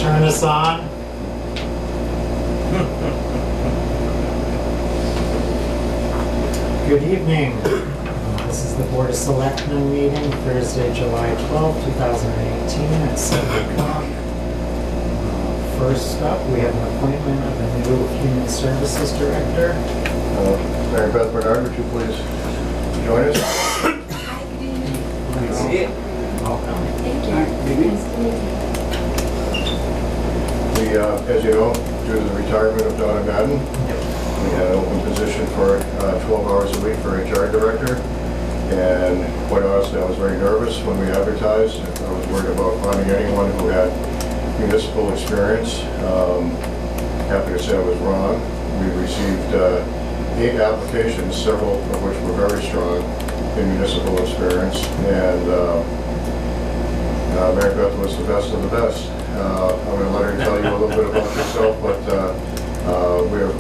turn us on. Good evening. This is the Board of Selectmen meeting, Thursday, July 12, 2018 at 7 o'clock. First up, we have an appointment of a new Human Services Director. Mary Beth Bernard, would you please join us? Hi, good evening. Good to see you. Welcome. Thank you. Nice to meet you. We, as you know, due to the retirement of Donna Madden, we had an open position for 12 hours a week for HR Director. And quite honestly, I was very nervous when we advertised. I was worried about finding anyone who had municipal experience. Happy to say I was wrong. We received 8 applications, several of which were very strong in municipal experience. And Mary Beth was the best of the best. I'm going to let her tell you a little bit about herself, but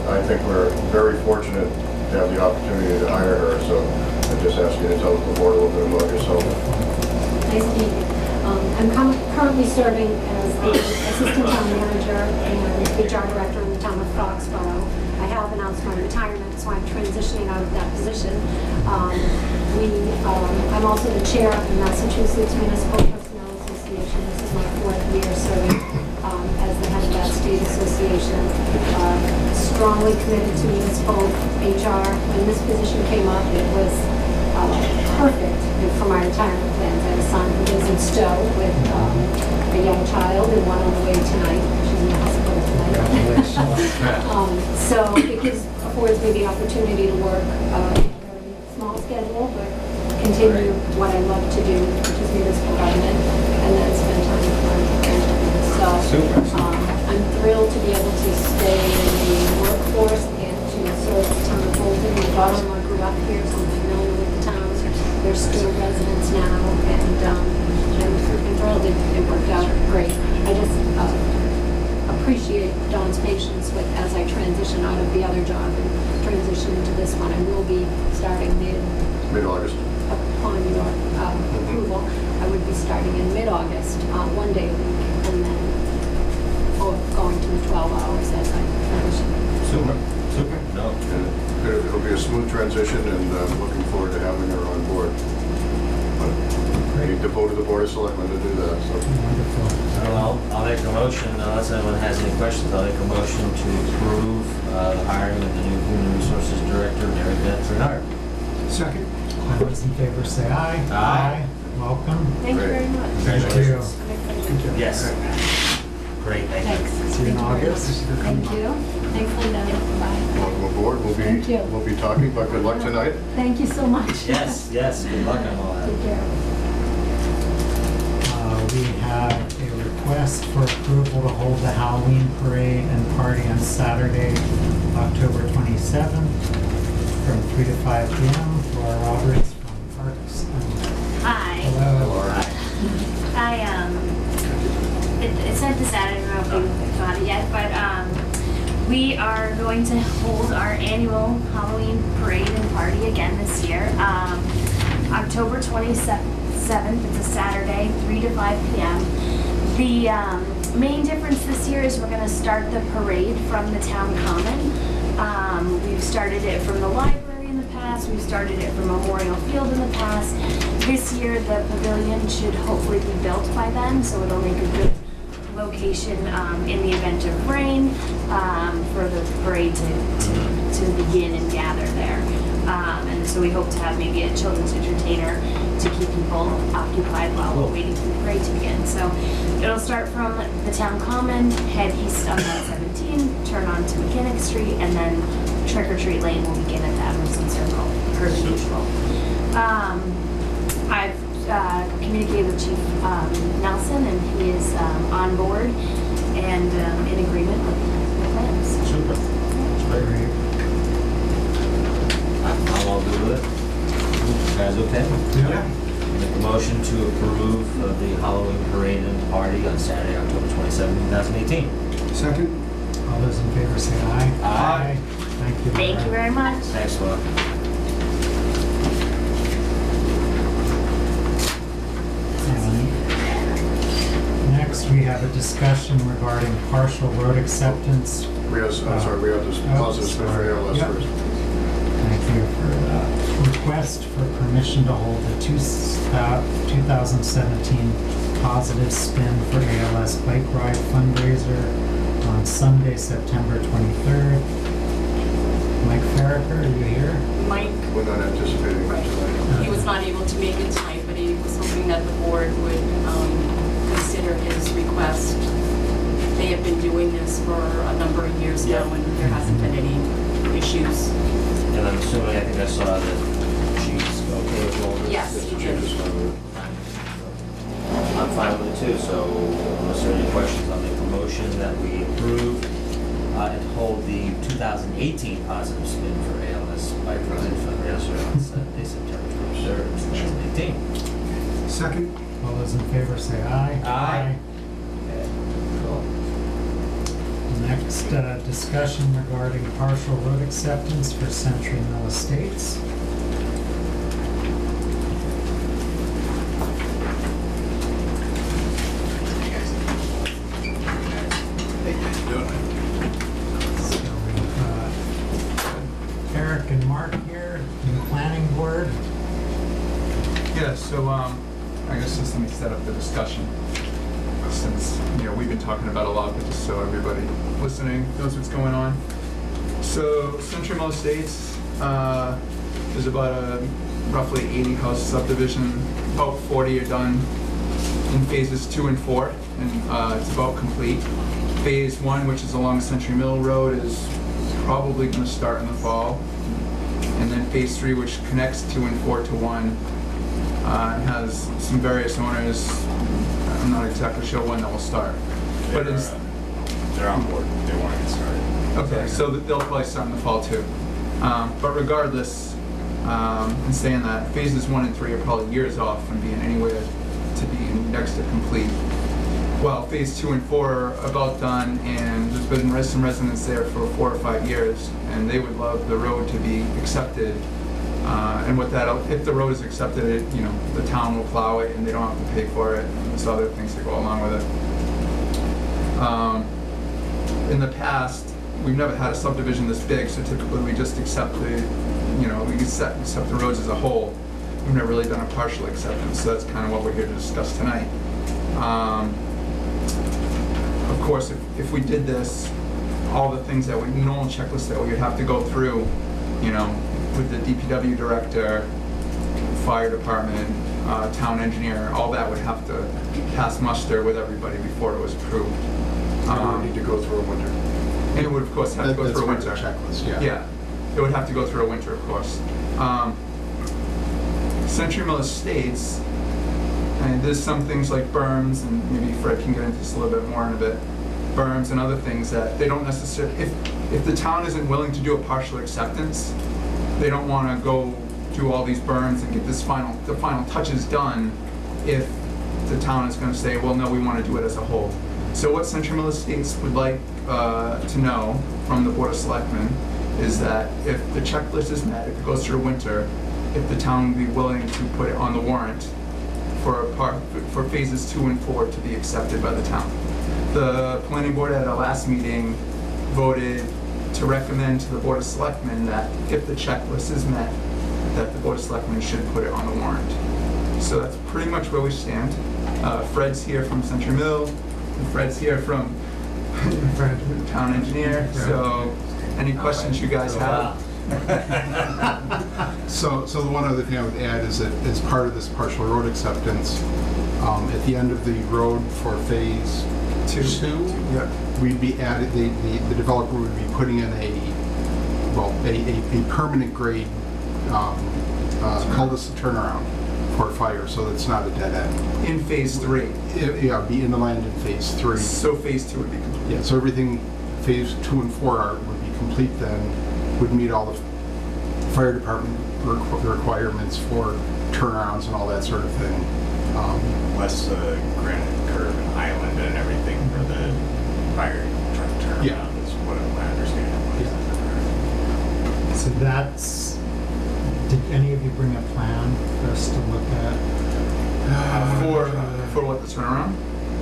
I think we're very fortunate to have the opportunity to hire her. So I just ask you to tell the board a little bit about yourself. Nice to meet you. I'm currently serving as the Assistant Town Manager and HR Director in the town of Foxborough. I have announced my retirement, so I'm transitioning out of that position. I'm also the chair of the Massachusetts Municipal Personnel Association. This is my 4th year serving as the head of that state association. Strongly committed to municipal HR. When this position came up, it was perfect for my retirement plans. I have a son who lives in Stowe with a young child and one on the way tonight. She's in the hospital tonight. So it affords me the opportunity to work a very small schedule, but continue what I love to do, which is municipal government, and then spend time with my grandchildren. So I'm thrilled to be able to stay in the workforce and to serve the town of Bolton. My daughter-in-law grew up here, so I'm familiar with the town. They're still residents now, and I'm thrilled it worked out great. I just appreciate Dawn's patience with as I transition out of the other job and transition into this one. I will be starting Mid-August. upon your approval. I would be starting in mid-August, 1 day a week, and then going to the 12 hours as I transition. Super. No. It'll be a smooth transition, and I'm looking forward to having her on board. But I need to vote of the Board of Selectmen to do that. So. Well, I'll make a motion, unless anyone has any questions, I'll make a motion to approve the hiring of the new Human Resources Director, Mary Beth Bernard. Second. All those in favor say aye. Aye. Welcome. Thank you very much. Congratulations. I'm excited. Yes. Great, thank you. Thanks. See you in Thank you very August. much. Thank you. Thanks, Linda. Bye. Welcome aboard. Thank you. We'll be talking, but good luck tonight. Thank you so much. Yes, good luck on all that. Take care. We have a request for approval to hold the Halloween parade and party on Saturday, October 27th from 3 to 5 p.m. Laura Roberts from Parks. Hi. Hello. All right. It said the Saturday, I don't know if we got it yet, but we are going to hold our annual Halloween parade and party again this year. October 27th, it's a Saturday, 3 to 5 p.m. The main difference this year is we're going to start the parade from the town common. We've started it from the library in the past, we've started it from Memorial Field in the past. This year the pavilion should hopefully be built by then, so it'll make a good location in the event of rain for the parade to begin and gather there. And so we hope to have maybe a children's entertainer to keep people occupied while we're waiting for the parade to begin. So it'll start from the town common, head east on Route 17, turn on to Mechanic Street, and then Trick or Treat Lane will begin at the Emerson Circle, per usual. I've communicated with Chief Nelson, and he is on board and in agreement with the plans. Super. Great. I'm all good with it. You guys okay? Yeah. Make a motion to approve of the Halloween parade and party on Saturday, October 27, 2018. Second. All those in favor say aye. Aye. Thank you. Thank you very much. Thanks, Will. Next, we have a discussion regarding partial road acceptance. We have, I'm sorry, we have this positive spin for ALS Yep. first. Thank you for that. Request for permission to hold the 2017 positive spin for ALS bike ride fundraiser on Sunday, September 23rd. Mike Farraker, are you here? Mike, We're not anticipating that tonight. he was not able to make it tonight, but he was hoping that the board would consider his request. They have been doing this for a number of years now, and there hasn't been any issues. And I'm assuming, I think I saw that she's okay with all this. Yes, he did. I'm fine with it too, so unless there are any questions, I'll make a motion that we approve and hold the 2018 positive spin for ALS bike ride fundraiser on Sunday, September 23rd, 2018. Second? All those in favor say aye. Aye. Okay, cool. Next, discussion regarding partial road acceptance for Century Mill Estates. So we've got Eric and Mark here, new planning board. Yeah, so, I guess just let me set up the discussion. Since, we've been talking about a lot, but just so everybody listening knows what's going on. So, Century Mill Estates, is about a roughly 80 house subdivision. About 40 are done in phases 2 and 4, and it's about complete. Phase 1, which is along Century Mill Road, is probably going to start in the fall. And then Phase 3, which connects 2 and 4 to 1, has some various owners. I'm not exactly sure when that will start. But it's, They're on board. They want to get started. okay, so they'll probably start in the fall too. But regardless, in saying that, phases 1 and 3 are probably years off from being anywhere to being next to complete. Well, phase 2 and 4 are about done, and there's been some residents there for 4 or 5 years, and they would love the road to be accepted. And with that, if the road is accepted, the town will plow it, and they don't have to pay for it. And there's other things that go along with it. In the past, we've never had a subdivision this big, so typically we just accept the roads as a whole. We've never really done a partial acceptance, so that's kind of what we're here to discuss tonight. Of course, if we did this, all the things that normal checklist that we would have to go through, with the DPW director, fire department, town engineer, all that would have to pass muster with everybody before it was approved. We need to go through a winter. And it would, of course, have to go through a winter. That's part of the checklist, yeah. Yeah, it would have to go through a winter, of course. Century Mill Estates, and there's some things like berms, and maybe Fred can get into this a little bit more in a bit, berms and other things that they don't necessarily, if the town isn't willing to do a partial acceptance, they don't want to go do all these berms and get the final touches done if the town is going to say, well, no, we want to do it as a whole. So what Century Mill Estates would like to know from the Board of Selectmen is that if the checklist is met, if it goes through winter, if the town would be willing to put it on the warrant for phases 2 and 4 to be accepted by the town. The planning board at our last meeting voted to recommend to the Board of Selectmen that if the checklist is met, that the Board of Selectmen should put it on the warrant. So that's pretty much where we stand. Fred's here from Century Mill, and Fred's here from the town engineer. So any questions you guys have? So the one other thing I would add is that as part of this partial road acceptance, at the end of the road for phase 2, Yeah. we'd be added, the developer would be putting in a permanent grade cul-de-sac turnaround for fire, so it's not a dead end. In phase 3. Yeah, be in the land in phase 3. So phase 2 would be complete. Yeah, so everything, phase 2 and 4 would be complete then, would meet all the fire department requirements for turnarounds and all that sort of thing. Less granite curve and island and everything for the fire truck turnaround Yeah. is what my understanding was. So that's, did any of you bring a plan for us to look at? For what, the turnaround?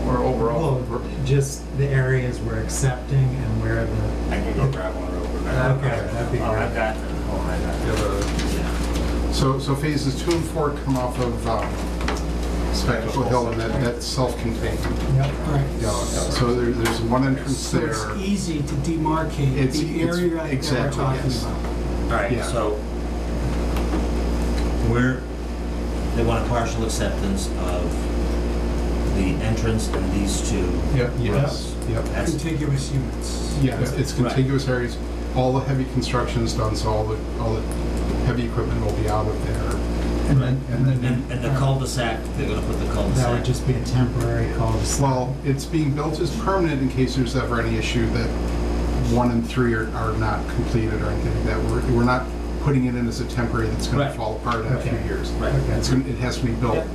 Or overall? Well, just the areas we're accepting and where the, I can go grab one real quick. okay, that'd be Oh, I've great. got, So phases 2 and 4 come off of Spectacle Hill, and that's self-contained. Yep, right. Yeah, so there's one entrance So there. it's easy to demarcate It's- the it's- area that we're exactly, talking yes. about. all right, Yeah. so they want a partial acceptance of the entrance and these two. Yep. Yes, yep. That's, Contiguous units. Yeah, it's contiguous areas. All the heavy construction is done, so all the heavy equipment will be out of there. And then, and the cul-de-sac, they're gonna put the That cul-de-sac. would just be a temporary cul-de-sac. Well, it's being built as permanent in case there's ever any issue that 1 and 3 are not completed or anything like that. We're not putting it in as a temporary that's gonna Right. fall apart in a few Okay. years. Right. It has to be built. Yep.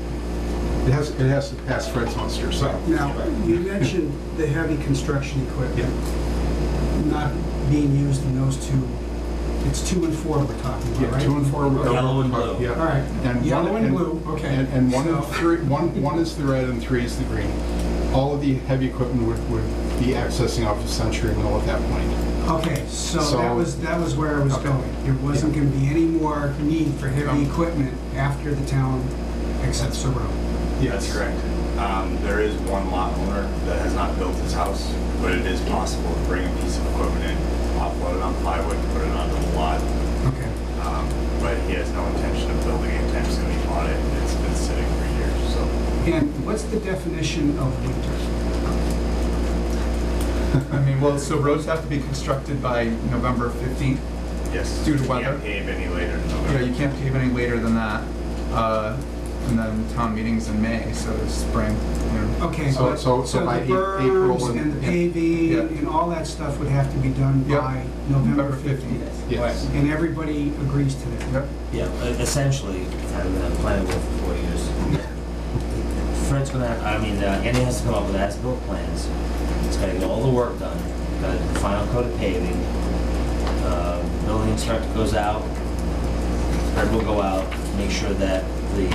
It has to pass Fred's muster, so. Now, you mentioned the heavy construction equipment not being used in those two. It's 2 and 4 we're talking about, Yeah, right? 2 and 4. Yellow and blue. Yeah. All right, And yellow one- and blue, okay. And 1 So- and 3, one is the red and 3 is the green. All of the heavy equipment would be accessing off of Century Mill at that point. Okay, so So- that was where I was Okay. going. There wasn't Yeah. gonna be any more need for heavy No. equipment after the town accepts the road. That's correct. There is one lot owner that has not built his house, but it is possible to bring a piece of equipment in, offload it on plywood, put it onto the lot. Okay. But he has no intention of building it anytime soon. He bought it, and it's been sitting for years, so. And what's the definition of winter? I mean, well, so roads have to be constructed by November 15th. Yes. Due to you weather? Can't pave any later than Yeah, November. you can't pave any later than that. And then town meetings in May, so it's spring, you know. Okay, So- but, so so by the April berms and- and the yeah. paving Yeah. and all that stuff would have to be done Yeah. by November November 15th. Yes. And everybody agrees to that? Yep. Yeah, essentially, having been planning board for 4 years. Fred's gonna, Andy has to come up with as-built plans. He's gotta get all the work done, gotta do the final coat of paving. Building inspector goes out, Fred will go out, make sure that the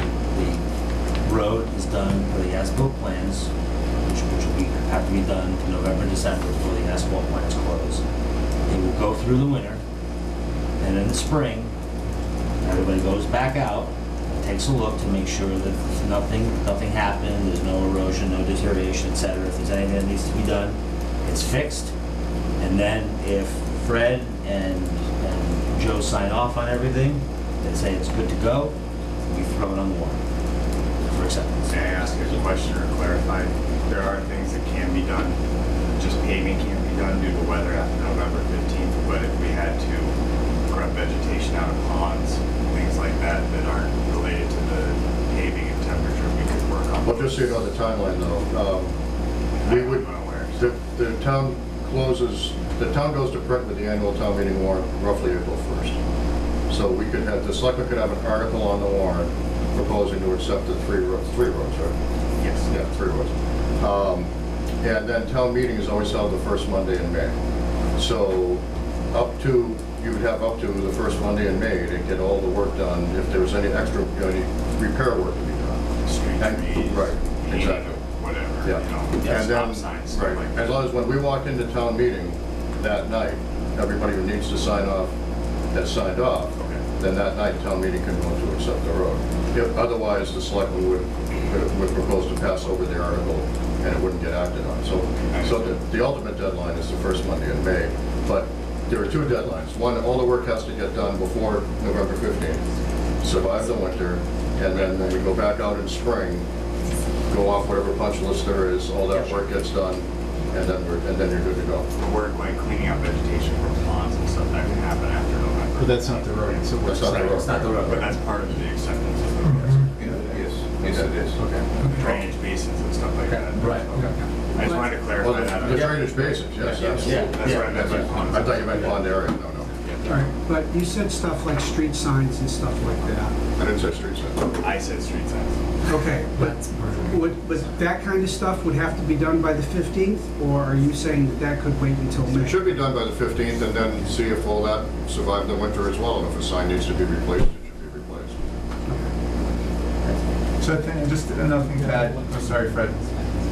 road is done for the as-built plans, which will have to be done in November, December before the asphalt plants close. They will go through the winter, and in the spring, everybody goes back out, takes a look to make sure that nothing happened, there's no erosion, no deterioration, et cetera. If there's anything that needs to be done, it's fixed. And then if Fred and Joe sign off on everything, they say it's good to go, we throw it on the warrant for acceptance. May I ask a question or clarify? There are things that can be done, just paving can't be done due to weather after November 15th, but if we had to grub vegetation out of ponds, things like that that aren't related to the paving and temperature, we could work on. Well, just so you know the timeline though, we would, I'm aware. the town goes to print with the annual town meeting warrant roughly April 1st. So we could have, the selectmen could have an article on the warrant proposing to accept the three roads, right? Yes. Yeah, 3 roads. And then town meeting is always held the first Monday in May. So you would have up to the first Monday in May to get all the work done, if there was any extra, any repair work to be done. Street trees. Right, paving, exactly. Whatever, Yeah. and And then, signs, stuff right, like that. as long as when we walk into town meeting that night, everybody who needs to sign off has signed off. Okay. Then that night, town meeting can vote to accept the road. If otherwise, the selectmen would propose to pass over the article and it wouldn't get acted on. So the ultimate deadline is the first Monday in May, but there are 2 deadlines. One, all the work has to get done before November 15th, survive the winter, and then when we go back out in spring, go off whatever punch list there is, all that work gets done, and then you're good to go. Work like cleaning up vegetation from ponds and stuff that can happen after November. But that's not the road, it's a That's not the road. It's not the road. But that's part of the acceptance of the Yes, yes it is. Okay. drainage basins and stuff like that. Right. I just wanted to Well, clarify that. the drainage basins, yes, absolutely. Yeah. That's what I meant by ponds. I thought you meant pond area, no. All right, but you said stuff like street signs and stuff like that. I didn't say street sign. I said street signs. Okay, but that kind of stuff would have to be done by the 15th, or are you saying that could wait until May? It should be done by the 15th, and then see if all that survived the winter as well, and if a sign needs to be replaced, it should be replaced. So I think, just another thing to add, oh, sorry, Fred.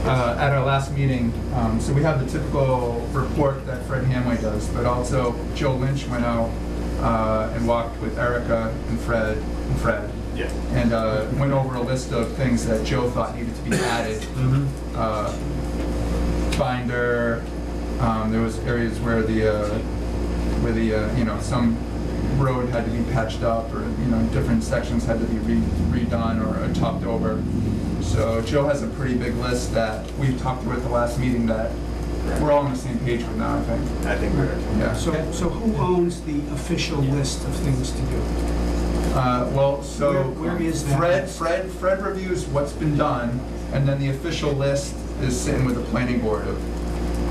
at our last meeting, so we have the typical report that Fred Hamway does, but also Joe Lynch went out and walked with Erica and Fred Yeah. and went over a list of things that Joe thought needed to be added. Binder, there was areas where some road had to be patched up, or different sections had to be redone or topped over. So Joe has a pretty big list that we talked about at the last meeting that we're all on the same page with now, I think. I think we're. Yeah. So who owns the official list of things to do? Where is that? Fred reviews what's been done, and then the official list is sitting with the planning board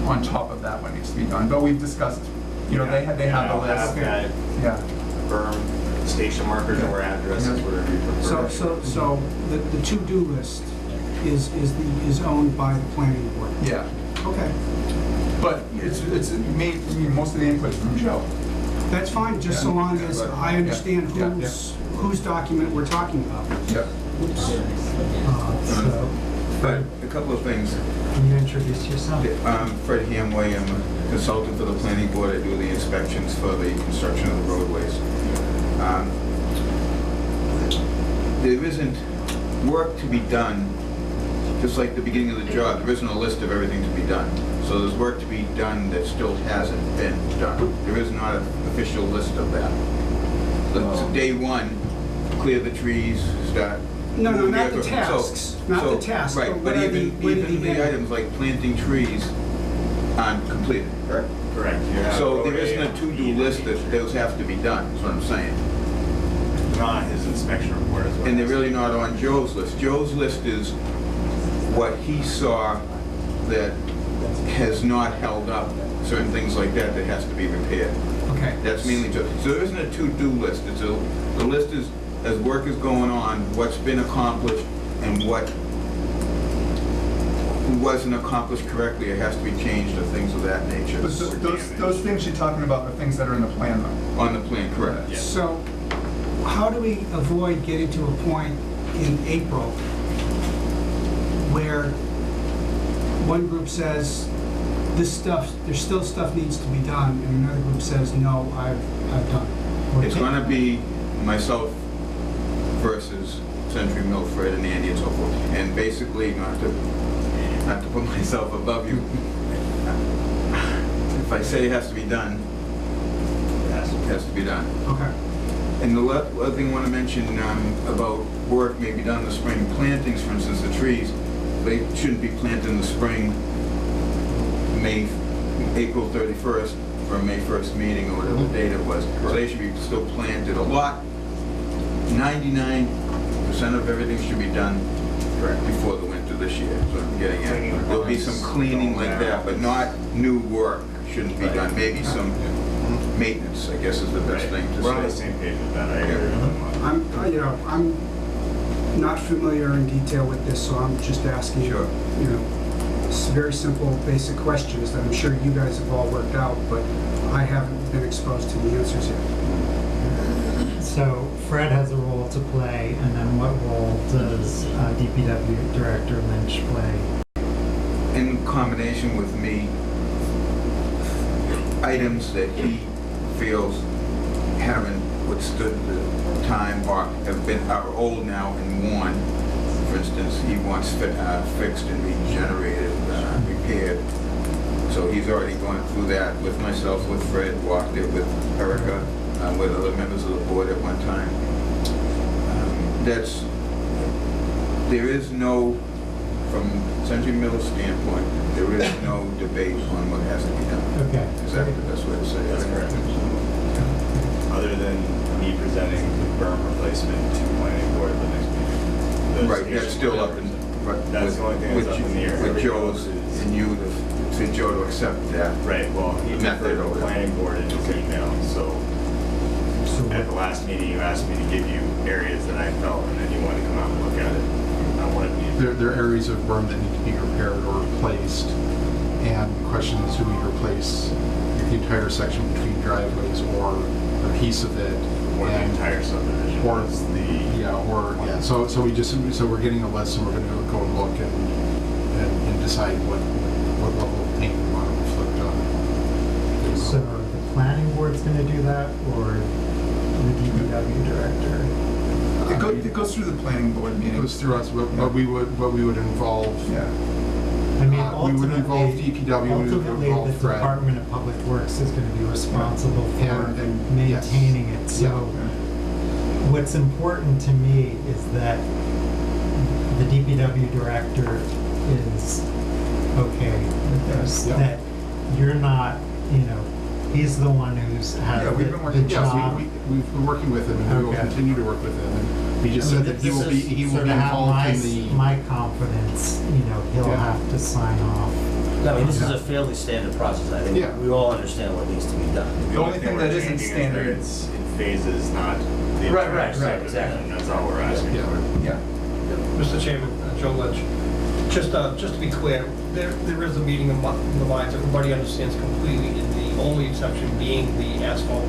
on top of that what needs to be done. But we've discussed, they have the list. Yeah. Berm, station markers or addresses, whatever you prefer. So the to-do list is owned by the planning board? Yeah. Okay, But it's made, most of the input's from Joe. that's fine, just so long as I understand Yeah. whose document we're talking about. Yep. So, But a couple of things. can you introduce yourself? I'm Fred Hamway. I'm a consultant for the planning board. I do the inspections for the construction of the roadways. There isn't work to be done, just like the beginning of the job. There isn't a list of everything to be done. So there's work to be done that still hasn't been done. There is not an official list of that. So day one, clear the trees, start. No, moving not the vehicles. tasks, not the tasks, but Right, what but are the- what are even the- the items like planting trees aren't completed, correct? Correct. You have So road there isn't a A, to-do B, list and that those have to be done, is what I'm saying. not his inspection report as well. And they're really not on Joe's list. Joe's list is what he saw that has not held up, certain things like that that has to be repaired. Okay. That's mainly Joe. So there isn't a to-do list. The list is, as work is going on, what's been accomplished and what wasn't accomplished correctly, it has to be changed or things of that nature. But those things you're talking about are things that are in the plan, though. On the plan, correct. Yeah. So how do we avoid getting to a point in April where one group says, there's still stuff needs to be done, and another group says, no, I've done it? It's gonna be myself versus Century Mill, Fred and Andy and so forth. And basically, not to put myself above you, if I say it has to be done, it has to be done. Okay. And the other thing I want to mention about work may be done in the spring, plantings, for instance, the trees, they shouldn't be planted in the spring, April 31st, for a May 1st meeting or whatever date it was. So they should be still planted. 99% of everything should be done before the winter this year, is what I'm getting at. There'll be some cleaning like that, but not new work shouldn't be done. Maybe some maintenance, I guess, is the best thing to say. We're on the same page with that. I agree with you. I'm not familiar in detail with this, so I'm just asking, Sure. very simple, basic questions that I'm sure you guys have all worked out, but I haven't been exposed to the answers yet. So Fred has a role to play, and then what role does DPW Director Lynch play? In combination with me, items that he feels haven't withstood the time or are old now and worn. For instance, he wants fixed and regenerated, repaired. So he's already gone through that with myself, with Fred, walked it with Erica, with other members of the board at one time. There is no, from Century Mill's standpoint, there is no debate on what has to be done. Okay. Is that the best way to say it? That's correct. Other than me presenting the berm replacement to planning board at the next meeting. The Right, station that's still up in, That's the only thing that's up in the air. with Everything Joe's else is- and you, to Joe to accept that. Right, well, he Method referred over to there. planning board in his email, so So at the last meeting, you asked me to give you areas that I felt, and then you wanted to come out and look at it. I wanted me There are areas of berm that need to be repaired or replaced, and the question is, do we replace the entire section between driveways or a piece of it? or the And- entire subdivision. Or, was the so we're getting a list and we're gonna go and look and decide what level of paint we want to reflect on. So the planning board's gonna do that, or the DPW director? It goes through the planning board It meeting. goes through us, what we would involve. Yeah. I mean, We would involve ultimately, DPW, we would ultimately, involve the Fred. Department of Public Works is gonna be responsible for And yes. maintaining it, so what's important to me is that the DPW director is okay with this, Yeah. that you're not, he's the one who's had Yeah, we've been the working- job. Yes, we've been working with him, and we will Okay. continue to work with him, and he just I mean, said that he this will be, is he will sort be of have involved in the. my confidence, he'll Yeah. have to sign off. I mean, this is a fairly standard process. I think Yeah. we all understand what needs to be done. The only thing we're that isn't changing is standard- It's in phases, not the Right, entire right, subdivision. exactly. That's all we're asking Yeah. for. Yeah. Mr. Chairman, Joe Lynch, just to be clear, there is a meeting of the minds, everybody understands completely, and the only exception being the asphalt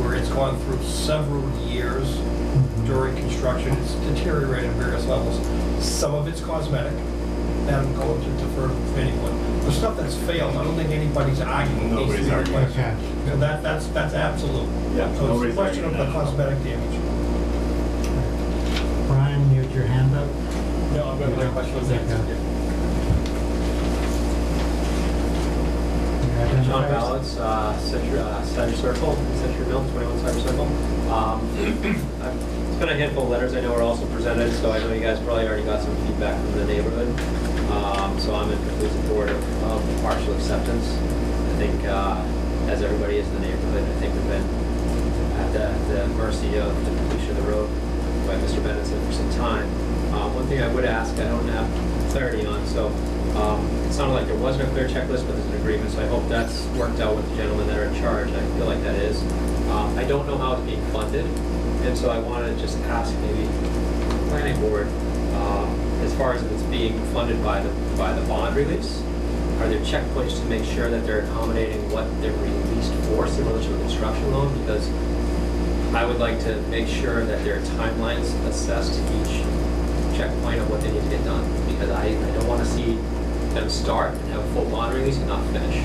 where it's gone through several years during construction, it's deteriorated at various levels. Some of it's cosmetic, and I'm going to defer to anyone. The stuff that's failed, I don't think anybody's arguing needs to Nobody's be arguing. replaced. Okay. So that's absolute. Yeah, So it's nobody's a question of the arguing that. cosmetic damage. Brian, you had your hand up? No, I've got my question was answered. Okay. Your John identifiers? Ballots, Center Circle, Century Mill, 21 Center Circle. It's been a handful of letters I know are also presented, so I know you guys probably already got some feedback from the neighborhood. So I'm in complete support of partial acceptance. I think, as everybody is in the neighborhood, I think we've been at the mercy of the completion of the road by Mr. Benenson for some time. One thing I would ask, I don't have clarity on, so it sounded like there wasn't a clear checklist, but there's an agreement, so I hope that's worked out with the gentlemen that are in charge. I feel like that is. I don't know how it's being funded, and so I wanted to just ask maybe the planning board, as far as if it's being funded by the bond release, are there checkpoints to make sure that they're accommodating what they're released for, similar to a construction loan? Because I would like to make sure that there are timelines assessed to each checkpoint of what they need to get done, because I don't want to see them start and have a full bond release and not finish.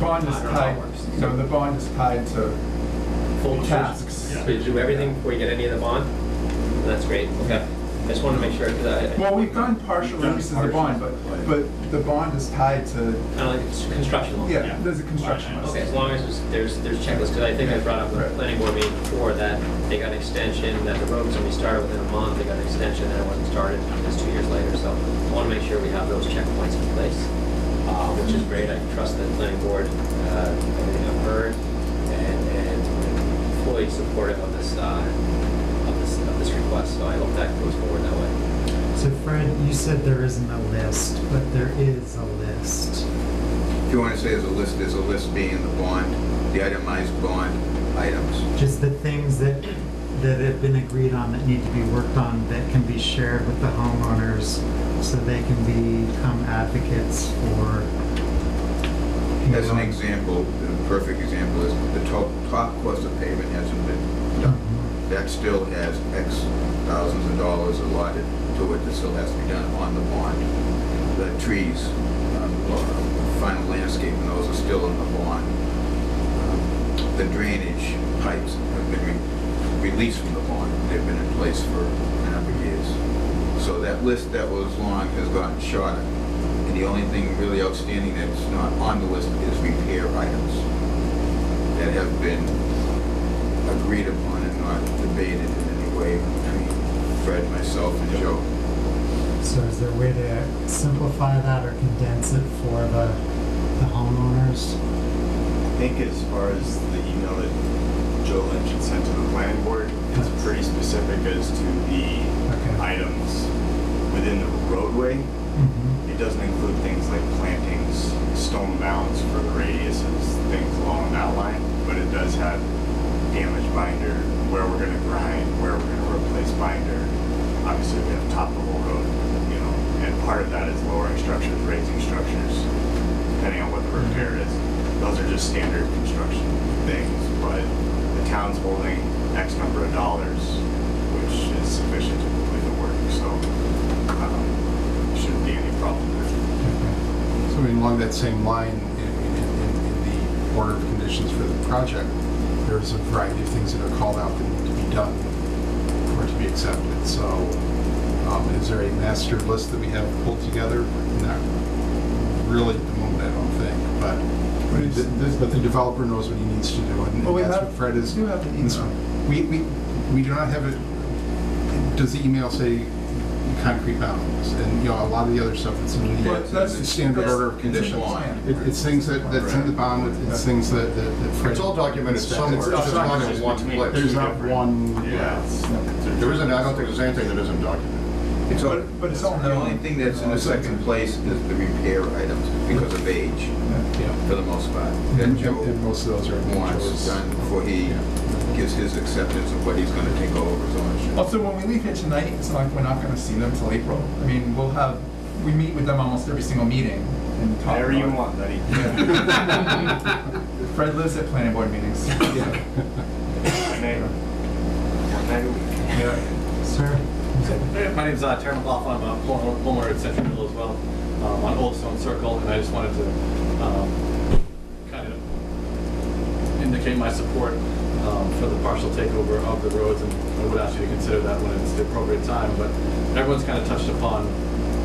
Bond is I don't know how tied, it works. no, the bond is tied to Full tasks. So you do everything before you get any of the bond? That's great, okay. I just want to make sure, because Well, we've done partial releases of the bond, but the bond is tied to, kind of like it's construction loan. yeah, there's a construction list. Okay, as long as there's checklists, because I think I brought up with the planning board meeting before that they got an extension, that the road was going to be started within a month, they got an extension, then it wasn't started, it's 2 years later, so I want to make sure we have those checkpoints in place, which is great. I trust the planning board, everything I've heard, and fully supportive of this request, so I hope that goes forward that way. So Fred, you said there isn't a list, but there is a list. If you want to say there's a list being the bond, the itemized bond items. Just the things that have been agreed on that need to be worked on that can be shared with the homeowners so they can become advocates for. As an example, a perfect example is the top course of pavement hasn't been done. That still has X thousands of dollars allotted to it that still has to be done on the bond. The trees, final landscaping, those are still in the bond. The drainage pipes have been released from the bond. They've been in place for a number of years. So that list that was long has gotten shorter. And the only thing really outstanding that's not on the list is repair items that have been agreed upon and not debated in any way between Fred, myself, and Joe. So is there a way to simplify that or condense it for the homeowners? I think as far as the email that Joe Lynch had sent to the planning board, it's pretty specific as to the items within the roadway. It doesn't include things like plantings, stone mounds for the radiuses, things along that line, but it does have damaged binder, where we're going to grind, where we're going to replace binder. Obviously, we have top level road, and part of that is lowering structures, raising structures, depending on what the repair is. Those are just standard construction things, but the town's holding X number of dollars, which is sufficient to complete the work, so shouldn't be any problem there. along that same line, in the order of conditions for the project, there's a variety of things that are called out that need to be done for it to be accepted. So, is there a master list that we have pulled together? Not really at the moment, I don't think, but the developer knows what he needs to do, and Well, we that's have- what Fred is. we do have the email. We do not have it. Does the email say concrete bounds? And, a lot of the other stuff that's in the standard order of conditions. It's things that's in the bond, it's things that Fred. It's all documented somewhere, it's It's just not in one place. There's not one. Yeah. There isn't, I don't think there's anything that isn't documented. It's all, But it's all the only known. thing that's in the second place is the repair items because of age, Yeah. for the most part. And That Joe and most of those are. wants Joe's- done before he gives his acceptance of what he's gonna take over his ownership. Also, when we leave here tonight, it's not, we're not gonna see them till April. I mean, we meet with them almost every single meeting and talk Whatever you about it. want, buddy. Fred lives at planning board meetings. One night a week. Yeah. Sir? My name's Terry McLaughlin. I'm a homeowner at Central Mill as well, on Old Stone Circle, and I just wanted to kind of indicate my support for the partial takeover of the roads, and I would ask you to consider that when it's the appropriate time. But everyone's kind of touched upon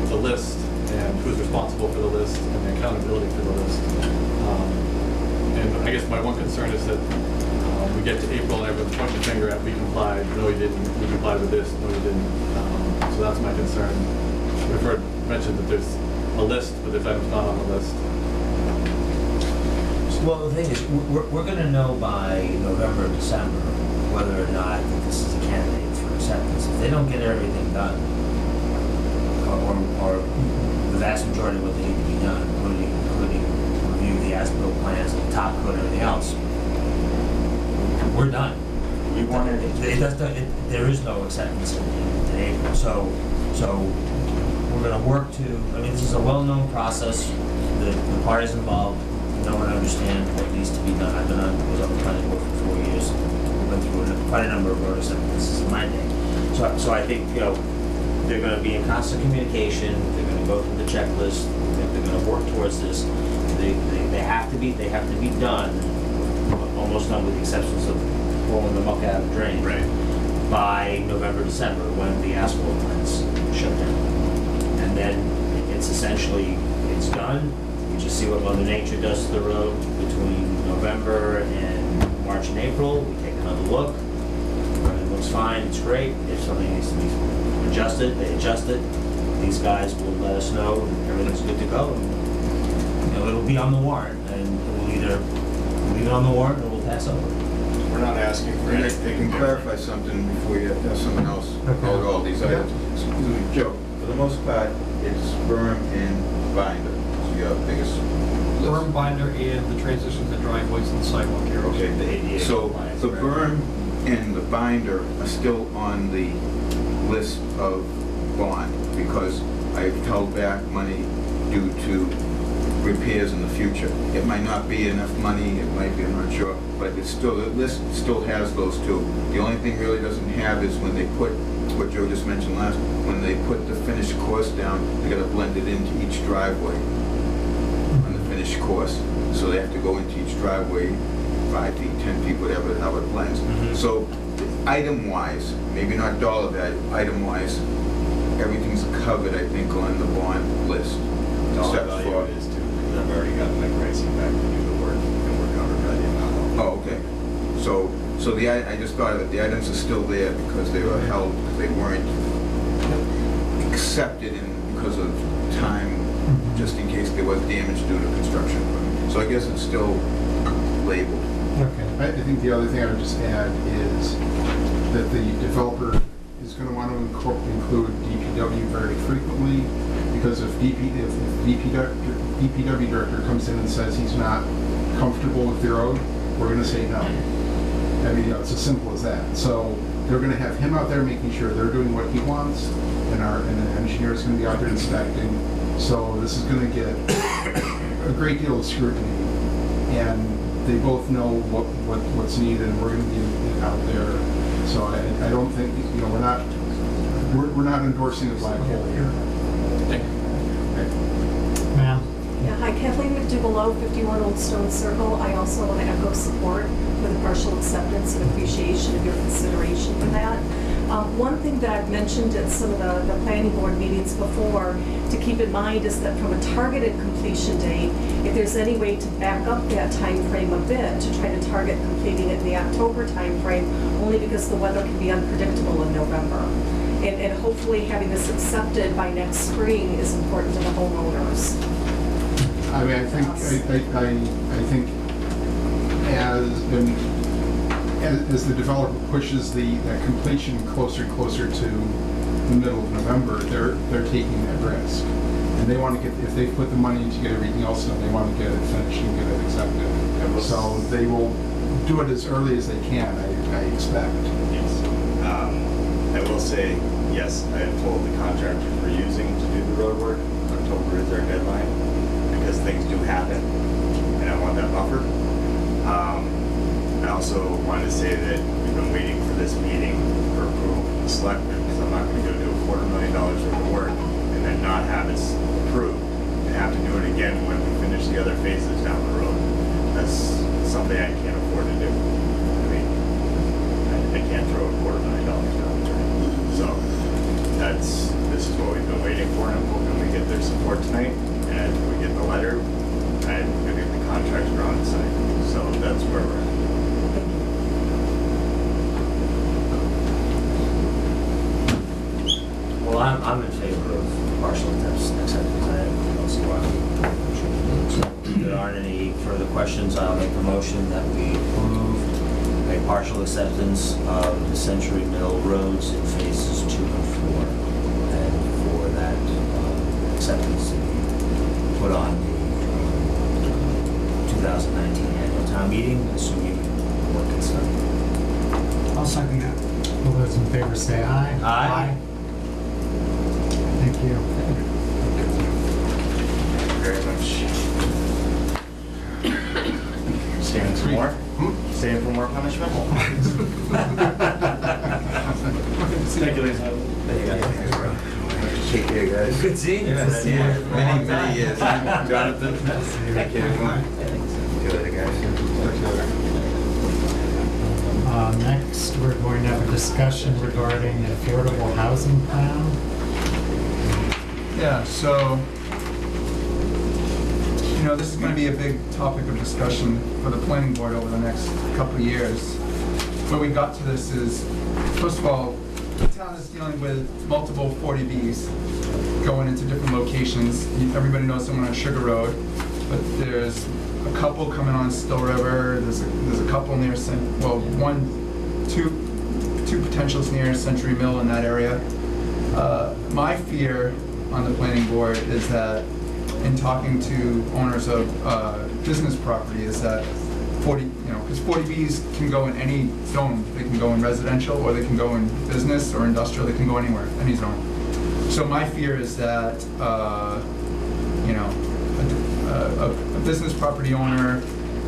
the list and who's responsible for the list and the accountability for the list. And I guess my one concern is that we get to April and everyone's pointing the finger at, we complied, no you didn't, we complied with this, no you didn't. So that's my concern. We've heard mentioned that there's a list, but there's items not on the list. Well, the thing is, we're gonna know by November, December, whether or not this is a candidate for acceptance. If they don't get everything done, or the vast majority of what they need to be done, including review the as-built plans, the top coat, and everything else, we're done. There is no acceptance in April, so we're gonna work to, I mean, this is a well-known process, the parties involved know and understand what needs to be done. I've been on the planning board for 4 years, went through quite a number of road acceptances in my day. So I think, they're gonna be in constant communication, they're gonna go through the checklist, they're gonna work towards this. They have to be done, almost done with the exceptions of pulling the muck out of the drain. Right. By November, December, when the asphalt plants shut down. And then it's essentially, it's done. We just see what Mother Nature does to the road between November and March and April. We take another look. It looks fine, it's great. If something needs to be adjusted, they adjust it. These guys will let us know everything's good to go. And, it'll be on the warrant, and we'll either leave it on the warrant or we'll pass over. We're not asking for They anything. can clarify something before you have someone else call all these items. Excuse me, Joe, for the most part, it's berm and binder, is your biggest list. Berm binder and the transitions to driveways and sidewalk areas. Okay, The ADA so compliance, the right. berm and the binder are still on the list of bond because I've held back money due to repairs in the future. It might not be enough money, it might be, I'm not sure, but it's still, the list still has those two. The only thing really doesn't have is when they put, what Joe just mentioned last, when they put the finished course down, they gotta blend it into each driveway on the finished course. So they have to go into each driveway, 5 feet, 10 feet, whatever, how it blends. So item-wise, maybe not dollar value, item-wise, everything's covered, I think, on the bond list. Dollar Except value for, it is too, because I've already gotten my pricing back to do the work, and we're covered by the amount. oh, okay. So I just thought that the items are still there because they were held, because they weren't accepted because of time, just in case there was damage due to construction. So I guess it's still labeled. Okay. I think the other thing I would just add is that the developer is going to want to include DPW very frequently, because if DPW director comes in and says he's not comfortable with the road, we're going to say no. I mean, it's as simple as that. So they're going to have him out there making sure they're doing what he wants, and the engineer is going to be out there inspecting. So this is going to get a great deal of scrutiny, and they both know what's needed, and we're going to be out there. So I don't think, we're not endorsing a black hole here. Ma'am? Yeah, hi, Kathleen McDougall, 51 Old Stone Circle. I also want to echo support for the partial acceptance and appreciation of your consideration for that. One thing that I've mentioned at some of the planning board meetings before to keep in mind is that from a targeted completion date, if there's any way to back up that time frame a bit to try to target completing it in the October time frame, only because the weather can be unpredictable in November. And hopefully having this accepted by next spring is important to the homeowners. I mean, I think as the developer pushes that completion closer and closer to the middle of November, they're taking that risk. And they want to get, if they put the money in to get everything else done, they want to get it finished and get it accepted. So they will do it as early as they can, I expect. Yes. I will say, yes, I have told the contractors we're using to do the road work, October is our deadline, because things do happen, and I want that buffer. I also wanted to say that we've been waiting for this meeting for approval from the Selectmen, because I'm not going to go do $250,000 worth of work and then not have it approved and have to do it again when we finish the other phases down the road. That's something I can't afford to do. I mean, I can't throw $250,000 down the drain. So this is what we've been waiting for, and I'm hoping we get their support tonight, and we get the letter, and maybe the contracts are on site. So that's where we're at. Well, I'm in favor of partial acceptance. I don't see why we shouldn't. So if there aren't any further questions, I'll make a motion that we approve a partial acceptance of the Century Mill roads in phases 2 and 4. And for that acceptance to be put on the 2019 annual town meeting, assuming work is done. I'll second that. All those in favor say aye. Aye. Thank you. Thank you very much. Staying for more? Staying for more punishment? Thank you, Lisa. Take care, guys. Good seeing you. Many years. Jonathan. Thank you. See you later, guys. Next, we're going to have a discussion regarding the affordable housing plan. Yeah, so, this is going to be a big topic of discussion for the planning board over the next couple of years. Where we got to this is, first of all, the town is dealing with multiple 40Bs going into different locations. Everybody knows someone on Sugar Road, but there's a couple coming on Still River. There's a couple near two potentials near Century Mill in that area. My fear on the planning board is that in talking to owners of business property is that because 40Bs can go in any zone. They can go in residential, or they can go in business or industrial. They can go anywhere, any zone. So my fear is that a business property owner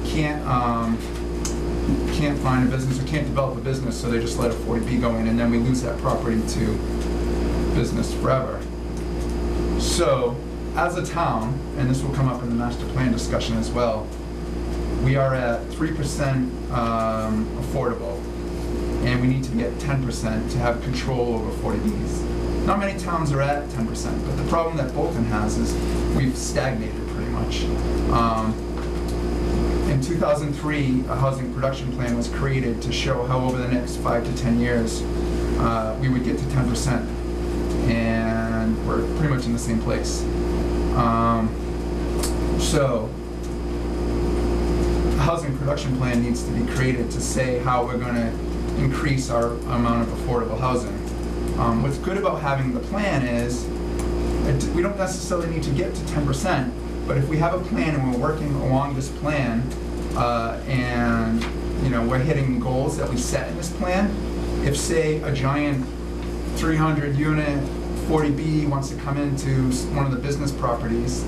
can't find a business or can't develop a business, so they just let a 40B go in, and then we lose that property to business forever. So, as a town, and this will come up in the master plan discussion as well, we are at 3% affordable, and we need to be at 10% to have control over 40Bs. Not many towns are at 10%, but the problem that Bolton has is we've stagnated pretty much. In 2003, a housing production plan was created to show how over the next 5 to 10 years we would get to 10%, and we're pretty much in the same place. So, a housing production plan needs to be created to say how we're going to increase our amount of affordable housing. What's good about having the plan is we don't necessarily need to get to 10%, but if we have a plan and we're working along this plan, and we're hitting goals that we set in this plan, if say a giant 300 unit 40B wants to come into one of the business properties,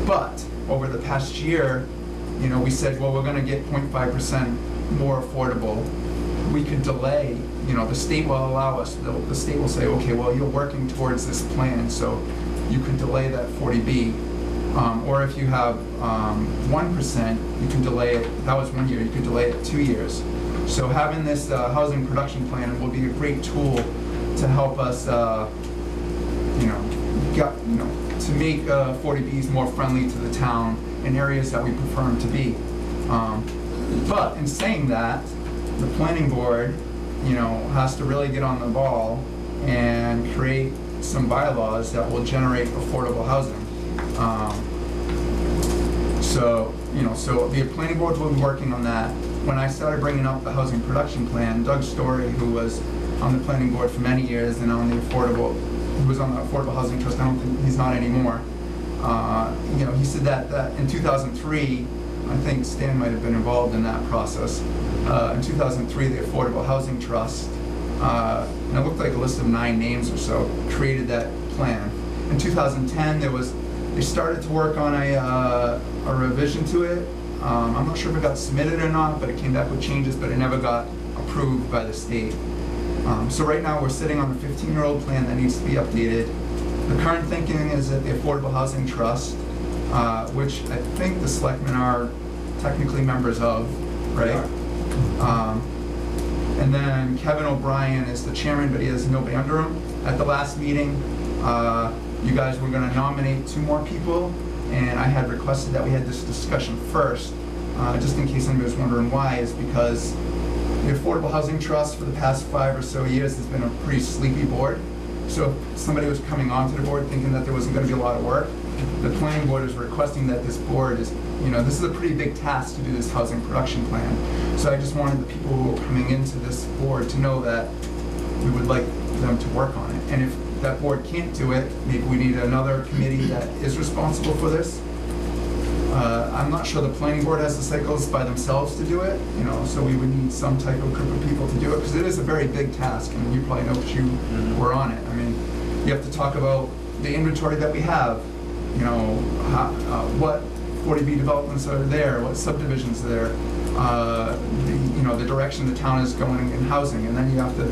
but over the past year, we said, well, we're going to get 0.5% more affordable. We could delay, the state will allow us, the state will say, okay, well, you're working towards this plan, so you could delay that 40B Or if you have 1%, you can delay it, that was 1 year, you could delay it 2 years. So having this housing production plan will be a great tool to help us, to make 40Bs more friendly to the town in areas that we prefer them to be. But in saying that, the planning board, has to really get on the ball and create some bylaws that will generate affordable housing. So the planning board will be working on that. When I started bringing up the housing production plan, Doug Story, who was on the planning board for many years and who was on the Affordable Housing Trust, I don't think, he's not anymore. He said that in 2003, I think Stan might have been involved in that process. In 2003, the Affordable Housing Trust, and it looked like a list of 9 names or so, created that plan. In 2010, they started to work on a revision to it. I'm not sure if it got submitted or not, but it came back with changes, but it never got approved by the state. So right now, we're sitting on a 15-year-old plan that needs to be updated. The current thinking is that the Affordable Housing Trust, which I think the selectmen are technically members of, right? And then Kevin O'Brien is the chairman, but he has nobody under him. At the last meeting, you guys were going to nominate 2 more people, and I had requested that we had this discussion first, just in case anybody was wondering why, is because the Affordable Housing Trust for the past 5 or so years has been a pretty sleepy board. So if somebody was coming onto the board thinking that there wasn't going to be a lot of work, the planning board is requesting that this board is, this is a pretty big task to do this housing production plan. So I just wanted the people who are coming into this board to know that we would like them to work on it. And if that board can't do it, maybe we need another committee that is responsible for this. I'm not sure the planning board has the cycles by themselves to do it, so we would need some type of group of people to do it, because it is a very big task. I mean, you probably know because you were on it. I mean, you have to talk about the inventory that we have, what 40B developments are there, what subdivisions are there, the direction the town is going in housing, and then you have to,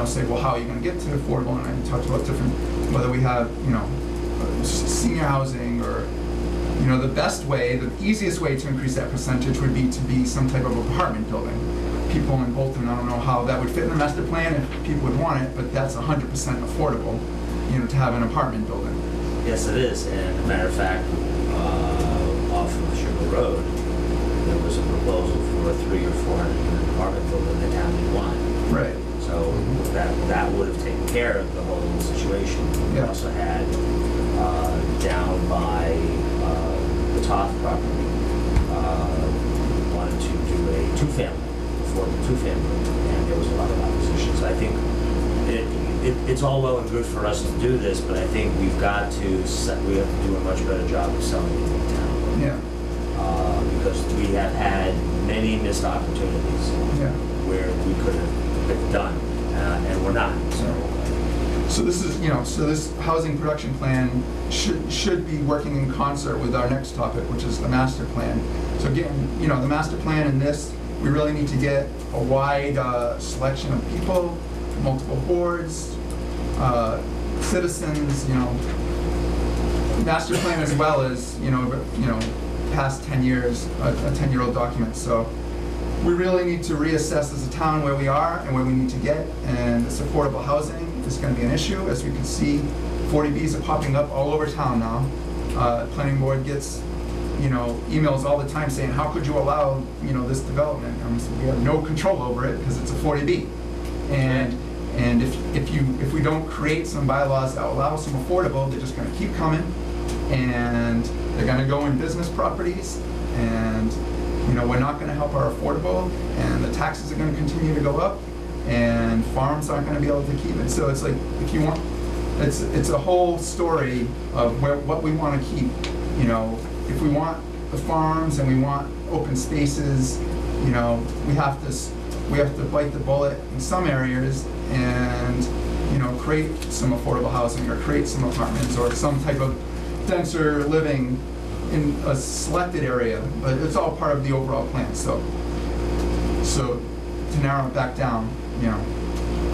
say, well, how are you going to get to affordable? And I talked about whether we have, senior housing or, the best way, the easiest way to increase that percentage would be to be some type of apartment building. People in Bolton, I don't know how that would fit in the master plan if people would want it, but that's 100% affordable, to have an apartment building. Yes, it is, and as a matter of fact, off of Sugar Road, there was a proposal for a 300 or 400 unit apartment building the town didn't want. Right. So that would have taken care of the whole situation. We Yeah. also had down by the Toth property, wanted to do a 2-family, affordable 2-family, and there was a lot of opposition. So I think it's all well and good for us to do this, but I think we have to do a much better job of selling it in town. Yeah. Because we have had many missed opportunities where we could have done, and we're not. So this is, so this housing production plan should be working in concert with our next topic, which is the master plan. So again, the master plan and this, we really need to get a wide selection of people, multiple boards, citizens, master plan as well as, past 10 years, a 10-year-old document. So we really need to reassess as a town where we are and where we need to get, and this affordable housing is going to be an issue. As we can see, 40Bs are popping up all over town now. Planning board gets, emails all the time saying, how could you allow, this development? So we have no control over it because it's a 40B. And if we don't create some bylaws that allow some affordable, they're just going to keep coming, and they're going to go in business properties, and we're not going to help our affordable, and the taxes are going to continue to go up, and farms aren't going to be able to keep it. So it's like, if you want, it's a whole story of what we want to keep. If we want the farms and we want open spaces, we have to bite the bullet in some areas and create some affordable housing or create some apartments or some type of denser living in a selected area, but it's all part of the overall plan. So to narrow it back down,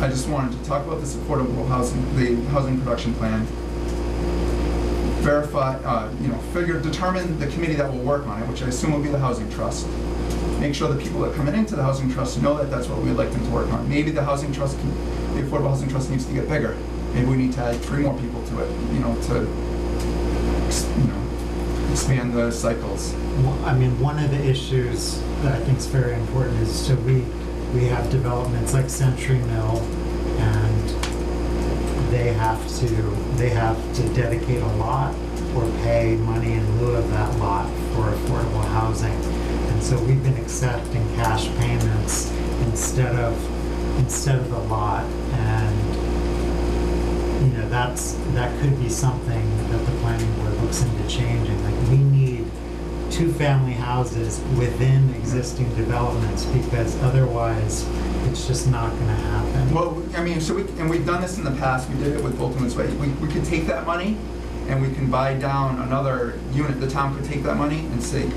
I just wanted to talk about this affordable housing, the housing production plan. determine the committee that will work on it, which I assume will be the Housing Trust. Make sure the people that are coming into the Housing Trust know that that's what we'd like them to work on. Maybe the Housing Trust, the Affordable Housing Trust needs to get bigger. Maybe we need to add 3 more people to it, to expand the cycles. Well, I mean, one of the issues that I think is very important is, so we have developments like Century Mill, and they have to dedicate a lot or pay money in lieu of that lot for affordable housing. And so we've been accepting cash payments instead of the lot, and that could be something that the planning board looks into changing. Like, we need 2-family houses within existing developments, because otherwise it's just not going to happen. Well, I mean, we've done this in the past. We did it with Bolton Woods Way. We could take that money and we can buy down another unit. The town could take that money and say,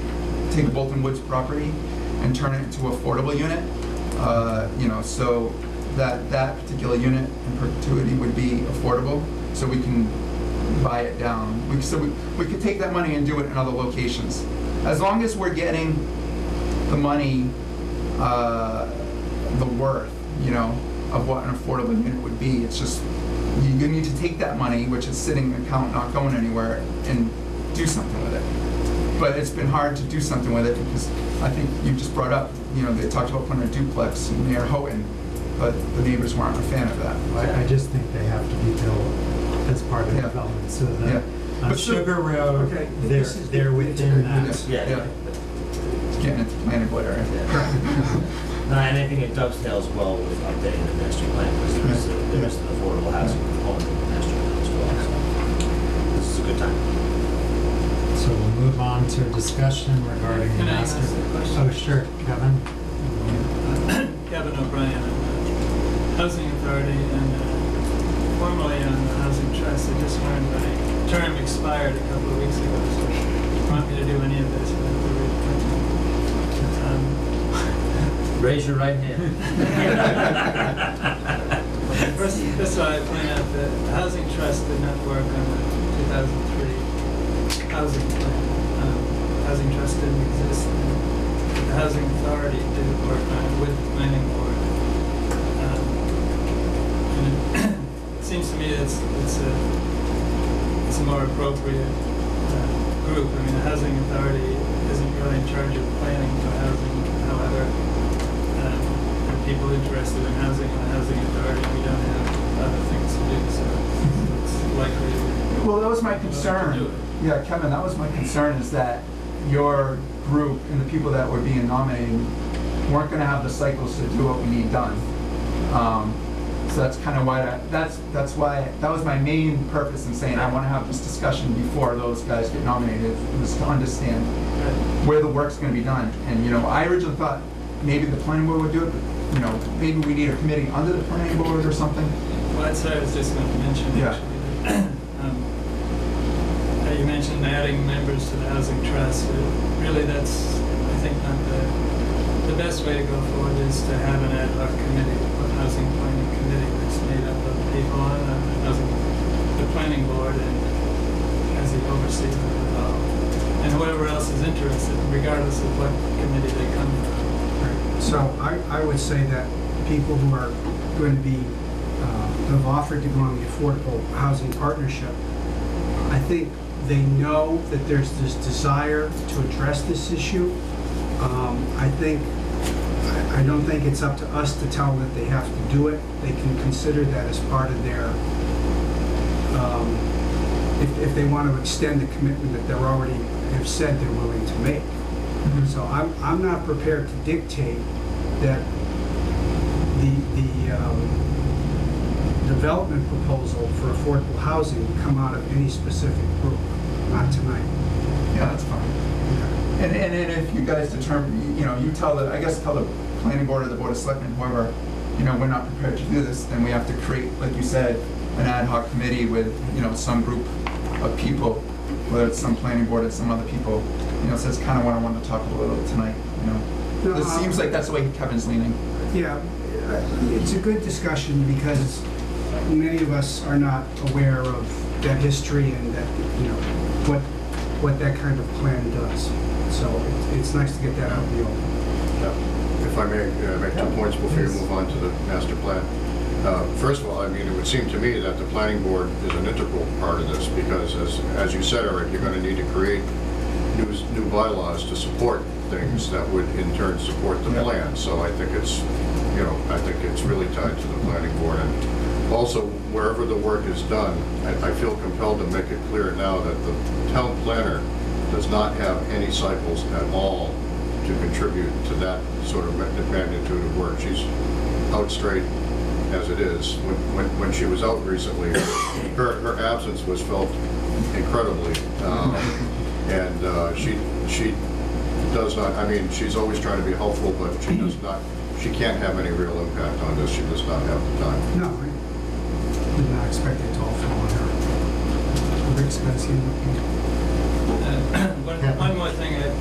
take Bolton Woods property and turn it into an affordable unit. So that particular unit in perpetuity would be affordable, so we can buy it down. We could take that money and do it in other locations. As long as we're getting the money, the worth, of what an affordable unit would be. It's just, you need to take that money, which is sitting in an account, not going anywhere, and do something with it. But it's been hard to do something with it, because I think you just brought up, they talked about putting a duplex near Houghton, but the neighbors weren't a fan of that. I just think they have to be built as part of the development. So on Sugar Road, Okay, they're within that. Yeah. It's getting into planning board area. No, and I think it dovetails well with updating the master plan, because there's an affordable housing component in the master plan as well. So this is a good time. So we'll move on to a discussion regarding the Can I ask master. a question? Oh, sure, Kevin. Kevin O'Brien, Housing Authority, and formerly on the Housing Trust. I just learned my term expired a couple of weeks ago, so if you want me to do any of this, I have to read it. Raise your right hand. First of all, I point out that the Housing Trust did not work on the 2003 housing plan. Housing Trust didn't exist. The Housing Authority did work on it with the planning board. And it seems to me it's a more appropriate group. I mean, the Housing Authority isn't really in charge of planning for housing. However, for people interested in housing and the Housing Authority, we don't have other things to do, so it's likely. Well, that was my concern. Yeah, Kevin, that was my concern, is that your group and the people that were being nominated weren't going to have the cycles to do what we need done. So that's kind of why that's why that was my main purpose in saying I want to have this discussion before those guys get nominated, was to understand where the work's going to be done. And I originally thought maybe the planning board would do it, but maybe we need a committee under the planning board or something. Well, that's what I was just going to mention, actually. You mentioned adding members to the Housing Trust. Really, that's, I think, not the best way to go forward is to have an ad hoc committee, a housing planning committee that's made up of people on the planning board and as the overseer of it all. And whoever else is interested, regardless of what committee they come from. So I would say that people who are going to be, who have offered to go on the Affordable Housing Partnership, I think they know that there's this desire to address this issue. I don't think it's up to us to tell them that they have to do it. They can consider that as part of their, if they want to extend the commitment that they're already have said they're willing to make. Mm-hmm. So I'm not prepared to dictate that the development proposal for affordable housing come out of any specific group, not tonight. Yeah, that's fine. And if you guys determine, you tell the planning board or the board of selectmen, whoever, we're not prepared to do this, then we have to create, like you said, an ad hoc committee with, some group of people, whether it's some planning board or some other people. So that's kind of what I wanted to talk a little tonight. It seems like that's the way Kevin's leaning. Yeah, it's a good discussion because many of us are not aware of that history and that, what that kind of plan does. So it's nice to get that out in the open. If I may make 2 points before you move on to the master plan. First of all, I mean, it would seem to me that the planning board is an integral part of this because, as you said, Eric, you're going to need to create new bylaws to support things that would in turn support the plan. So I think it's, I think it's really tied to the planning board. And also, wherever the work is done, I feel compelled to make it clear now that the town planner does not have any cycles at all to contribute to that sort of magnitude of work. She's out straight as it is. When she was out recently, her absence was felt incredibly. And she does not, I mean, she's always trying to be helpful, but she does not, she can't have any real impact on this. She does not have the time. No, I did not expect it to all fall on her. Rick's got his hand up. One more thing I'd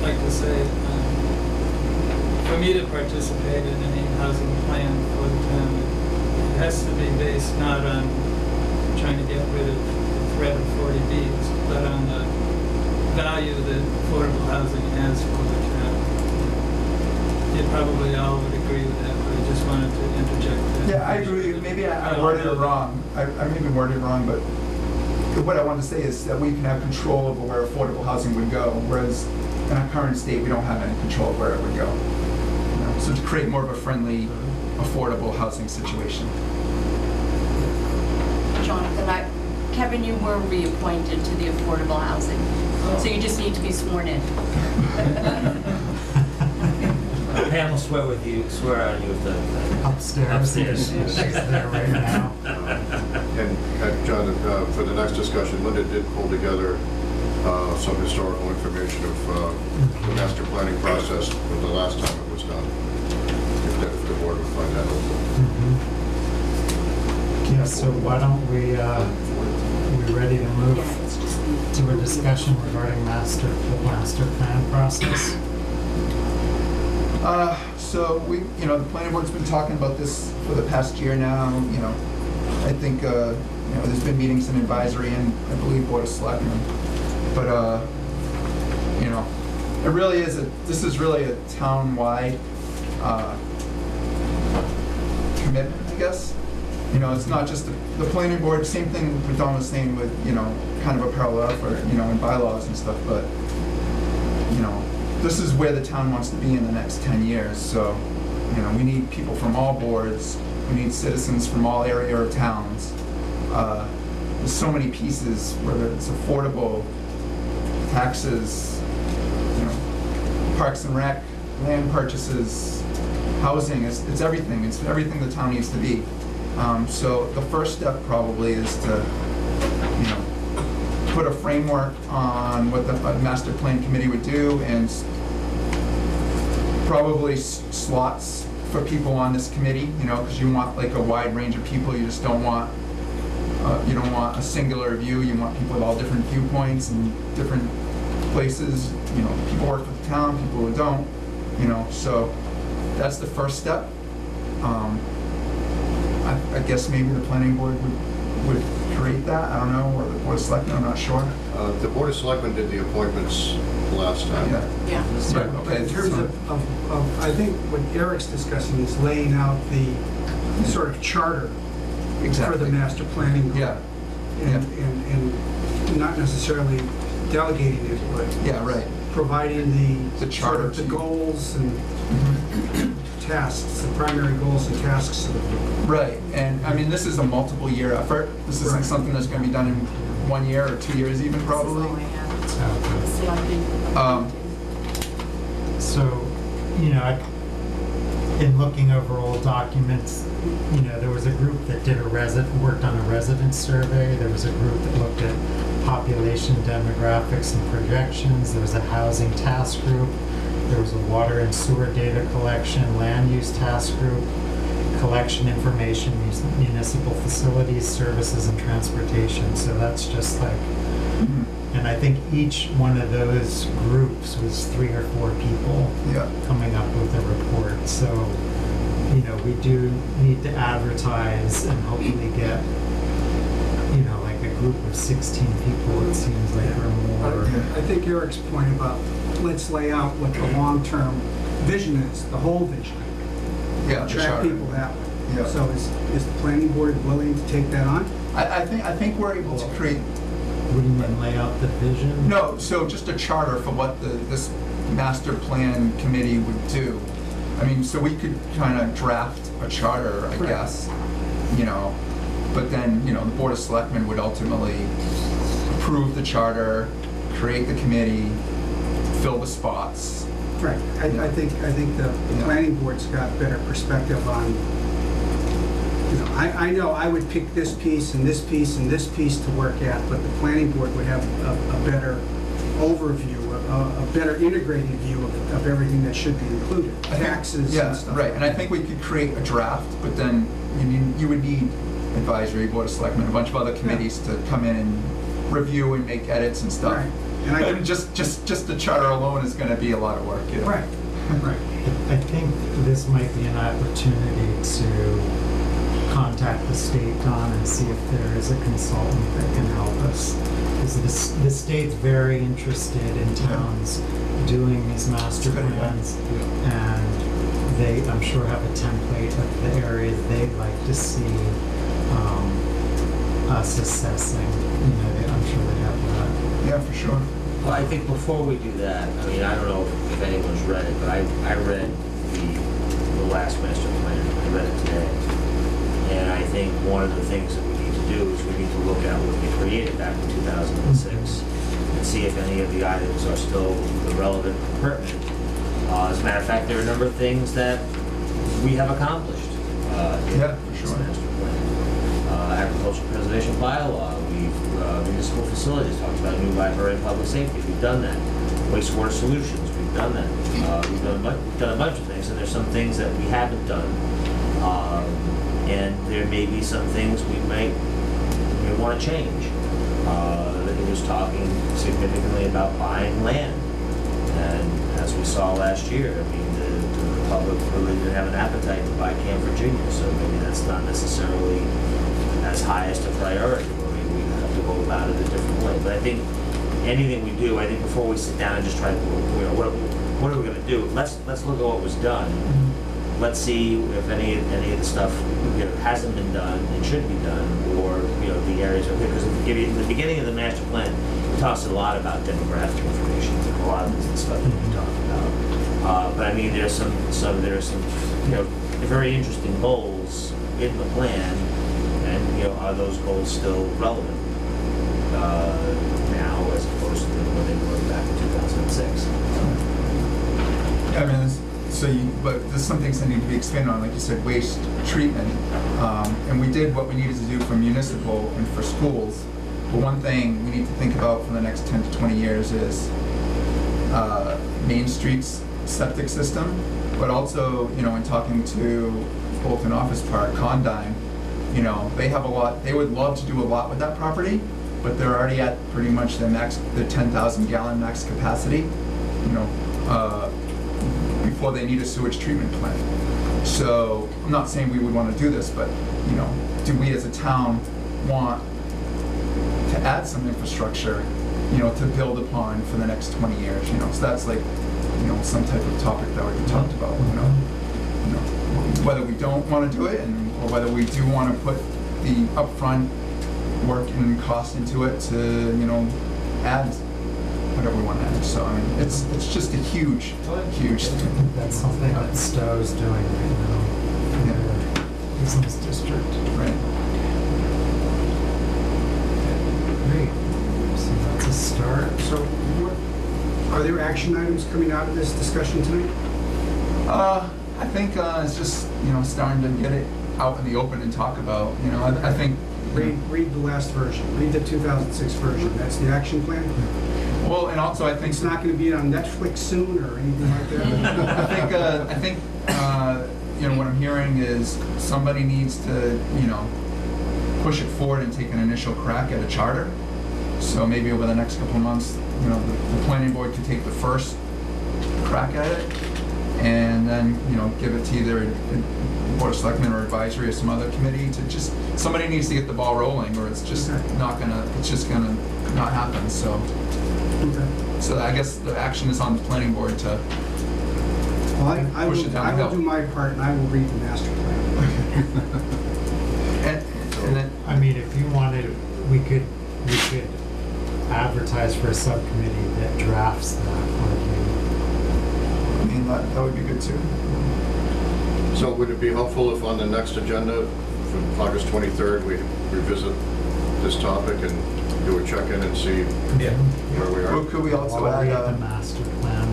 like to say. For me to participate in any housing plan for the town, it has to be based not on trying to get rid of the threat of 40Bs, but on the value that affordable housing has for the town. You probably all would agree with that, but I just wanted to interject that. Yeah, I agree. Maybe I worded it wrong. I maybe worded it wrong, but what I want to say is that we can have control over where affordable housing would go, whereas in our current state, we don't have any control of where it would go. So to create more of a friendly, affordable housing situation. Jonathan, Kevin, you were reappointed to the affordable housing, so you just need to be sworn in. Pam will swear on you with the Upstairs. She's there right now. And John, for the next discussion, Linda did pull together some historical information of the master planning process with the last time it was done. If the board would find that helpful. Yeah, so why don't we ready to move to a discussion regarding the master plan process? So we, the planning board's been talking about this for the past year now. I think there's been meetings in advisory and I believe Board of Selectmen. But it really is this is really a town-wide commitment, I guess. It's not just the planning board. Same thing what Don was saying with kind of a parallel for in bylaws and stuff. But this is where the town wants to be in the next 10 years. So we need people from all boards. We need citizens from all area or towns. There's so many pieces, whether it's affordable, taxes, parks and rec, land purchases, housing. It's everything. It's everything the town needs to be. So the first step probably is to, put a framework on what the master plan committee would do and probably slots for people on this committee, because you want like a wide range of people. You just don't want, a singular view. You want people with all different viewpoints and different places. People work for the town, people who don't, so that's the first step. I guess maybe the planning board would create that, I don't know, or the Board of Selectmen, I'm not sure. The Board of Selectmen did the appointments last time. Yeah. Right, okay. In terms of, I think what Eric's discussing is laying out the sort of charter for Exactly. the master planning group. Yeah, And not necessarily delegating it, but yeah, right. providing the The charter sort of the to- goals and tasks, the primary goals and tasks of the group. Right, and I mean, this is a multiple year effort. This isn't Right. something that's gonna be done in 1 year or 2 years even probably. So, in looking over old documents, there was a group that worked on a resident survey. There was a group that looked at population demographics and projections. There was a housing task group. There was a water and sewer data collection, land use task group, collection information, municipal facilities, services, and transportation. So that's just like, and I think each one of those groups was 3 or 4 people Yeah, coming up with a report. So, we do need to advertise and hopefully get, like a group of 16 people, it seems like we're more. I think Eric's point about, let's lay out what the long-term vision is, the whole vision. Yeah, the Track charter. people that way. Yeah. So is the planning board willing to take that on? I think we're able to create, What do you mean, lay out the vision? no, so just a charter for what this master plan committee would do. I mean, so we could kind of draft a charter, I Right. guess, you know, but then, you know, the Board of Selectmen would ultimately approve the charter, create the committee, fill the spots. Right. I think the Yeah. planning board's got better perspective on, you know, I know I would pick this piece and this piece and this piece to work at, but the planning board would have a better overview, a better integrated view of everything that should be included, I think- taxes yeah, and stuff. right, and I think we could create a draft, but then you would need advisory, Board of Selectmen, a bunch of other committees to come in and review and make edits and stuff. Right. And I- And just the charter alone is gonna be a lot of work, you know? Right, right. I think this might be an opportunity to contact the state, Don, and see if there is a consultant that can help us. Because the state's very interested in towns doing these master Good idea. plans. And they, I'm sure, have a template of the areas they'd like to see us assessing. You know, I'm sure they have that. Yeah, for sure. Well, I think before we do that, I mean, I don't know if anyone's read it, but I read the last master plan. I read it today. And I think one of the things that we need to do is we need to look at what they created back in 2006 and see if any of the items are still relevant and pertinent. As a matter of fact, there are a number of things that we have accomplished in Yeah, for this sure. master plan. Agricultural preservation bylaw, municipal facilities, talked about a new library and public safety, we've done that. Wastewater solutions, we've done that. We've done a bunch of things, and there's some things that we haven't done. And there may be some things we may want to change. It was talking significantly about buying land. And as we saw last year, I mean, the public really didn't have an appetite to buy Camp Virginia, so maybe that's not necessarily as highest a priority, or maybe we have to go about it a different way. But I think anything we do, I think before we sit down and just try to, what are we going to do? Let's look at what was done. Let's see if any of the stuff hasn't been done and should be done, or the areas are good. Because in the beginning of the master plan, it talks a lot about demographic information and a lot of the stuff that we talked about. But I mean, there are some very interesting goals in the plan, and are those goals still relevant now as opposed to when they were back in 2006? I mean, but there's some things that need to be expanded on, like you said, waste treatment. And we did what we needed to do for municipal and for schools. But one thing we need to think about for the next 10 to 20 years is Main Street's septic system, but also, in talking to Bolton Office Park, Condyne, they have a lot, they would love to do a lot with that property, but they're already at pretty much their 10,000 gallon max capacity, before they need a sewage treatment plant. So I'm not saying we would want to do this, but do we as a town want to add some infrastructure, to build upon for the next 20 years? So that's like, some type of topic that would be talked about. Whether we don't want to do it, or whether we do want to put the upfront work and cost into it to, add whatever we want to add. So I mean, it's just a huge thing. That's something that Stowe's doing right now in their business district. Right. Great. So that's a start. So are there action items coming out of this discussion tonight? I think it's just starting to get it out in the open and talk about. I think Read the last version. Read the 2006 version. That's the action plan. Well, and also I think It's not going to be on Netflix soon or anything like that. I think what I'm hearing is somebody needs to push it forward and take an initial crack at a charter. So maybe over the next couple of months, the planning board could take the first crack at it, and then, give it to either Board of Selectmen or advisory or some other committee to just, somebody needs to get the ball rolling, or it's just not gonna not happen, so. So I guess the action is on the planning board to Well, I push it down the will hill. do my part, and I will read the master plan. And then, I mean, if you wanted, we could advertise for a subcommittee that drafts that, I mean, that would be good too. So would it be helpful if on the next agenda, for August 23rd, we revisit this topic and do a check-in and see where we Or are? could we also While we add have the master plan.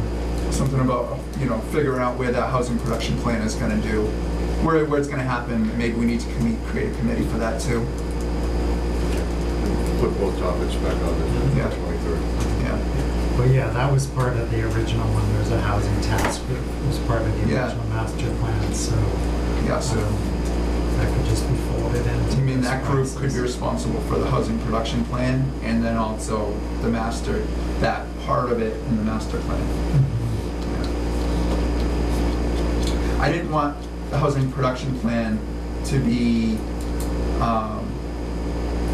something about, figuring out where that housing production plan is gonna do, where it's gonna happen, maybe we need to create a committee for that too. Put both topics back on the Yeah. 23rd. Yeah. But yeah, that was part of the original one. There was a housing task group. It was part of the Yeah. original master plan, so Yeah, so, that could just be folded into. I mean, this that group could be process. responsible for the housing production plan, and then also the master, that part of it in the master plan. I didn't want the housing production plan to be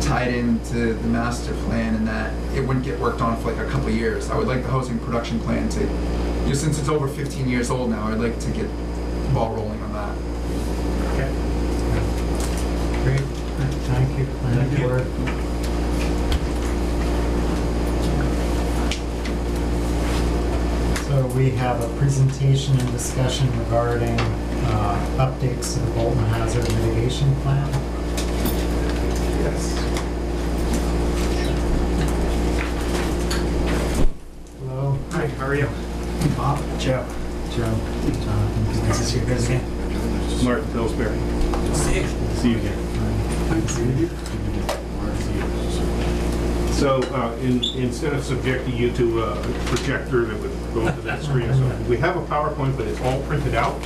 tied into the master plan, and that it wouldn't get worked on for like a couple of years. I would like the housing production plan to, since it's over 15 years old now, I'd like to get the ball rolling on that. Okay. Great. Thank you, planning board. So we have a presentation and discussion regarding updates to the Bolton Hazard Mitigation Plan. Yes. Hello. Hi, how are you? Bob. Joe. Joe. Jonathan. Good to see you guys again. Martin Pillsbury. See you again. Thanks. So, instead of subjecting you to a projector that would go into that screen or something, we have a PowerPoint, but it's all printed out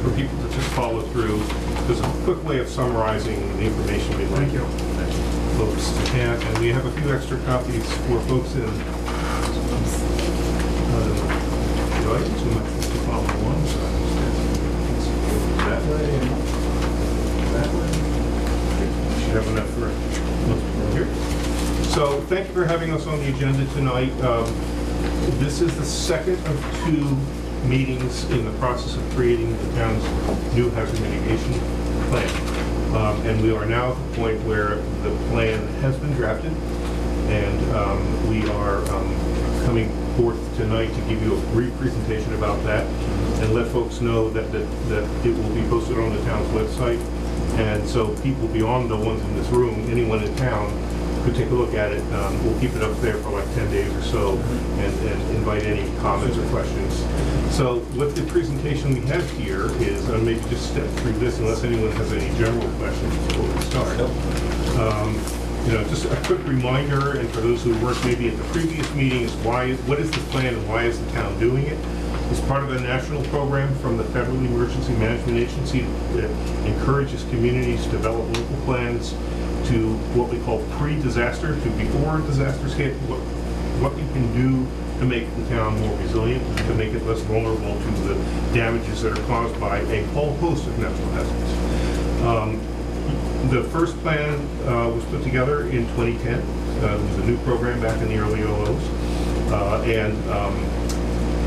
for people to just follow through. There's a quick way of summarizing the information we'd like folks to have, and we have a few extra copies for folks in the audience who might want to follow along. So that way and that way. We should have enough for most people here. So thank you for having us on the agenda tonight. This is the second of two meetings in the process of creating the town's new hazard mitigation plan. And we are now at the point where the plan has been drafted, and we are coming forth tonight to give you a brief presentation about that and let folks know that it will be posted on the town's website. And so people beyond the ones in this room, anyone in town, could take a look at it. We'll keep it up there for like 10 days or so and invite any comments or questions. So what the presentation we have here is, maybe just step through this unless anyone has any general questions before we start. Just a quick reminder, and for those who worked maybe at the previous meeting, is what is the plan and why is the town doing it? It's part of a national program from the Federal Emergency Management Agency that encourages communities to develop local plans to what we call pre-disaster, to before disasters hit, what we can do to make the town more resilient, to make it less vulnerable to the damages that are caused by a whole host of natural hazards. The first plan was put together in 2010. It was a new program back in the early OOs.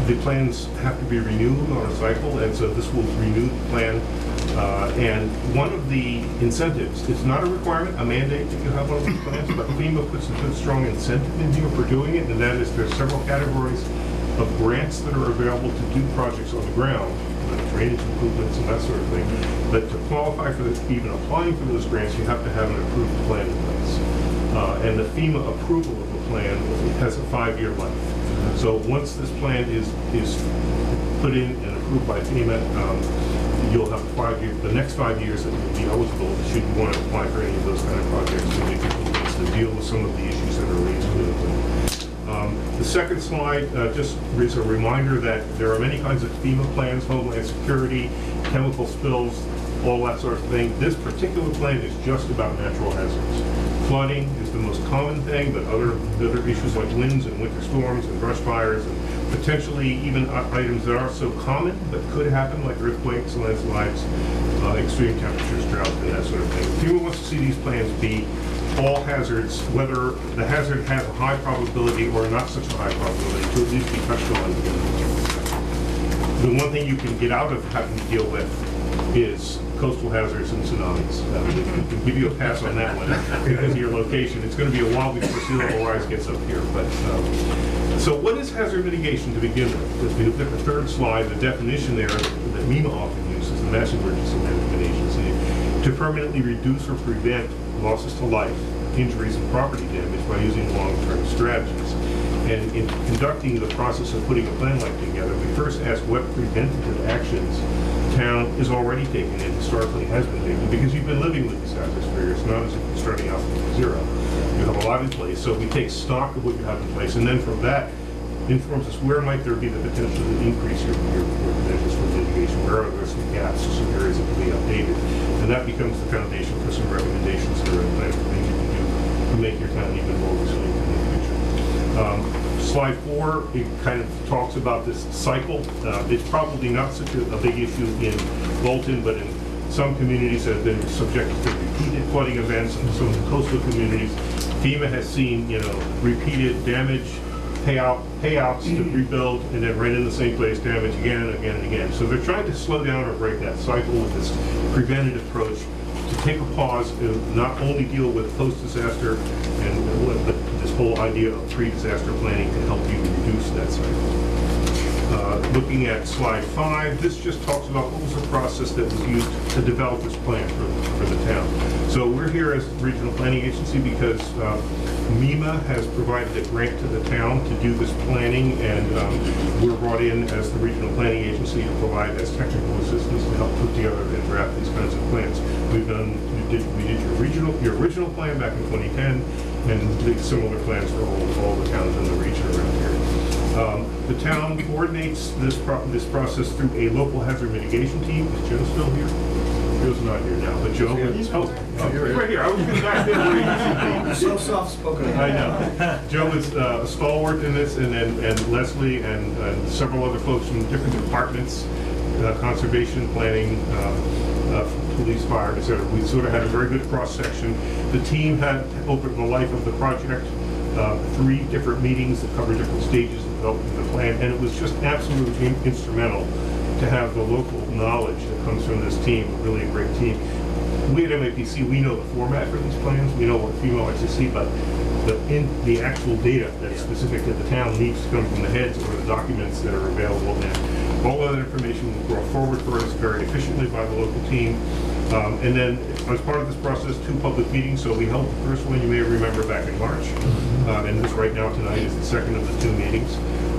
The plans have to be renewed on a cycle, and so this will renew the plan. And one of the incentives, it's not a requirement, a mandate that you have one of these plans, but FEMA puts a good strong incentive in here for doing it, and that is there's several categories of grants that are available to do projects on the ground, like drainage improvements and that sort of thing. But to qualify for this, even applying for those grants, you have to have an approved plan in place. And the FEMA approval of the plan has a 5-year life. So once this plan is put in and approved by FEMA, you'll have the next 5 years that you'll be eligible should you want to apply for any of those kind of projects to make improvements to deal with some of the issues that are raised with it. The second slide just is a reminder that there are many kinds of FEMA plans, Homeland Security, chemical spills, all that sort of thing. This particular plan is just about natural hazards. Flooding is the most common thing, but other issues like winds and winter storms and brush fires and potentially even items that aren't so common but could happen, like earthquakes, landslides, extreme temperatures, drought, and that sort of thing. FEMA wants to see these plans be all hazards, whether the hazard has a high probability or not such a high probability, to at least be touched on. The one thing you can get out of having to deal with is coastal hazards and tsunamis. We can give you a pass on that one because of your location. It's going to be a while before sea level rise gets up here. But so what is hazard mitigation to begin with? If we look at the third slide, the definition there that MEMA often uses, the Mass Emergency Management Agency, to permanently reduce or prevent losses to life, injuries, and property damage by using long-term strategies. And in conducting the process of putting a plan like together, we first ask what preventative actions the town is already taking and historically has been taking, because you've been living with these hazards for years, not as if you're starting out from zero. You have a lot in place, so we take stock of what you have in place, and then from that informs us where might there be the potential to increase your measures for mitigation, where are there some gaps, some areas that can be updated, and that becomes the foundation for some recommendations that are in place for things you can do to make your town even more resilient in the future. Slide 4, it kind of talks about this cycle. It's probably not such a big issue in Bolton, but in some communities that have been subjected to repeated flooding events, and some of the coastal communities, FEMA has seen, repeated damage, payouts to rebuild, and then right in the same place, damage again and again and again. So they're trying to slow down or break that cycle with this preventative approach, to take a pause and not only deal with post-disaster but this whole idea of pre-disaster planning to help you reduce that cycle. Looking at slide 5, this just talks about what was the process that was used to develop this plan for the town. So we're here as the regional planning agency because MEMA has provided a grant to the town to do this planning, and we're brought in as the regional planning agency to provide as technical assistance to help put together and draft these kinds of plans. We did your original plan back in 2010, and did similar plans for all the towns in the region around here. The town coordinates this process through a local hazard mitigation team. Is Joe still here? Joe's not here now, but Joe is. Right here. I was back there where he should be. So soft-spoken. I know. Joe is a stalwart in this, and Leslie and several other folks from different departments, conservation, planning, police, fire, etc. We sort of had a very good cross-section. The team had, over the life of the project, 3 different meetings that covered different stages of developing the plan, and it was just absolutely instrumental to have the local knowledge that comes from this team, really a great team. We at MAPC, we know the format for these plans, we know what FEMA likes to see, but the actual data that's specific to the town needs to come from the heads or the documents that are available, and all of that information was brought forward for us very efficiently by the local team. And then, as part of this process, 2 public meetings. So we held the first one, you may remember, back in March. And this right now tonight is the second of the 2 meetings.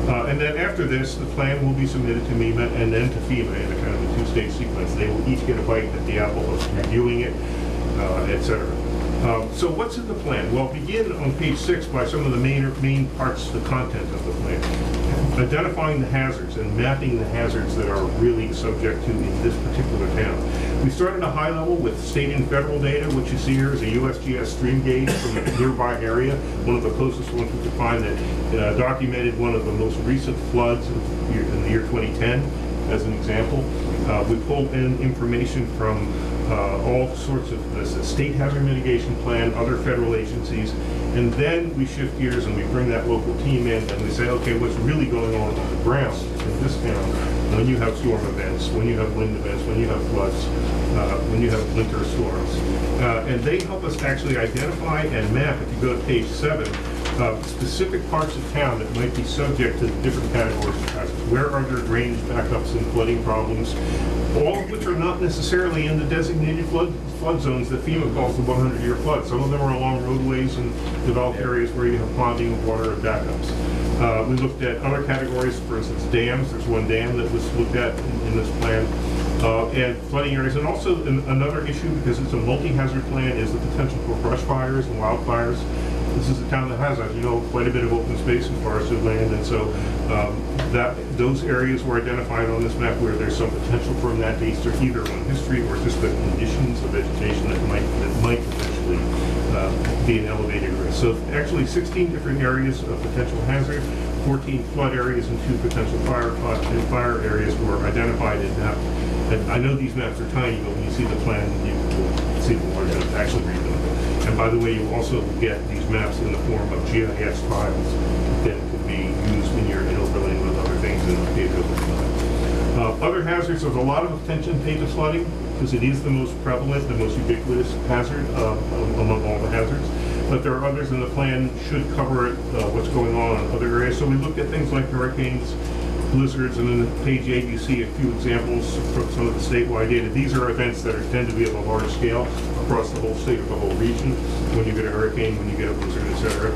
And then after this, the plan will be submitted to MEMA and then to FEMA in a kind of a 2-stage sequence. They will each get a bite at the apple of reviewing it, etc. So what's in the plan? Well, begin on page 6 by some of the main parts, the content of the plan. Identifying the hazards and mapping the hazards that are really subject to in this particular town. We started at a high level with state and federal data. What you see here is a USGS stream gauge from a nearby area, one of the closest ones we could find that documented one of the most recent floods in the year 2010, as an example. We pulled in information from all sorts of this state hazard mitigation plan, other federal agencies, and then we shift gears and we bring that local team in and we say, okay, what's really going on the ground in this town when you have storm events, when you have wind events, when you have floods, when you have winter storms. And they help us actually identify and map, if you go to page 7, specific parts of town that might be subject to the different categories of hazards. Where are there drainage backups and flooding problems? All of which are not necessarily in the designated flood zones that FEMA calls the 100-year flood. Some of them are along roadways and developed areas where you have ponding of water and backups. We looked at other categories, for instance, dams. There's one dam that was looked at in this plan. And flooding areas. And also another issue, because it's a multi-hazard plan, is the potential for brush fires and wildfires. This is a town that has, as you know, quite a bit of open space and forested land, and so those areas were identified on this map where there's some potential for that based either on history or just the conditions of vegetation that might potentially be an elevated risk. So actually 16 different areas of potential hazard, 14 flood areas and 2 potential fire areas were identified in map. And I know these maps are tiny, but when you see the plan, you will see them large enough to actually read them. And by the way, you also get these maps in the form of GIS files that could be used when you're in overlaying with other things and updated over time. Other hazards, there's a lot of attention paid to flooding because it is the most prevalent, the most ubiquitous hazard among all the hazards. But there are others in the plan should cover it, what's going on in other areas. So we looked at things like hurricanes, blizzards, and then page 8 you see a few examples from some of the statewide data. These are events that tend to be of a large scale across the whole state or the whole region. When you get a hurricane, when you get a blizzard, etc.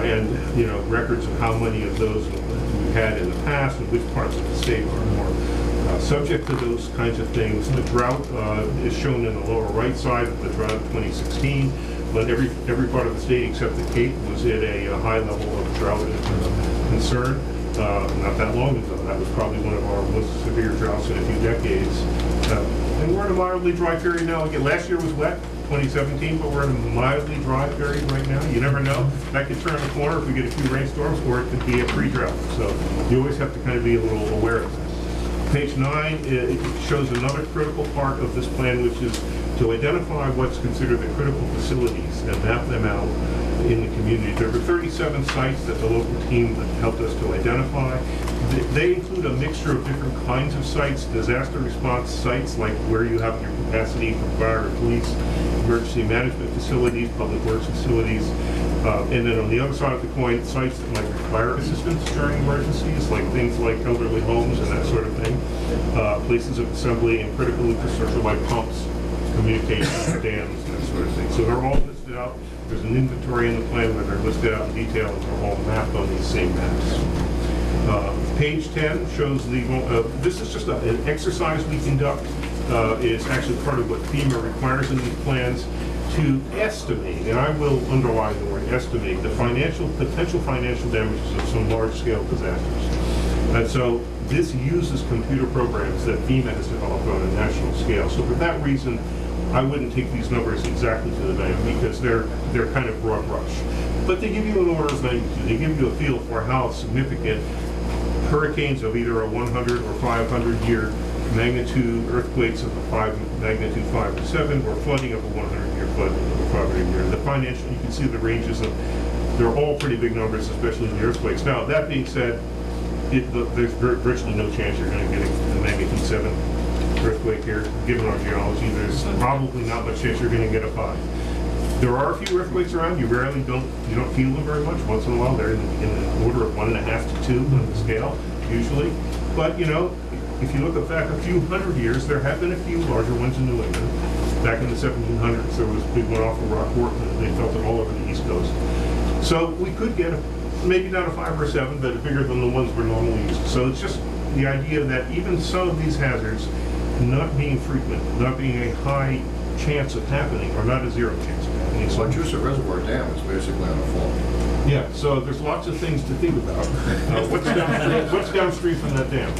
And you know, records of how many of those we've had in the past and which parts of the state are more subject to those kinds of things. The drought is shown in the lower right side of the drought of 2016, when every part of the state except the Cape was at a high level of drought concern. Not that long ago. That was probably one of our most severe droughts in a few decades. And we're in a mildly dry period now. Again, last year was wet, 2017, but we're in a mildly dry period right now. You never know. That could turn the corner if we get a few rainstorms, or it could be a pre-drought. So you always have to kind of be a little aware of that. Page 9, it shows another critical part of this plan, which is to identify what's considered the critical facilities and map them out in the community. There were 37 sites that the local team helped us to identify. They include a mixture of different kinds of sites, disaster response sites, like where you have your capacity for fire and police, emergency management facilities, public works facilities, and then on the other side of the coin, sites that might require assistance during emergencies, like things like elderly homes and that sort of thing, places of assembly and critical infrastructure like pumps, communications, dams, that sort of thing. So they're all listed out. There's an inventory in the plan where they're listed out in detail, and they're all mapped on these same maps. Page 10 shows this is just an exercise we conduct. It's actually part of what FEMA requires in these plans to estimate, and I will underline the word estimate, the potential financial damages of some large-scale disasters. And so this uses computer programs that FEMA has developed on a national scale. So for that reason, I wouldn't take these numbers exactly to the bank because they're kind of broad brush. But they give you an order of magnitude. They give you a feel for how significant hurricanes of either a 100 or 500 year magnitude, earthquakes of magnitude 5 to 7, or flooding of a 100-year flood of a 500 year. The financial, you can see the ranges of, they're all pretty big numbers, especially in the earthquakes. Now, that being said, there's virtually no chance you're going to get a magnitude 7 earthquake here. Given our geology, there's probably not much chance you're going to get a 5. There are a few earthquakes around. You don't feel them very much. Once in a while, they're in the order of 1.5 to 2 on the scale, usually. But you know, if you look back a few hundred years, there have been a few larger ones in New England. Back in the 1700s, there was a big one off of Rockport, and they felt it all over the East Coast. So we could get maybe not a 5 or 7, but bigger than the ones we're normally used to. So it's just the idea that even some of these hazards, not being frequent, not being a high chance of happening, or not a 0 chance of happening. So Wachusett Reservoir Dam is basically on a fault. Yeah, so there's lots of things to think about. What's downstream from that dam?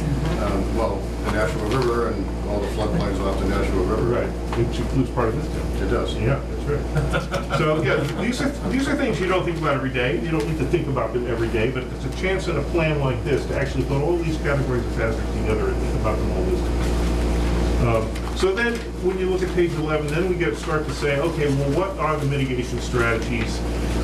Well, the Nashua River and all the floodplains off the Nashua River. Right, which includes part of this dam. It does. Yeah, that's right. So yeah, these are things you don't think about every day. You don't need to think about them every day, but it's a chance in a plan like this to actually put all these categories of hazards together and think about them all listed. So then, when you look at page 11, then we start to say, okay, well, what are the mitigation strategies?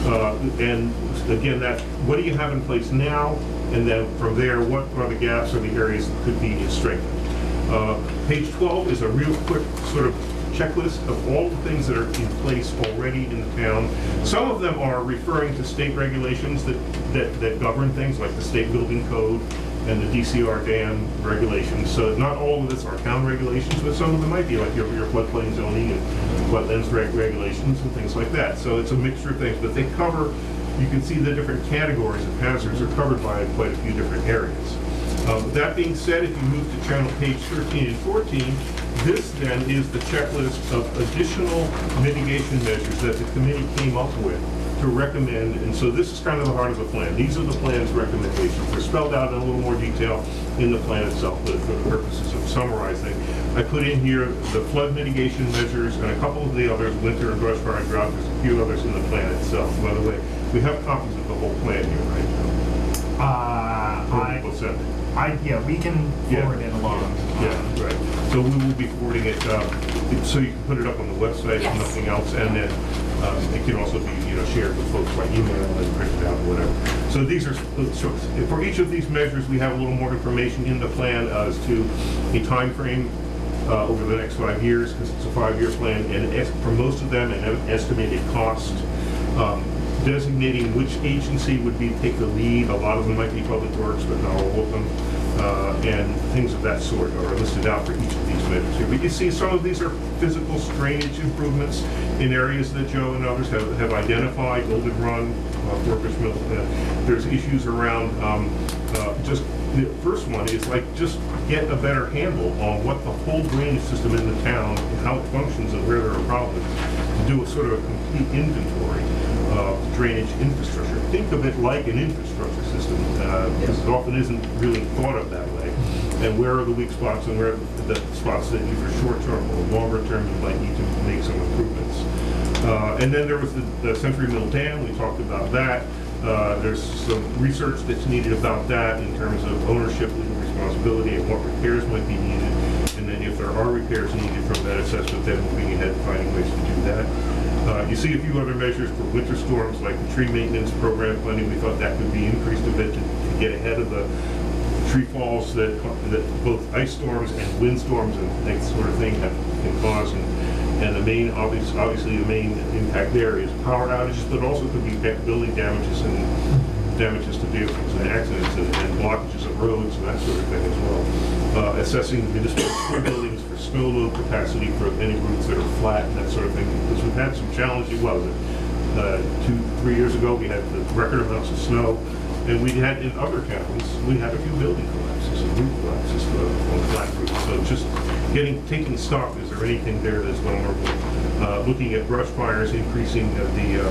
And again, what do you have in place now? And then from there, what are the gaps or the areas that could be strengthened? Page 12 is a real quick sort of checklist of all the things that are in place already in the town. Some of them are referring to state regulations that govern things, like the state building code and the DCR dam regulations. So not all of this are town regulations, but some of them might be, like your floodplain zoning and wetlands regulations and things like that. So it's a mixture of things, but they cover, you can see the different categories of hazards are covered by quite a few different areas. That being said, if you move to channel page 13 and 14, this then is the checklist of additional mitigation measures that the committee came up with to recommend, and so this is kind of the heart of the plan. These are the plan's recommendations. They're spelled out in a little more detail in the plan itself, but for the purposes of summarizing, I put in here the flood mitigation measures and a couple of the others, winter and brush fire and drought. There's a few others in the plan itself. By the way, we have copies of the whole plan here, right? We'll send it. Yeah, we can Yeah. forward it along. Yeah, right. So we will be forwarding it, so you can put it up on the website, if Yes. nothing else, and then it can also be, shared with folks by email and printed out, or whatever. So these are, so for each of these measures, we have a little more information in the plan as to a time frame over the next 5 years, because it's a 5-year plan, and for most of them, an estimated cost. Designating which agency would take the lead. A lot of them might be Public Works, but not all of them. And things of that sort are listed out for each of these measures here. But you see some of these are physical drainage improvements in areas that Joe and others have identified, Golden Run, Workers Mill. There's issues around just, the first one is just get a better handle on what the whole drainage system in the town, and how it functions and where there are problems, to do a sort of a complete inventory of drainage infrastructure. Think of it like an infrastructure system, because it often isn't really thought of that way. And where are the weak spots, and where are the spots that either short-term or longer-term you might need to make some improvements. And then there was the Century Mill Dam. We talked about that. There's some research that's needed about that in terms of ownership, legal responsibility, and what repairs might be needed. And then if there are repairs needed from that assessment, then moving ahead and finding ways to do that. You see a few other measures for winter storms, like the tree maintenance program funding. We thought that could be increased a bit to get ahead of the tree falls that both ice storms and wind storms and that sort of thing can cause. And the main, obviously the main impact there is power outages, but also could be building damages and damages to vehicles and accidents and blockages of roads and that sort of thing as well. Assessing municipal school buildings for snow load capacity for any routes that are flat and that sort of thing. Because we've had some challenging, 2-3 years ago, we had the record amounts of snow, and we had in other towns, we had a few building collapses and roof collapses on flat roofs. So just taking stock, is there anything there that's vulnerable? Looking at brush fires, increasing the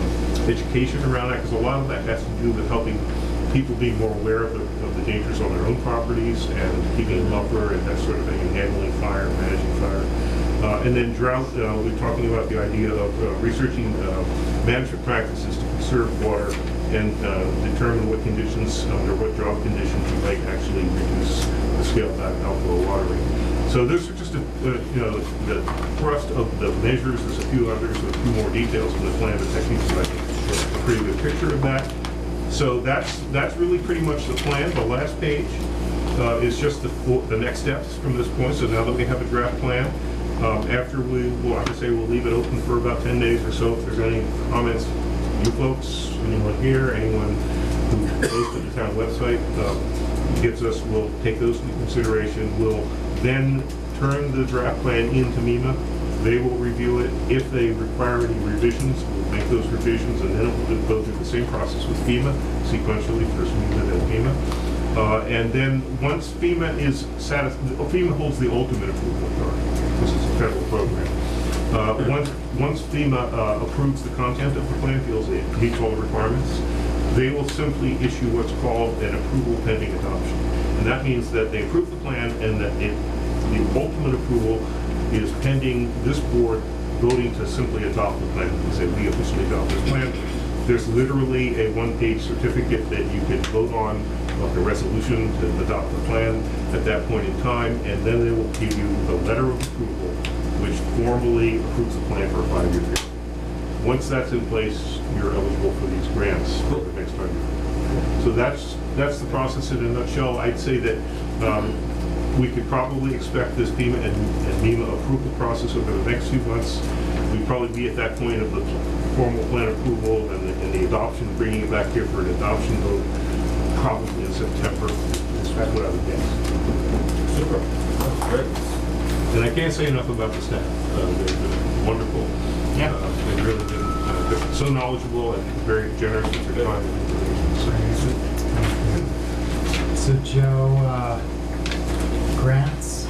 education around that, because a lot of that has to do with helping people be more aware of the dangers on their own properties and keeping a buffer and that sort of thing, and handling fire, managing fire. And then drought, we're talking about the idea of researching management practices to conserve water and determine what conditions, under what drought conditions you might actually reduce the scale back outflow watering. So those are just the thrust of the measures. There's a few others with a few more details in the plan, but techniques, I think, is a pretty good picture of that. So that's really pretty much the plan. The last page is just the next steps from this point. So now that we have a draft plan, after we'll leave it open for about 10 days or so. If there's any comments, you folks, anyone here, anyone who goes to the town website, we'll take those into consideration. We'll then turn the draft plan into MEMA. They will review it. If they require any revisions, we'll make those revisions, and then it will go through the same process with FEMA, sequentially, first MEMA, then FEMA. And then once FEMA is satisfied, FEMA holds the ultimate approval authority. This is a federal program. Once FEMA approves the content of the plan, feels it meets all the requirements, they will simply issue what's called an approval pending adoption. And that means that they approve the plan, and that the ultimate approval is pending this board voting to simply adopt the plan. They say we officially adopt this plan. There's literally a one-page certificate that you can vote on, like a resolution to adopt the plan at that point in time, and then they will give you the letter of approval, which formally approves the plan for a 5-year period. Once that's in place, you're eligible for these grants for the next 5 years. So that's the process in a nutshell. I'd say that we could probably expect this FEMA and MEMA approval process over the next few months. We'd probably be at that point of the formal plan approval and the adoption, bringing it back here for an adoption vote, probably in September. That's what I would guess. Super. Great. And I can't say enough about the staff. They're wonderful. Yeah. They've really been so knowledgeable and very generous with their time and information. So Joe, grants,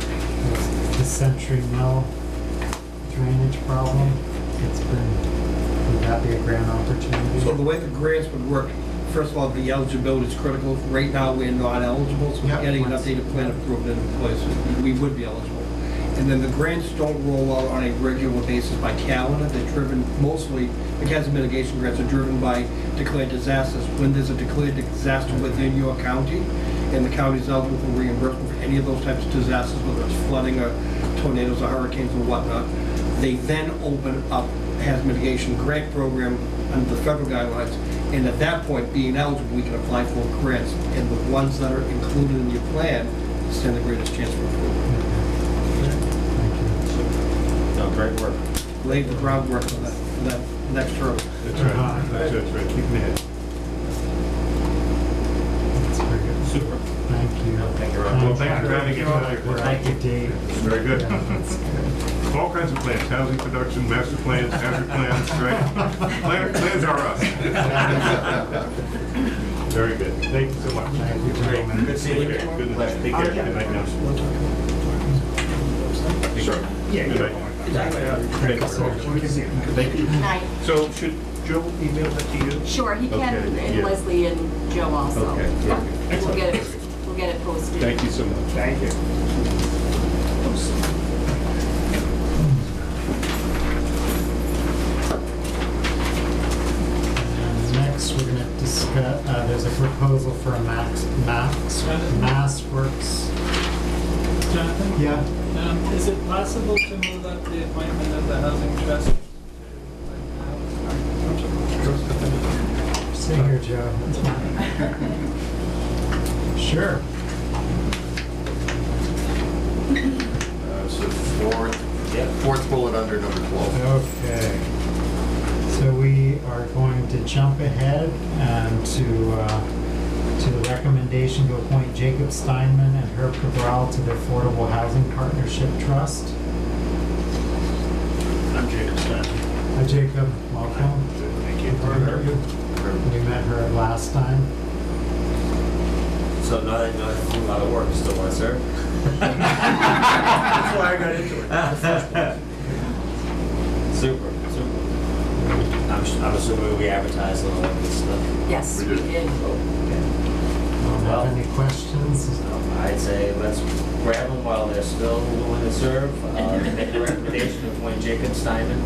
the Century Mill drainage problem, would that be a grant opportunity? So the way the grants would work, first of all, the eligibility is critical. Right now, we're not eligible, so Yep. getting an updated plan approved in place, we would be eligible. And then the grants don't roll out on a regular basis by calendar. They're driven mostly, the hazard mitigation grants are driven by declared disasters. When there's a declared disaster within your county, and the county is eligible for reimbursement for any of those types of disasters, whether it's flooding or tornadoes or hurricanes or whatnot, they then open up hazard mitigation grant program under the federal guidelines. And at that point, being eligible, we can apply for grants. And the ones that are included in your plan stand the greatest chance for approval. No, great work. Laid the groundwork for that next term. That's right, that's right, keep it ahead. That's very good. Super. Thank you. Thank you, Well, thanks for having us tonight. Thank you, Dave. Very good. Yeah, that's good. All kinds of plans, housing production, master plans, hazard plans, right? Plans are us. Very good. Thank you so much. Thank you, gentlemen. Good seeing you. Good Pleasure. night. Take care. Good night now. Sure. Yeah, good night. Thank you, sir. Thank you. Night. So should Joe email that to you? Sure, he can, Okay, and yeah. Leslie and Joe also. Okay, Yeah. perfect. We'll get it posted. Thank you so much. Thank you. And next, we're gonna discuss, there's a proposal for a Mass Works. Jonathan? Yeah, Is it possible to move up the appointment of the Housing Trust? stay here, Joe. That's fine. Sure. So fourth bullet under number 12. Okay. So we are going to jump ahead and to the recommendation to appoint Jacob Steinman and Herb Cabral to the Affordable Housing Partnership Trust. I'm Jacob Steinman. Hi, Jacob. Welcome. Thank you. We met her last time. So now that you know a lot of work, you still want to serve? That's why I got into it. Super, super. I'm assuming we advertised a little of this stuff. Yes, We we did. did. Don't Well- have any questions? I'd say let's grab them while they're still willing to serve. Make a recommendation to appoint Jacob Steinman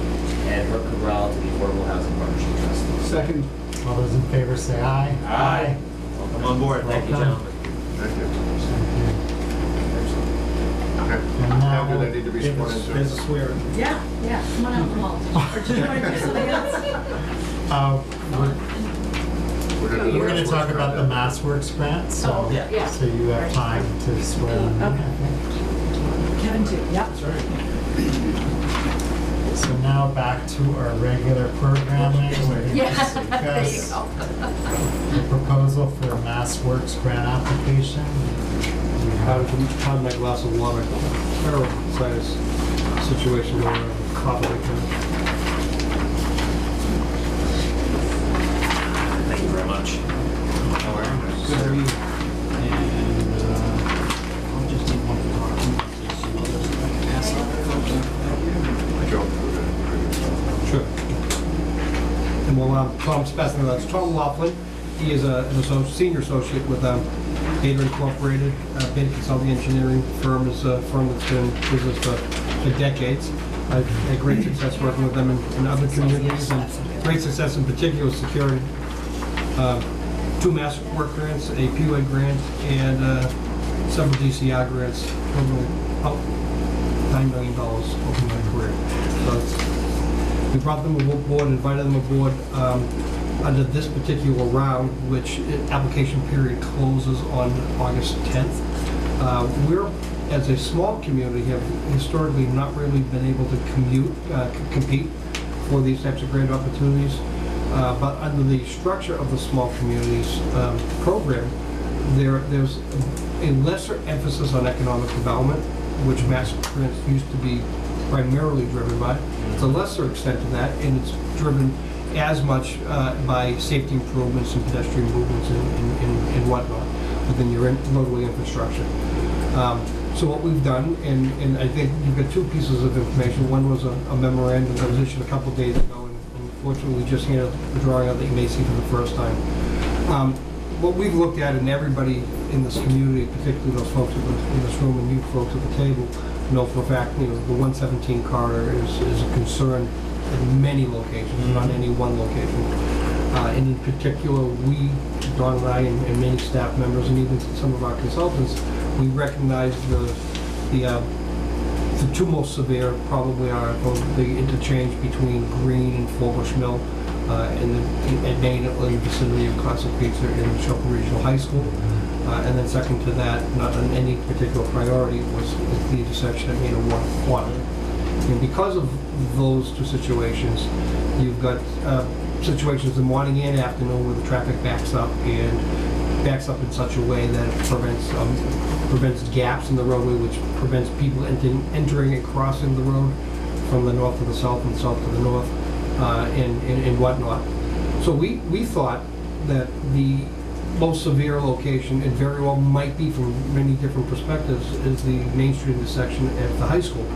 and Herb Cabral to the Affordable Housing Partnership Trust. Second. All those in favor say aye. Aye. Welcome on board. Thank you, Welcome. gentlemen. Thank you. Thank you. Okay. And How do now, they need to be sworn into? There's a swearing. Yeah, come on out, Paul. Or do you want to do something else? we're gonna talk about the Mass Works grant, so, Oh, yeah. so you have time to swear them in, I think. Kevin too, yep. So now back to our regular programming. We're gonna Yeah, there you discuss go. the proposal for a Mass Works grant application. We have- Had my glass of water. Terrible sinus situation going on. Cough like Thank you very much. And, I'll just need one document. Joe? Sure. And well, Tom Spessner, that's Tom Laughlin. He is an senior associate with Beta Incorporated, Beta Consulting Engineering firm is a firm that's been in business for decades. I've had great success working with them in other communities, and great success in particular securing 2 Mass Work grants, a PUA grant, and several DCR grants, totaling about $9 million over my career. So we brought them aboard, invited them aboard under this particular round, which application period closes on August 10th. We're, as a small community, have historically not really been able to compete for these types of grant opportunities. But under the structure of the small communities program, there's a lesser emphasis on economic development, which Mass grants used to be primarily driven by. It's a lesser extent to that, and it's driven as much by safety improvements and pedestrian movements and whatnot within your roadway infrastructure. So what we've done, and I think you've got 2 pieces of information. One was a memorandum that was issued a couple of days ago, and unfortunately we just handed the drawing out that you may see for the first time. what we've looked at, and everybody in this community, particularly those folks in this room and you folks at the table, know for a fact, the 117 corridor is a concern in many locations, not any one location. And in particular, we, Don and I, and many staff members, and even some of our consultants, we recognize the two most severe probably are the interchange between Green and Forbush Mill, in the vicinity of Classic Pizza in Shelton Regional High School. And then second to that, not on any particular priority, was the intersection at Main and Water. And because of those two situations, you've got situations in morning and afternoon where the traffic backs up in such a way that it prevents gaps in the roadway, which prevents people entering and crossing the road from the north to the south and south to the north, and whatnot. So we thought that the most severe location, and very well might be from many different perspectives, is the Main Street intersection at the high school.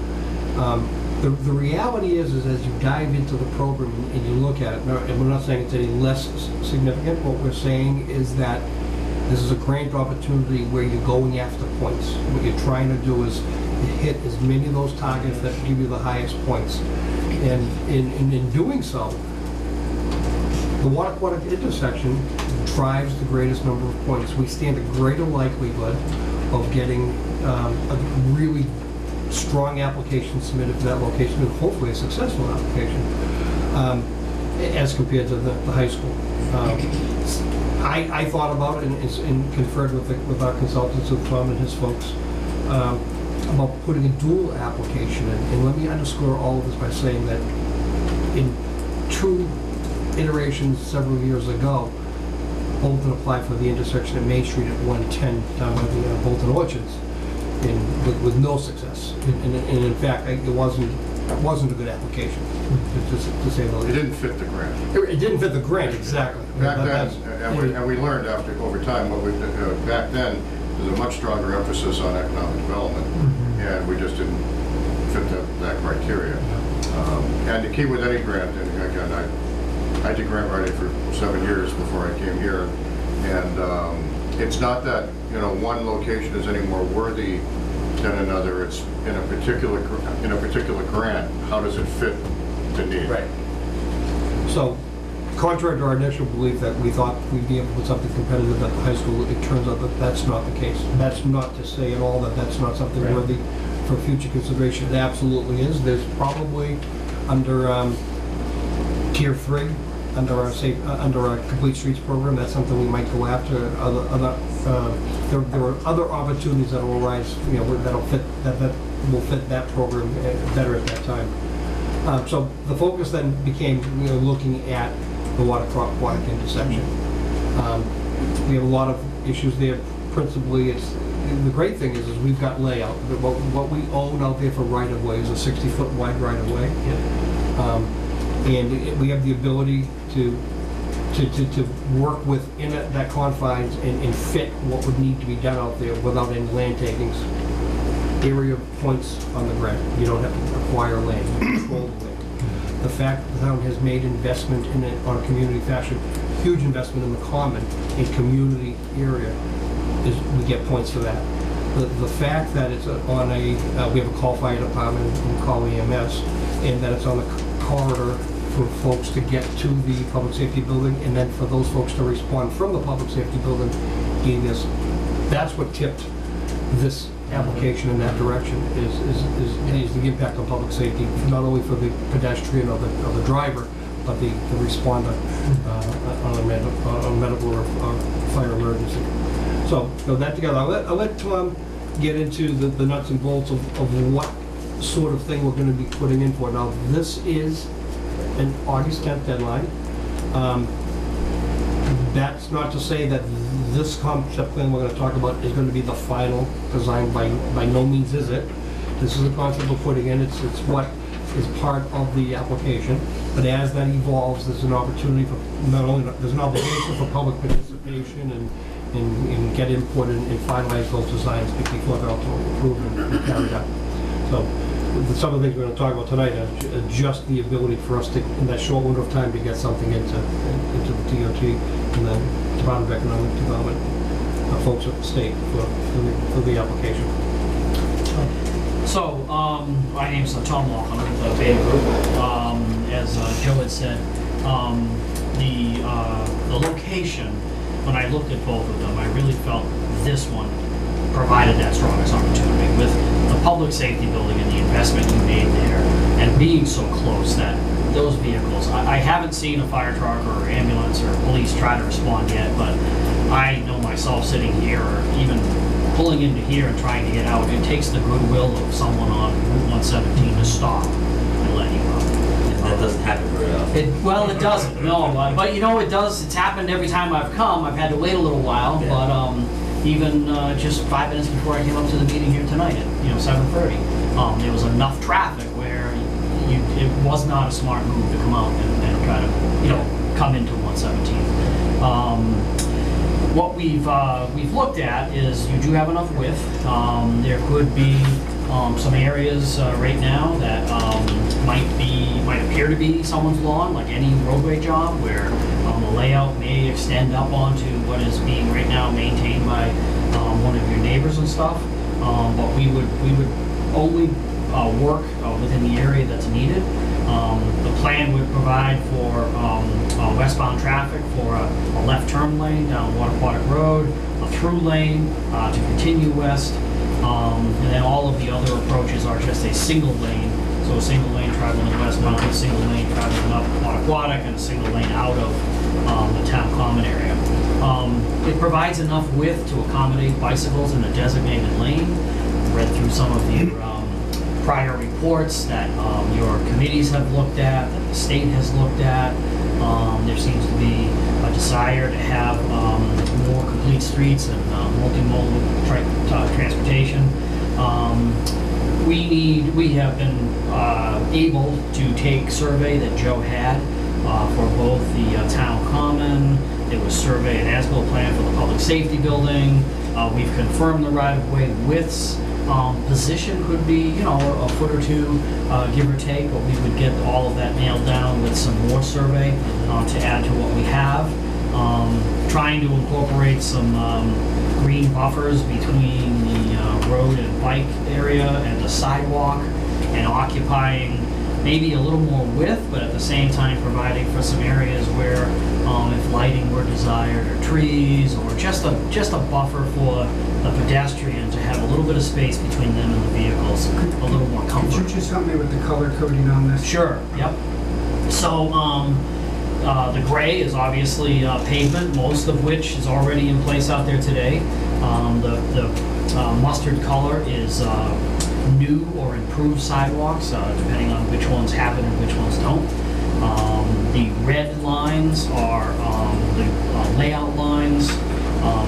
The reality is as you dive into the program and you look at it, and we're not saying it's any less significant, what we're saying is that this is a great opportunity where you're going after points. What you're trying to do is hit as many of those targets that give you the highest points. And in doing so, the water intersection drives the greatest number of points. We stand a greater likelihood of getting a really strong application submitted for that location, and hopefully a successful application, as compared to the high school. I thought about it and conferred with our consultants, with Tom and his folks, about putting a dual application in. And let me underscore all of this by saying that in two iterations several years ago, Bolton applied for the intersection at Main Street at 110 down by the Bolton Orchards, and with no success. And in fact, it wasn't a good application, to say the least. It didn't fit the grant. It didn't fit the grant, exactly. Back then, and we learned over time, back then, there's a much stronger emphasis on economic development, and we just didn't fit that criteria. And the key with any grant, and again, I did grant writing for 7 years before I came here, and it's not that one location is any more worthy than another. It's in a particular grant, how does it fit the need? Right. So, contrary to our initial belief that we thought we'd be able to put something competitive at the high school, it turns out that that's not the case. That's not to say at all that that's not something worthy for future consideration. It absolutely is. There's probably under Tier 3, under our Complete Streets program, that's something we might go after. There are other opportunities that will arise, that will fit that program better at that time. So the focus then became, looking at the water intersection. We have a lot of issues there. Principally, the great thing is we've got layout. What we own out there for right-of-way is a 60-foot wide right-of-way. And we have the ability to work within that confines and fit what would need to be done out there without any land takings. Area points on the grant. You don't have to acquire land. You control the land. The fact that the town has made investment in it on a community fashion, huge investment in the common, a community area, we get points for that. The fact that it's on we have a call fire department and call EMS, and that it's on the corridor for folks to get to the public safety building, and then for those folks to respond from the public safety building, that's what tipped this application in that direction, is the impact on public safety, not only for the pedestrian or the driver, but the responder on a medical or fire emergency. So, that together. I'll let Tom get into the nuts and bolts of what sort of thing we're going to be putting in for. Now, this is an August 10th deadline. That's not to say that this concept plan we're going to talk about is going to be the final design. By no means is it. This is a concept we're putting in. It's what is part of the application. But as that evolves, there's an opportunity for there's an obligation for public participation and get input and finalize those designs before they're ultimately approved and carried out. So some of the things we're going to talk about tonight are just the ability for us to, in that short window of time, to get something into the DOT and then Department of Economic Development, folks at the state for the application. So, my name's Tom Laughlin with the Beta Group. As Joe had said, the location, when I looked at both of them, I really felt this one provided that strongest opportunity with the public safety building and the investment you made there, and being so close that those vehicles, I haven't seen a fire truck or ambulance or police try to respond yet, but I know myself sitting here or even pulling into here and trying to get out, it takes the goodwill of someone on Route 117 to stop and let you out. And that doesn't happen very often. Well, it doesn't, no, but you know, it does, it's happened every time I've come. I've had to wait a little while, Yeah. but even just 5 minutes before I came up to the meeting here tonight at 7:30, there was enough traffic where it was not a smart move to come out and try to come into 117. What we've looked at is you do have enough width. There could be some areas right now that might appear to be someone's lawn, like any roadway job, where the layout may extend up onto what is being right now maintained by one of your neighbors and stuff. But we would only work within the area that's needed. The plan would provide for westbound traffic for a left turn lane down Waterquatic Road, a through lane to continue west, and then all of the other approaches are just a single lane. So a single lane traveling westbound, a single lane traveling up Waterquatic, and a single lane out of the town common area. It provides enough width to accommodate bicycles in a designated lane. Read through some of the prior reports that your committees have looked at, that the state has looked at. There seems to be a desire to have more complete streets and multimodal transportation. We have been able to take survey that Joe had for both the town common. There was survey and as-built plan for the public safety building. We've confirmed the right-of-way widths. Position could be, a foot or two, give or take, but we would get all of that nailed down with some more survey to add to what we have. Trying to incorporate some green buffers between the road and bike area and the sidewalk, and occupying maybe a little more width, but at the same time providing for some areas where if lighting were desired, or trees, or just a buffer for the pedestrian to have a little bit of space between them and the vehicles, a little more comfort. Could you just help me with the color coding on this? Sure, yep. So the gray is obviously pavement, most of which is already in place out there today. The mustard color is new or improved sidewalks, depending on which ones have it and which ones don't. The red lines are the layout lines,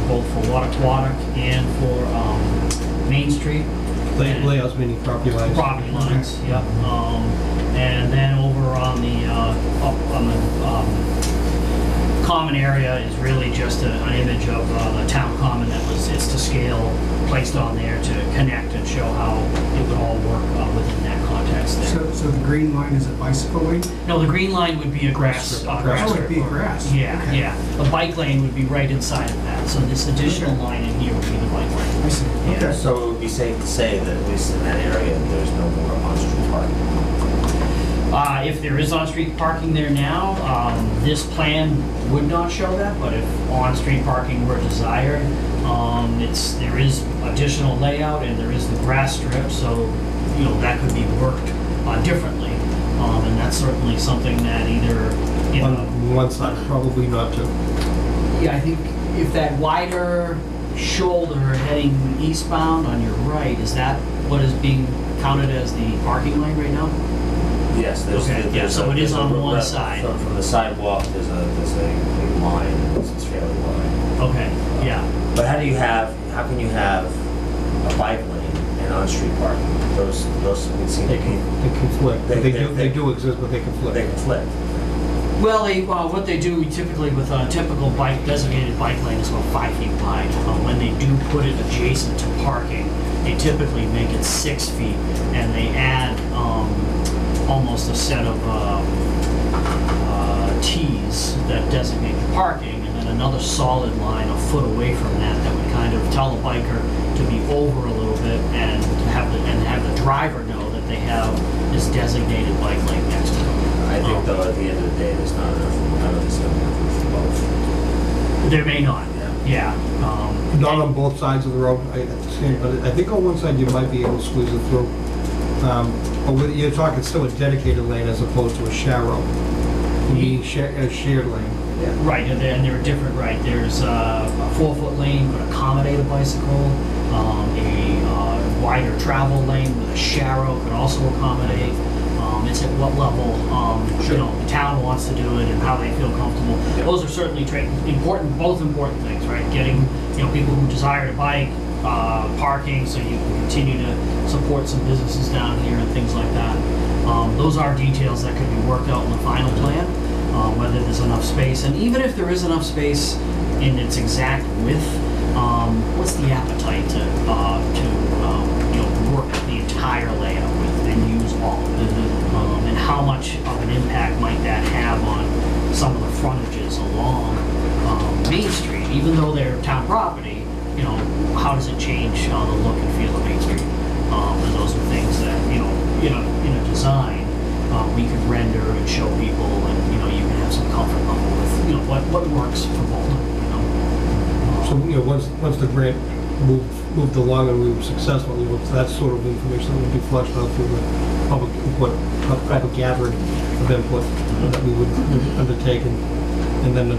both for Waterquatic and for Main Street. Layouts meaning property lines. Property lines, yep. And then over on the common area is really just an image of the town common it's to scale, placed on there to connect and show how it would all work within that context there. So the green line is a bicycle lane? No, the green line would be a grass. Oh, it'd be grass. Yeah, Okay. yeah. The bike lane would be right inside of that. So this additional line in here would be the bike lane. I see. Yeah. So it would be safe to say that at least in that area, there's no more on-street parking. If there is on-street parking there now, this plan would not show that, but if on-street parking were desired, there is additional layout and there is the grass strip, so that could be worked differently, and that's certainly something that either On one side, probably not two. Yeah, I think if that wider shoulder heading eastbound on your right, is that what is being counted as the parking lane right now? Yes, there's so it is on one side. From the sidewalk, there's a line, it's fairly wide. Okay, yeah. But how can you have a bike lane and on-street parking? Those would seem to be. They conflict. They do exist, but they conflict. They conflict. Well, what they do typically with a typical designated bike lane is about 5 feet wide. When they do put it adjacent to parking, they typically make it 6 feet, and they add almost a set of T's that designate the parking, and then another solid line a foot away from that would kind of tell the biker to be over a little bit and to have the driver know that they have this designated bike lane next to them. I think though, at the end of the day, there's not enough, none of this is gonna be approved for both. There may not, yeah. Not on both sides of the road, I understand, but I think on one side you might be able to squeeze it through. But you're talking still a dedicated lane as opposed to a sharrow. You mean a shared lane. Right, and they're different, right? There's a 4-foot lane could accommodate a bicycle, a wider travel lane with a sharrow could also accommodate. It's at what level, you know, the town wants to do it and how they feel comfortable. Those are certainly both important things, right? Getting, you know, people who desire to bike, parking, so you can continue to support some businesses down here and things like that. Those are details that could be worked out in the final plan, whether there's enough space. And even if there is enough space in its exact width, what's the appetite to you know, work the entire layout with and use all of it? And how much of an impact might that have on some of the frontages along Main Street? Even though they're town property, you know, how does it change the look and feel of Main Street? And those are things that, you know, in a design, we could render and show people, and, you know, you can have some comfort level with, you know, what works for Bolton, you know? So, you know, once the grant moved along and we were successful, you know, that sort of information that would be flushed out through the public input, public gathering of input that we would undertake, and then the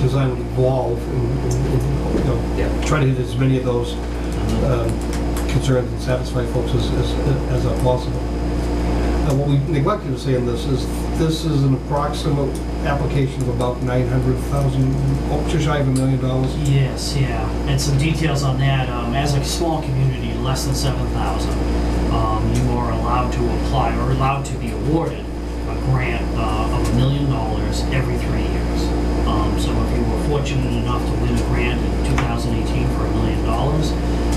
design would evolve and you know, try to hit as many of those concerns and satisfy folks as possible. What we neglected to say in this is an approximate application of about 900,000, just shy of $1 million. Yes, yeah, and some details on that. As a small community, less than 7,000, you are allowed to apply or allowed to be awarded a grant of $1 million every 3 years. So if you were fortunate enough to win a grant in 2018 for $1 million,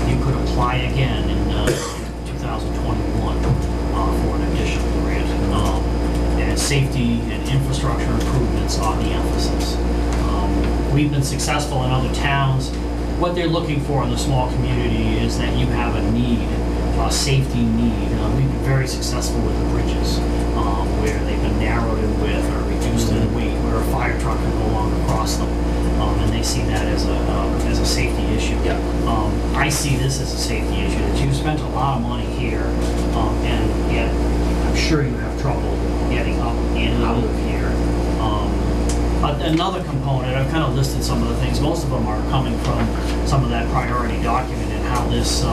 you could apply again in 2021 for an additional grant. And safety and infrastructure improvements are the emphasis. We've been successful in other towns. What they're looking for in the small community is that you have a need, a safety need. We've been very successful with the bridges, where they've been narrowed in width or reduced in weight, where a fire truck can no longer cross them, and they see that as a safety issue. I see this as a safety issue, that you've spent a lot of money here, and yet I'm sure you have trouble getting up and out of here. Another component, I've kind of listed some of the things, most of them are coming from some of that priority document and how this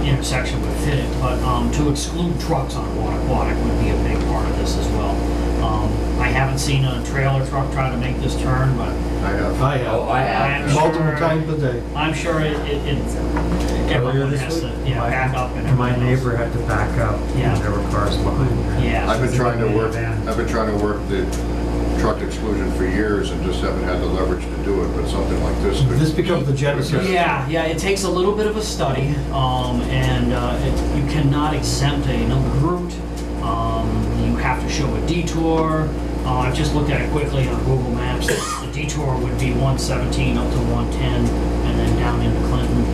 intersection would fit it, but to exclude trucks on Waterquatic would be a big part of this as well. I haven't seen a trailer truck try to make this turn, but I have. I have. Multiple times a day. I'm sure everyone has to back up and My everything else. neighbor had to back up, Yeah. and there were cars behind her. Yeah. I've been trying to work Van. the truck exclusion for years and just haven't had the leverage to do it, but something like this could. This becomes the genesis. Yeah, it takes a little bit of a study, and you cannot exempt a numbered route. You have to show a detour. I've just looked at it quickly on Google Maps. The detour would be 117 up to 110, and then down into Clinton.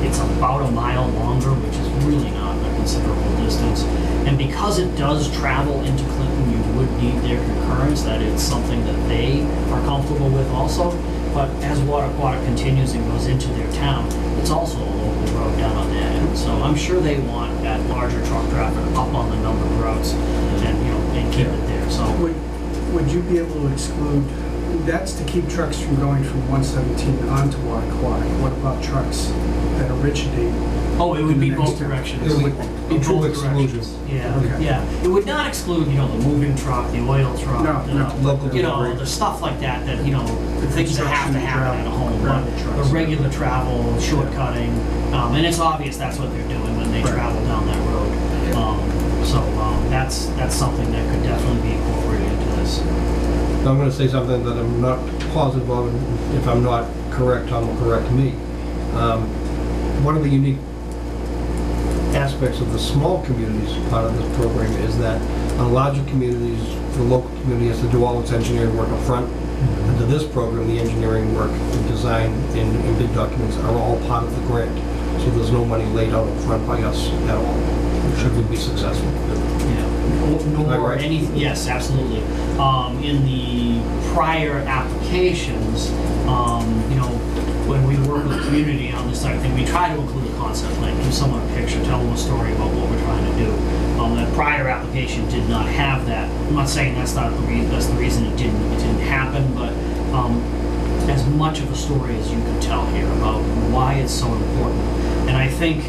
It's about a mile longer, which is really not a considerable distance. And because it does travel into Clinton, you would need their concurrence that it's something that they are comfortable with also. But as Waterquatic continues and goes into their town, it's also a local road down on that end. So I'm sure they want that larger truck traffic up on the numbered roads and keep it there. So Would you be able to exclude, that's to keep trucks from going from 117 onto Waterquatic. What about trucks that originate? Oh, it would be in the next both town? directions. It would be Both true exclusion. directions. Yeah, Okay. yeah. It would not exclude, the moving truck, the oil truck, No, local the stuff like that, the things that have to happen at a home. But Gravel the trucks. regular travel, shortcutting, and it's obvious that's what they're doing when they travel down that road. That's something that could definitely be incorporated into this. I'm going to say something that I'm not positive of, and if I'm not correct, Tom will correct me. One of the unique aspects of the small communities part of this program is that on larger communities, the local community has to do all its engineering work up front, Under this program, the engineering work, the design, and bid documents are all part of the grant. So there's no money laid out up front by us at all, should we be successful. Yeah. Am I Nor right? any, yes, absolutely. In the prior applications, you know, when we work with the community on this type of thing, we try to include a concept plan, give someone a picture, tell them a story about what we're trying to do. That prior application did not have that. I'm not saying that's not the reason. That's the reason it didn't happen, but as much of a story as you could tell here about why it's so important. And I think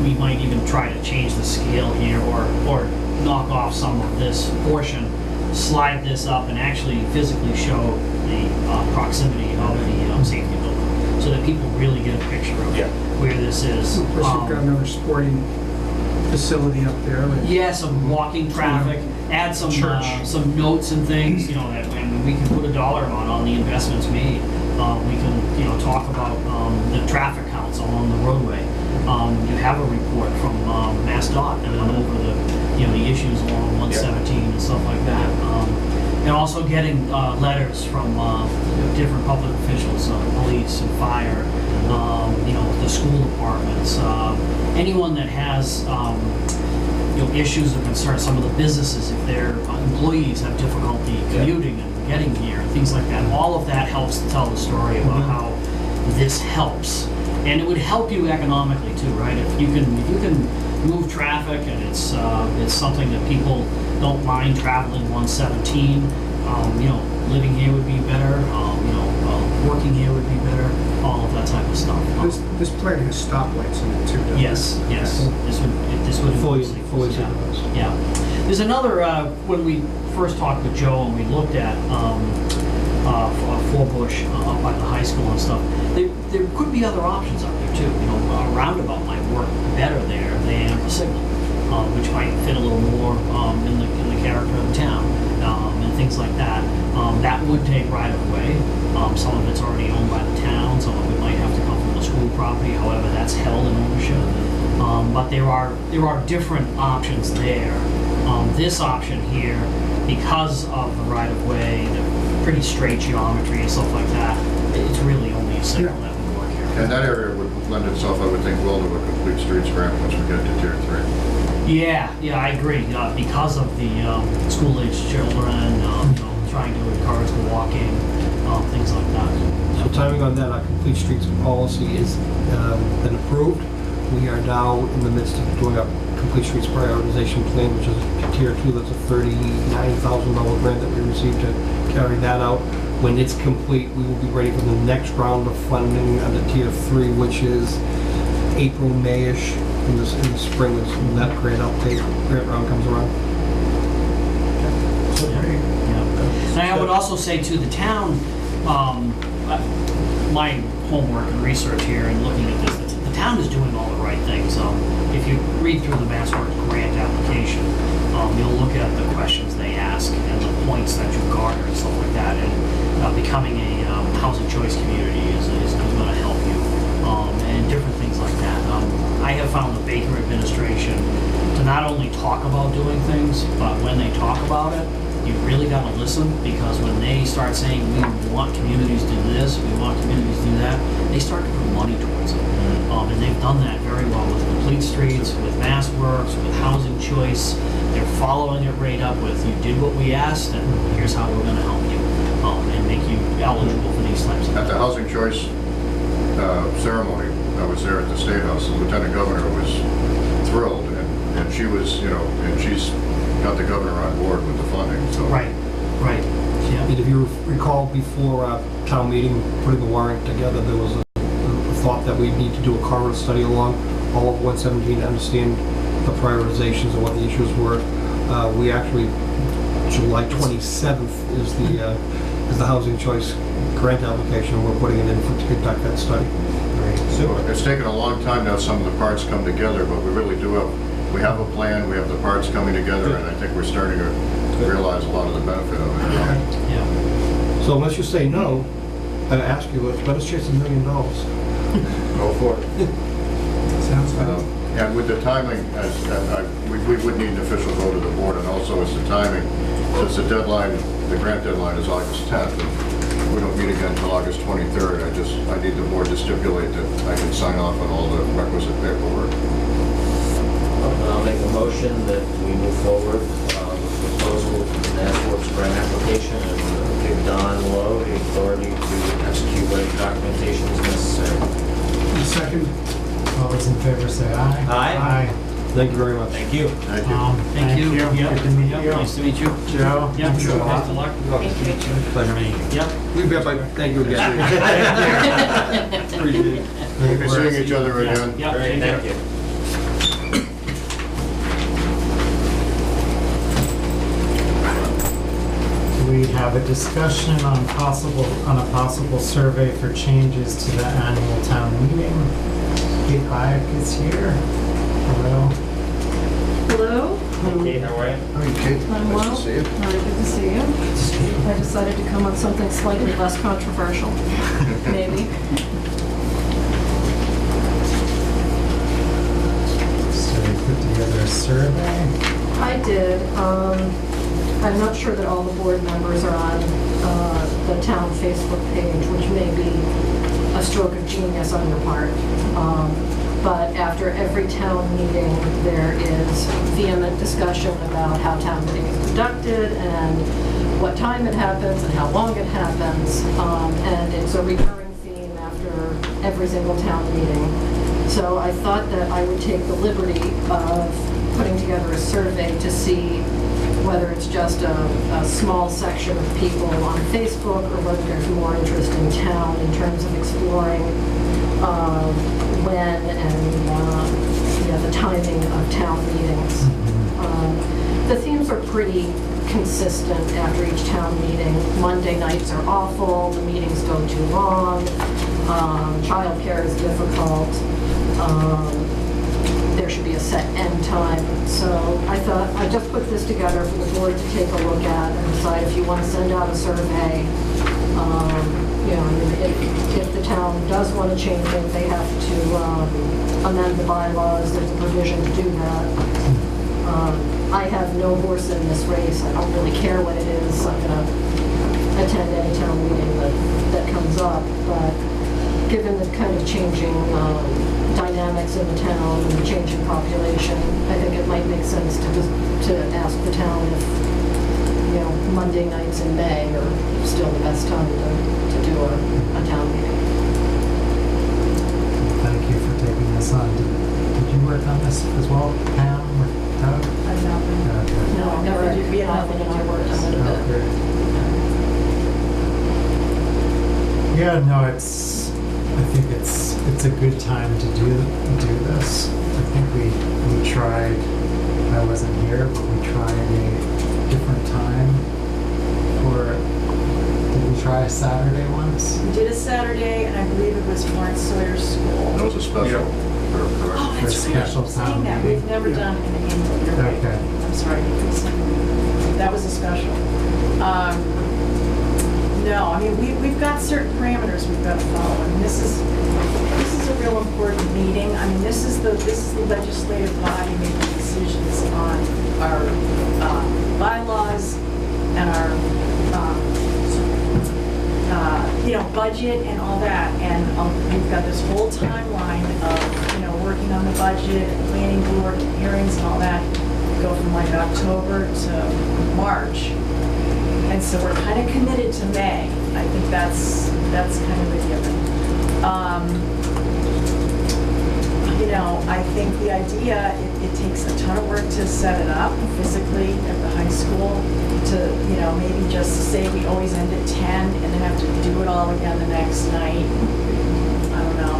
we might even try to change the scale here, or knock off some of this portion, slide this up, and actually physically show the proximity of the safety building, so that people really get a picture of where this is. Plus, you've got another sporting facility up there. Yeah, some walking traffic, add some notes and things, you know, that when we can put a dollar amount on the investments made. We can, you know, talk about the traffic counts along the roadway. You have a report from MassDOT that went over the, you know, the issues along 117 and stuff like that. And also getting letters from different public officials, police and fire, you know, the school departments, anyone that has you know, issues or concerns, some of the businesses, if their employees have difficulty commuting and getting here, things like that. All of that helps to tell the story about how this helps. And it would help you economically too, right? If you can move traffic, and it's something that people don't mind traveling 117, you know, living here would be better, you know, working here would be better, all of that type of stuff. This plan has stoplights in it too, doesn't it? Yes, yes. This would Fully include yeah. supervised. Yeah. There's another, when we first talked with Joe and we looked at Bush up by the high school and stuff, there could be other options up there too. You know, a roundabout might work better there than a signal, which might fit a little more in the character of the town, and things like that. That would take right of way. Some of it's already owned by the town, some of it might have to come from the school property, however that's held in ownership. But there are different options there. This option here, because of the right of way, the pretty straight geometry and stuff like that, it's really only a signal that would work here. And that area would lend itself, I would think, well to a complete streets grant once we get to tier 3. Yeah, I agree. Because of the school-aged children, you know, trying to encourage the walking, things like that. So timing on that, our complete streets policy is been approved. We are now in the midst of doing a complete streets prioritization plan, which is tier 2. That's a $39,000 grant that we received to carry that out. When it's complete, we will be ready for the next round of funding under tier 3, which is April, May-ish in the spring when that grant round comes around. And I would also say to the town, my homework and research here and looking at this, the town is doing all the right things. If you read through the MassWorks grant application, you'll look at the questions they ask and the points that you garner and stuff like that. And becoming a housing choice community is going to help you, and different things like that. I have found the Baker administration to not only talk about doing things, but when they talk about it, you really got to listen, because when they start saying we want communities to do this, we want communities to do that, they start to put money towards it. And they've done that very well with Complete Streets, with MassWorks, with Housing Choice. They're following it right up with, you did what we asked, and here's how we're going to help you, and make you eligible for these types of things. At the Housing Choice ceremony, I was there at the State House, the Lieutenant Governor was thrilled, and she was, you know, and she's got the governor on board with the funding, so. Right. Yeah. And if you recall, before town meeting, putting the warrant together, there was a thought that we need to do a corridor study along all of 117 to understand the prioritizations and what the issues were. We actually, July 27th is the Housing Choice grant application. We're putting it in to conduct that study. So it's taken a long time now, some of the parts come together, but we really do we have a plan, we have the parts coming together, and I think we're starting to realize a lot of the benefit of it. Yeah. So unless you say no, I ask you, let us chase $1 million. Go for it. Sounds good. And with the timing, we would need an official vote of the board, and also it's the timing, since the deadline, the grant deadline is August 10th, and we don't meet again until August 23rd. I need the board to stipulate that I can sign off on all the requisite paperwork. I'll make a motion that we move forward with the proposal for the NASWORKS grant application and give Don Lowe the authority to execute whatever documentation is necessary. Second. All those in favor say aye. Aye. Thank you very much. Thank you. Thank you. Thank you. Yep. Good to meet you. Nice to meet you. Joe? Yep, thanks a lot. best of luck. Pleasure meeting you. Yep. We've got, thank you again. Appreciate it. We'll be seeing each other again. Yep. Great, Take thank care. you. We have a discussion on a possible survey for changes to the annual town meeting. Kate Hayek is here. Hello. Hello? Kate, how are you? Hi, Kate. I'm well. Nice to see you. Very good to see you. I decided to come on something slightly less controversial, maybe. So we put together a survey. I did. I'm not sure that all the board members are on the town Facebook page, which may be a stroke of genius on your part. But after every town meeting, there is vehement discussion about how town meeting is conducted and what time it happens and how long it happens. And it's a recurring theme after every single town meeting. So I thought that I would take the liberty of putting together a survey to see whether it's just a small section of people on Facebook or whether there's more interest in town in terms of exploring when and the timing of town meetings. The themes are pretty consistent after each town meeting. Monday nights are awful, the meetings go too long, childcare is difficult, there should be a set end time. So I thought I'd just put this together for the board to take a look at and decide if you want to send out a survey. If the town does want to change it, they have to amend the bylaws. There's a provision to do that. I have no horse in this race. I don't really care what it is. I'm going to attend any town meeting that comes up. But given the kind of changing dynamics in the town and the changing population, I think it might make sense to ask the town if Monday nights in May are still the best time to do a town meeting. Thank you for taking this on. Did you work on this as well, Pam or Doug? I've not been. Okay. No, I've never did. We had nothing to work on it a bit. Yeah, no, I think it's a good time to do this. I think we tried, I wasn't here, but we tried a different time did we try a Saturday once? We did a Saturday, and I believe it was Lawrence Sawyer's school. That was a special. Oh, For a that's special right. town Saying that, meeting. we've never done an annual. You're right. Okay. I'm sorry. That was a special. No, I mean we've got certain parameters we've got to follow, and this is a real important meeting. I mean this is the legislative body making decisions on our bylaws and our budget and all that, and we've got this whole timeline of working on the budget and planning board and hearings and all that go from like October to March, and so we're kind of committed to May. I think that's kind of a given. I think the idea, it takes a ton of work to set it up physically at the high school, to, maybe just say we always end at 10 and then have to do it all again the next night. I don't know.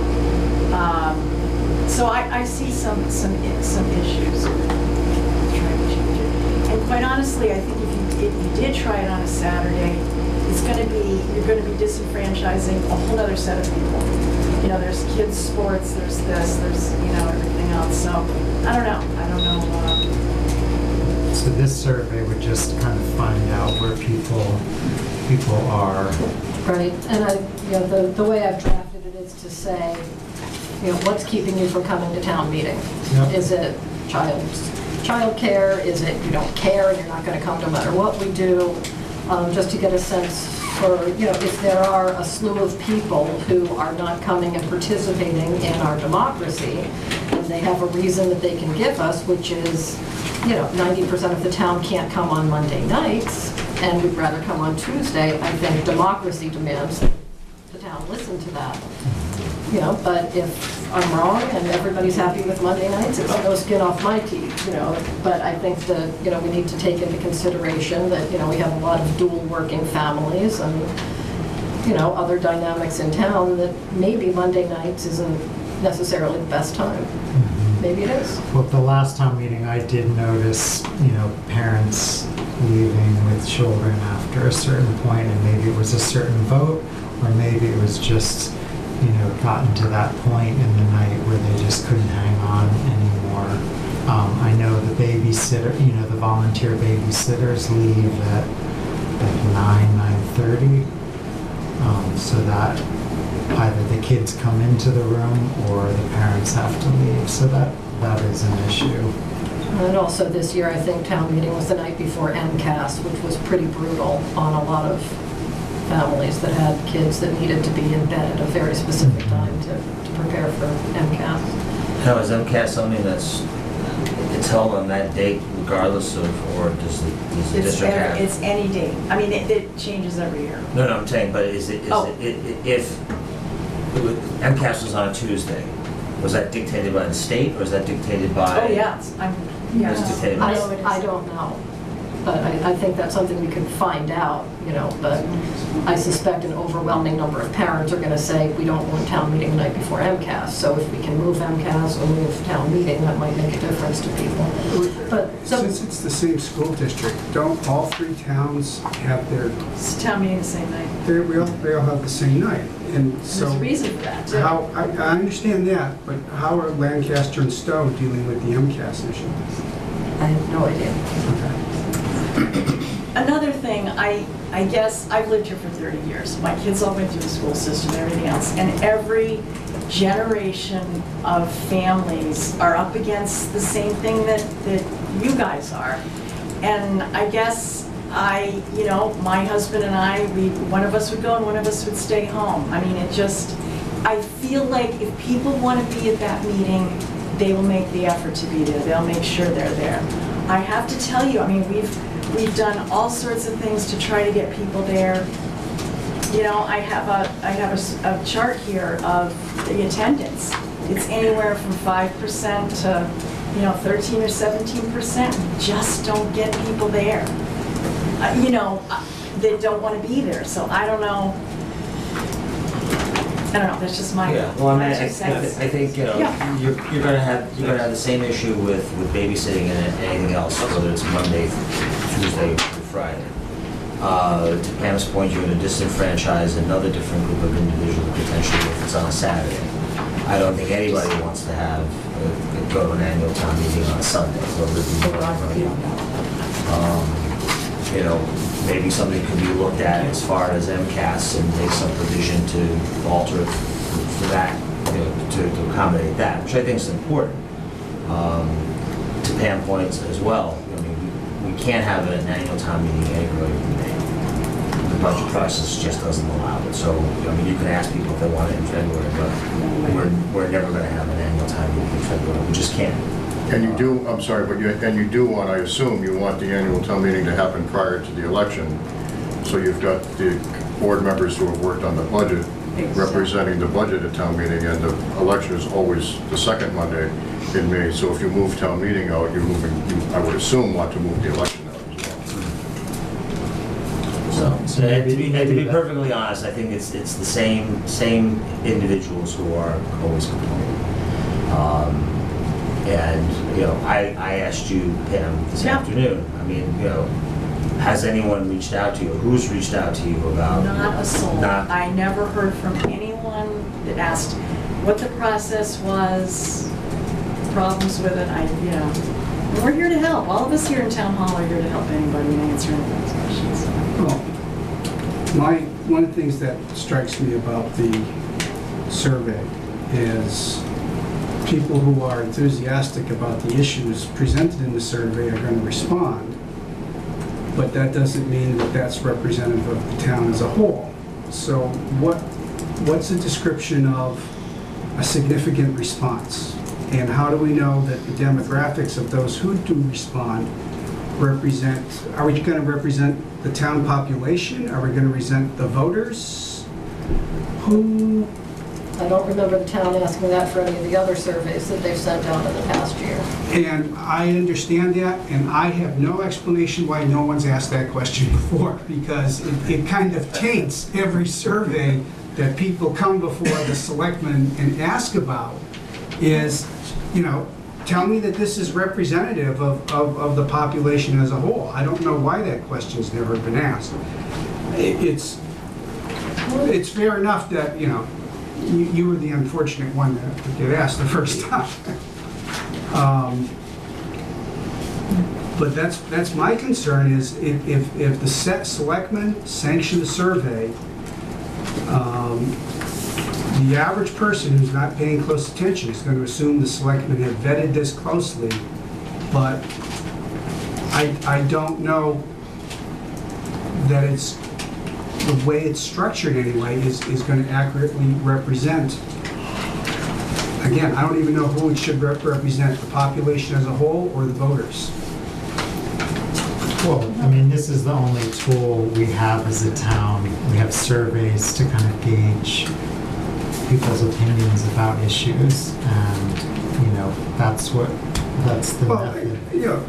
So I see some issues with trying to change it. And quite honestly, I think if you did try it on a Saturday, you're going to be disenfranchising a whole other set of people. There's kids' sports, there's this, there's, everything else. So, I don't know. So this survey would just kind of find out where people are. Right, and the way I've drafted it is to say, You know, what's keeping you from coming to town meeting? Yep. Is it childcare? Is it you don't care and you're not going to come no matter what we do? Just to get a sense for, you know, if there are a slew of people who are not coming and participating in our democracy, and they have a reason that they can give us, which is, you know, 90% of the town can't come on Monday nights, and we'd rather come on Tuesday, I think democracy demands that the town listen to that. You know, but if I'm wrong and everybody's happy with Monday nights, it's no skin off my teeth, you know. But I think that, you know, we need to take into consideration that, you know, we have a lot of dual working families and, you know, other dynamics in town that maybe Monday nights isn't necessarily the best time. Maybe it is. Well, at the last town meeting, I did notice, you know, parents leaving with children after a certain point, and maybe it was a certain vote, or maybe it was just, you know, gotten to that point in the night where they just couldn't hang on anymore. I know the babysitter, you know, the volunteer babysitters leave at like 9:30, so that either the kids come into the room or the parents have to leave, so that is an issue. And also this year, I think town meeting was the night before MCAS, which was pretty brutal on a lot of families that had kids that needed to be in bed at a very specific time to prepare for MCAS. Now, is MCAS something it's held on that date regardless of, or does the district have? It's any date. I mean, it changes every year. No, I'm saying, but if MCAS was on a Tuesday, was that dictated by the state or is that dictated by? Oh, yeah. It's dictated by. I don't know. But I think that's something we could find out, you know, but I suspect an overwhelming number of parents are going to say, we don't want town meeting the night before MCAS, so if we can move MCAS or move town meeting, that might make a difference to people. But Since it's the same school district, don't all three towns have their, It's town meeting the same night. they all have the same night? And so, There's a reason for that, too. how, I understand that, but how are Lancaster and Stowe dealing with the MCAS issue? I have no idea. Another thing, I guess, I've lived here for 30 years. My kids all went through the school system and everything else, and every generation of families are up against the same thing that you guys are. And I guess you know, my husband and I, one of us would go and one of us would stay home. I mean, I feel like if people want to be at that meeting, they will make the effort to be there. They'll make sure they're there. I have to tell you, I mean, we've done all sorts of things to try to get people there. You know, I have a chart here of the attendance. It's anywhere from 5% to, you know, 13 or 17%. We just don't get people there. You know, they don't want to be there. So I don't know. That's just my. Yeah, well, I mean, two cents. I think, you know, Yeah. you're gonna have the same issue with babysitting and anything else, whether it's Monday, Tuesday, or Friday. To Pam's point, you're gonna disenfranchise another different group of individuals potentially if it's on a Saturday. I don't think anybody wants to have, go to an annual town meeting on a Sunday, whether it be you know, maybe something could be looked at as far as MCAS and make some provision to alter it for that, you know, to accommodate that, which I think is important. To Pam's points as well, I mean, we can't have an annual town meeting any earlier than May. The budget process just doesn't allow it. So, I mean, you can ask people if they want it in February, but we're never going to have an annual town meeting in February. We just can't. And you do, I'm sorry, but you do want, I assume, you want the annual town meeting to happen prior to the election. So you've got the board members who have worked on the budget, representing the budget at town meeting, and the election is always the second Monday in May. So if you move town meeting out, you're moving, I would assume, want to move the election out as well. So to be perfectly honest, I think it's the same individuals who are always complaining. And, you know, I asked you, Pam, this afternoon, I mean, you know, has anyone reached out to you? Who's reached out to you about? Not a soul. I never heard from anyone that asked what the process was, problems with it. You know, and we're here to help. All of us here in Town Hall are here to help anybody and answer anybody's questions. Well, one of the things that strikes me about the survey is people who are enthusiastic about the issues presented in the survey are going to respond, but that doesn't mean that that's representative of the town as a whole. So what's a description of a significant response? And how do we know that the demographics of those who do respond represent, are we going to represent the town population? Are we going to represent the voters? Who? I don't remember the town asking that for any of the other surveys that they've sent out in the past year. And I understand that, and I have no explanation why no one's asked that question before, because it kind of taints every survey that people come before the selectmen and ask about is, you know, tell me that this is representative of the population as a whole. I don't know why that question's never been asked. It's fair enough that, you know, you were the unfortunate one to get asked the first time. But that's my concern is if the selectmen sanction the survey, the average person who's not paying close attention is going to assume the selectmen have vetted this closely, but I don't know that it's the way it's structured anyway is going to accurately represent. Again, I don't even know who it should represent, the population as a whole or the voters. Well, I mean, this is the only tool we have as a town. We have surveys to kind of gauge people's opinions about issues, and, you know, that's the method. You know,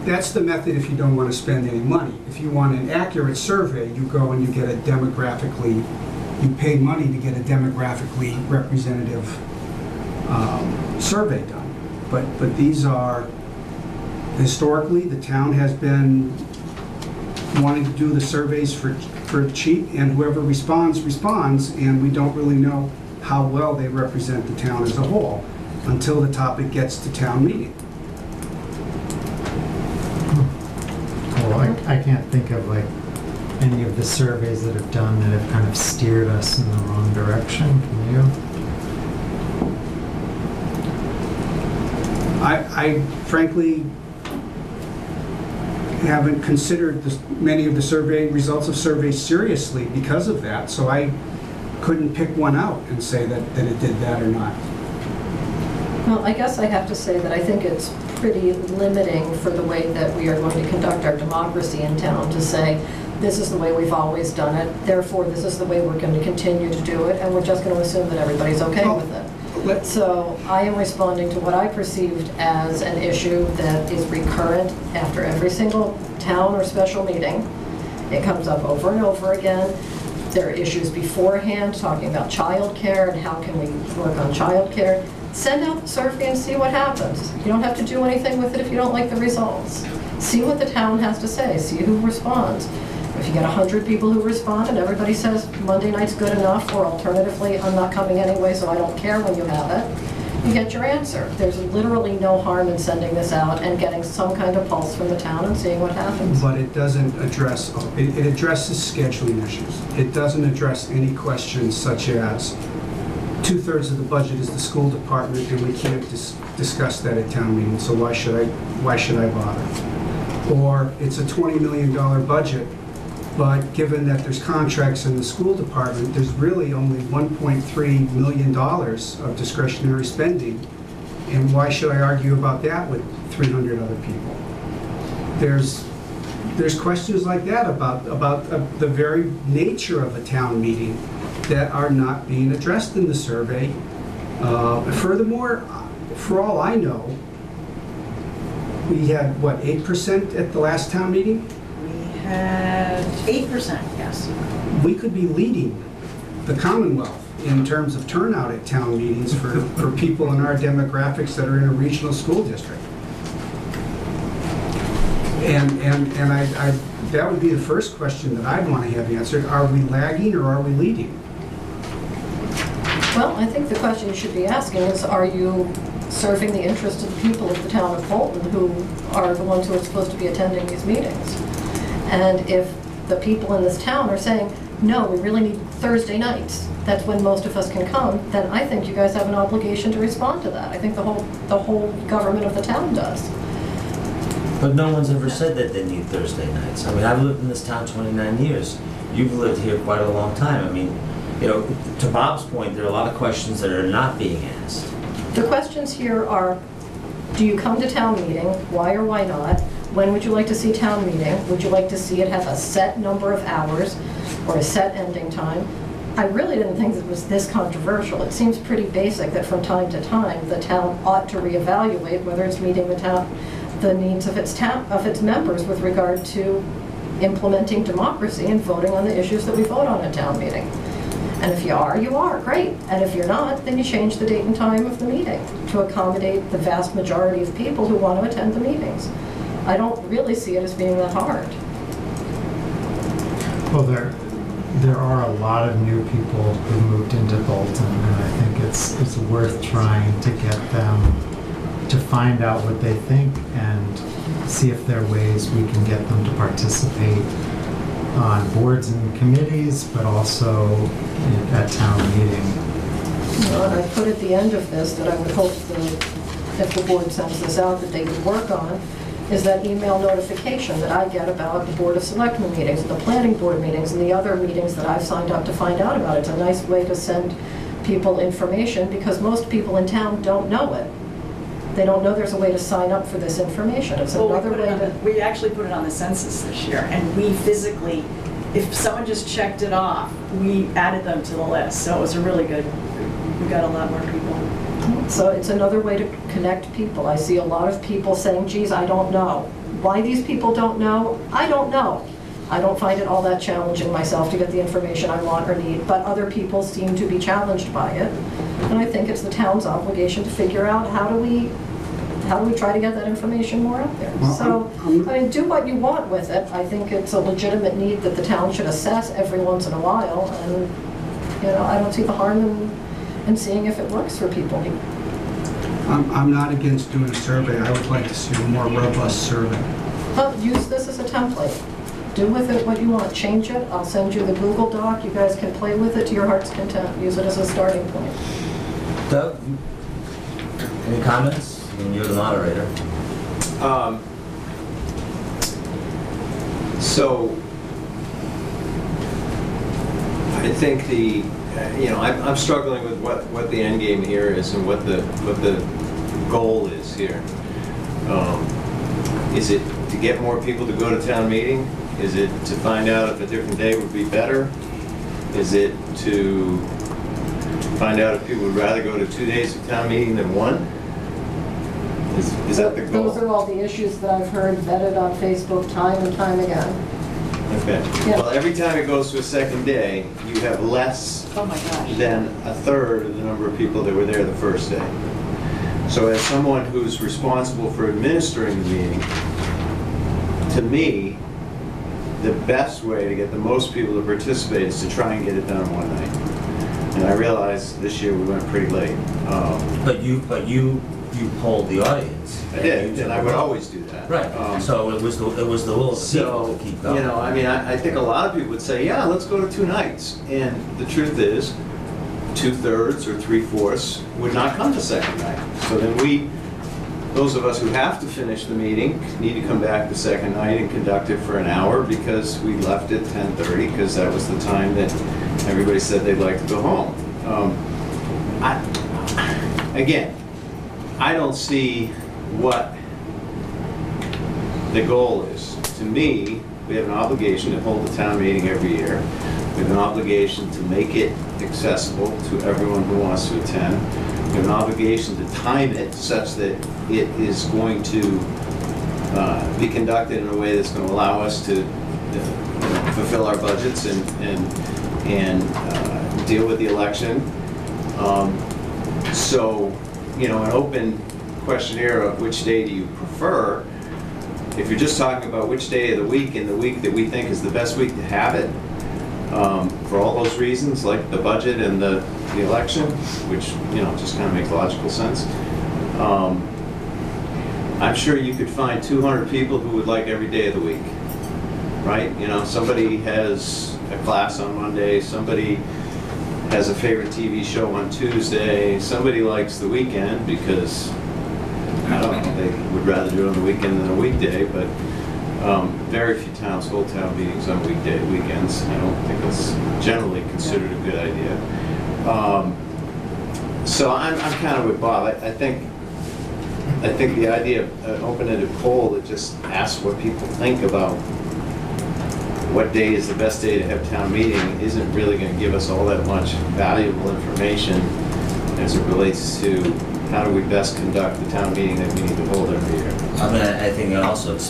that's the method if you don't want to spend any money. If you want an accurate survey, you go and you get you pay money to get a demographically representative survey done. But these are, historically, the town has been wanting to do the surveys for cheap, and whoever responds, and we don't really know how well they represent the town as a whole until the topic gets to town meeting. Well, I can't think of like any of the surveys that have done that have kind of steered us in the wrong direction. Can you? I frankly haven't considered many of the results of surveys seriously because of that, so I couldn't pick one out and say that it did that or not. Well, I guess I have to say that I think it's pretty limiting for the way that we are going to conduct our democracy in town to say, this is the way we've always done it, therefore this is the way we're going to continue to do it, and we're just going to assume that everybody's okay with it. So I am responding to what I perceived as an issue that is recurrent after every single town or special meeting. It comes up over and over again. There are issues beforehand talking about childcare and how can we work on childcare. Send out the survey and see what happens. You don't have to do anything with it if you don't like the results. See what the town has to say, see who responds. If you get 100 people who respond and everybody says Monday night's good enough, or alternatively, I'm not coming anyway, so I don't care when you have it, you get your answer. There's literally no harm in sending this out and getting some kind of pulse from the town and seeing what happens. But it doesn't address, it addresses scheduling issues. It doesn't address any questions such as 2/3 of the budget is the school department and we can't discuss that at town meeting, so why should I bother? Or it's a $20 million budget, but given that there's contracts in the school department, there's really only $1.3 million of discretionary spending. And why should I argue about that with 300 other people? There's questions like that about the very nature of a town meeting that are not being addressed in the survey. Furthermore, for all I know, we had, what, 8% at the last town meeting? At 8%, yes. We could be leading the Commonwealth in terms of turnout at town meetings for people in our demographics that are in a regional school district. And I that would be the first question that I'd want to have answered. Are we lagging or are we leading? Well, I think the question you should be asking is, are you serving the interest of the people of the town of Bolton who are the ones who are supposed to be attending these meetings? And if the people in this town are saying, no, we really need Thursday nights, that's when most of us can come, then I think you guys have an obligation to respond to that. I think the whole government of the town does. But no one's ever said that they need Thursday nights. I mean, I've lived in this town 29 years. You've lived here quite a long time. I mean, you know, to Bob's point, there are a lot of questions that are not being asked. The questions here are, do you come to town meeting? Why or why not? When would you like to see town meeting? Would you like to see it have a set number of hours or a set ending time? I really didn't think it was this controversial. It seems pretty basic that from time to time, the town ought to reevaluate whether it's meeting the needs of its members with regard to implementing democracy and voting on the issues that we vote on at town meeting. And if you are, great. And if you're not, then you change the date and time of the meeting to accommodate the vast majority of people who want to attend the meetings. I don't really see it as being that hard. Well, there are a lot of new people who moved into Bolton, and I think it's worth trying to get them to find out what they think and see if there are ways we can get them to participate on boards and committees, but also at town meeting. And I put at the end of this that I would hope that if the board sends this out, that they would work on, is that email notification that I get about the Board of Selectmen meetings, the planning board meetings, and the other meetings that I've signed up to find out about. It's a nice way to send people information because most people in town don't know it. They don't know there's a way to sign up for this information. It's another way to... We actually put it on the census this year, and we physically, if someone just checked it off, we added them to the list. So it was a really good, we got a lot more people. So it's another way to connect people. I see a lot of people saying, geez, I don't know. Why these people don't know, I don't know. I don't find it all that challenging myself to get the information I want or need, but other people seem to be challenged by it. And I think it's the town's obligation to figure out how do we try to get that information more out there. Well, So, I mean, do what you want with it. I think it's a legitimate need that the town should assess every once in a while, and, you know, I don't see the harm in seeing if it works for people. I'm not against doing a survey. I would like to see a more robust survey. But use this as a template. Do with it what you want. Change it. I'll send you the Google Doc. You guys can play with it to your heart's content. Use it as a starting point. Doug, any comments? I mean, you're the moderator. So, I think I'm struggling with what the end game here is and what the goal is here. Is it to get more people to go to town meeting? Is it to find out if a different day would be better? Is it to find out if people would rather go to 2 days of town meeting than one? Is that the goal? Those are all the issues that I've heard vetted on Facebook time and time again. Okay. Yeah. Well, every time it goes to a second day, you have less than a third of the number of people that were there the first day. So as someone who's responsible for administering the meeting, to me, the best way to get the most people to participate is to try and get it done one night. And I realize this year we went pretty late. But you polled the audience. I did, and I would always do that. Right. So it was the will of the people to keep going. You know, I mean, I think a lot of people would say, yeah, let's go to 2 nights. And the truth is, 2/3 or 3/4 would not come the second night. So then those of us who have to finish the meeting need to come back the second night and conduct it for an hour because we left at 10:30 because that was the time that everybody said they'd like to go home. Again, I don't see what the goal is. To me, we have an obligation to hold a town meeting every year. We have an obligation to make it accessible to everyone who wants to attend. We have an obligation to time it such that it is going to be conducted in a way that's going to allow us to fulfill our budgets and deal with the election. So, you know, an open questionnaire of which day do you prefer, if you're just talking about which day of the week in the week that we think is the best week to have it, for all those reasons, like the budget and the election, which, you know, just kind of makes logical sense. I'm sure you could find 200 people who would like every day of the week, right? You know, somebody has a class on Monday, somebody has a favorite TV show on Tuesday, somebody likes the weekend because, I don't know, they would rather do it on the weekend than a weekday, but very few towns hold town meetings on weekends. I don't think it's generally considered a good idea. So I'm kind of with Bob. I think the idea of an open-ended poll that just asks what people think about what day is the best day to have town meeting isn't really going to give us all that much valuable information as it relates to how do we best conduct the town meeting that we need to hold every year. I mean, I think also it's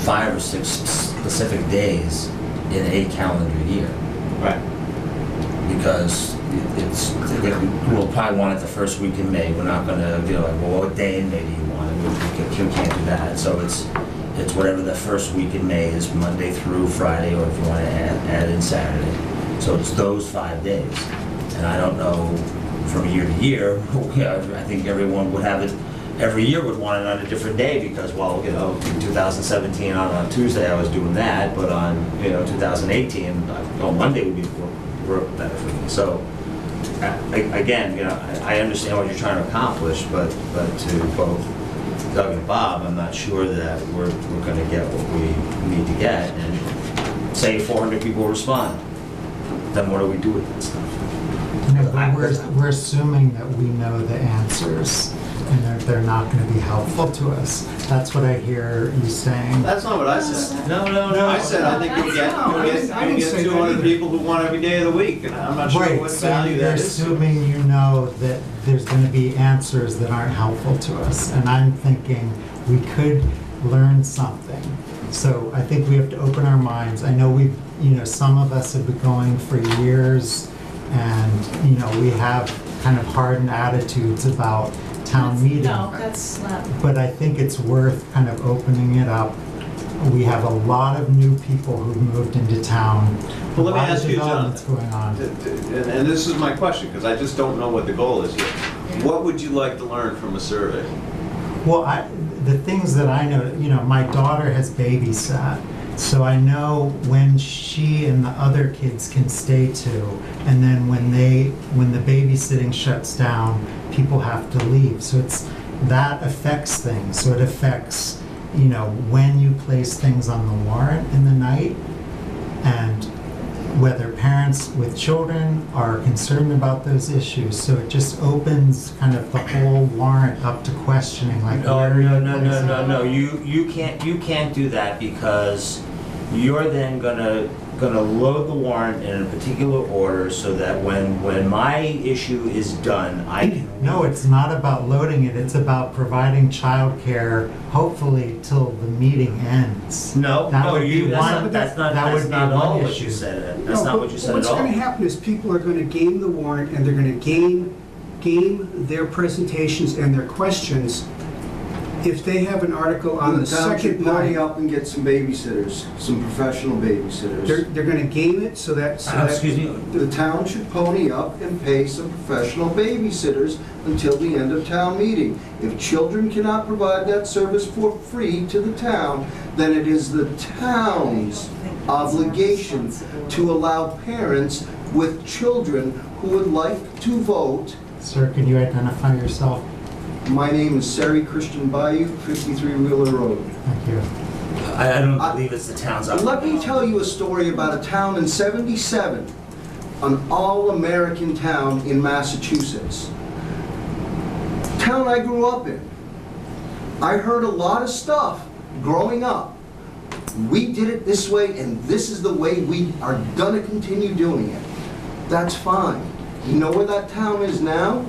5 or 6 specific days in a calendar year. Right. Because we'll probably want it the first week in May. We're not gonna, like, well, what day in May do you want it? We can't do that. So it's whatever the first week in May is, Monday through Friday, or if you want to add in Saturday. So it's those 5 days. And I don't know, from year to year, I think everyone would have it, every year would want it on a different day because, well, in 2017 on Tuesday I was doing that, but on, 2018, on Monday would be work better for me. So, again, I understand what you're trying to accomplish, but to both Doug and Bob, I'm not sure that we're going to get what we need to get. And say 400 people respond, then what do we do with that stuff? No, but we're assuming that we know the answers and that they're not going to be helpful to us. That's what I hear you saying. That's not what I said. No. I said I think you'll get 200 people who want every day of the week, and I'm not sure Right, what so value you're that is. assuming you know that there's going to be answers that aren't helpful to us. And I'm thinking we could learn something. So I think we have to open our minds. I know some of us have been going for years, and, we have kind of hardened attitudes about town meeting. No, that's not. But I think it's worth kind of opening it up. We have a lot of new people who've moved into town. Well, let me A lot of ask you, John, developments going on. and this is my question, because I just don't know what the goal is here. What would you like to learn from a survey? Well, the things that I know, my daughter has babysat, so I know when she and the other kids can stay to, and then when the babysitting shuts down, people have to leave. So that affects things. So it affects, when you place things on the warrant in the night, and whether parents with children are concerned about those issues. So it just opens kind of the whole warrant up to questioning, like, No. where are you placing- You can't do that because you're then gonna load the warrant in a particular order so that when my issue is done, I can. No, it's not about loading it. It's about providing childcare, hopefully till the meeting ends. No, That would be that's one- not, that's not, that that's would be not all one what you issue. said. That's No, not but what you said at What's all. going to happen is people are going to game the warrant, and they're going to game their presentations and their questions. If they have an article on the town should second pony night, up and get some babysitters, some professional babysitters. they're going to game it so that. Excuse me? The town should pony up and pay some professional babysitters until the end of town meeting. If children cannot provide that service for free to the town, then it is the town's obligation to allow parents with children who would like to vote. Sir, could you identify yourself? My name is Sari Christian Bayou, 53 Wheeler Road. Thank you. I don't believe it's the town's up. Let me tell you a story about a town in '77, an all-American town in Massachusetts. Town I grew up in. I heard a lot of stuff growing up. We did it this way, and this is the way we are gonna continue doing it. That's fine. You know where that town is now?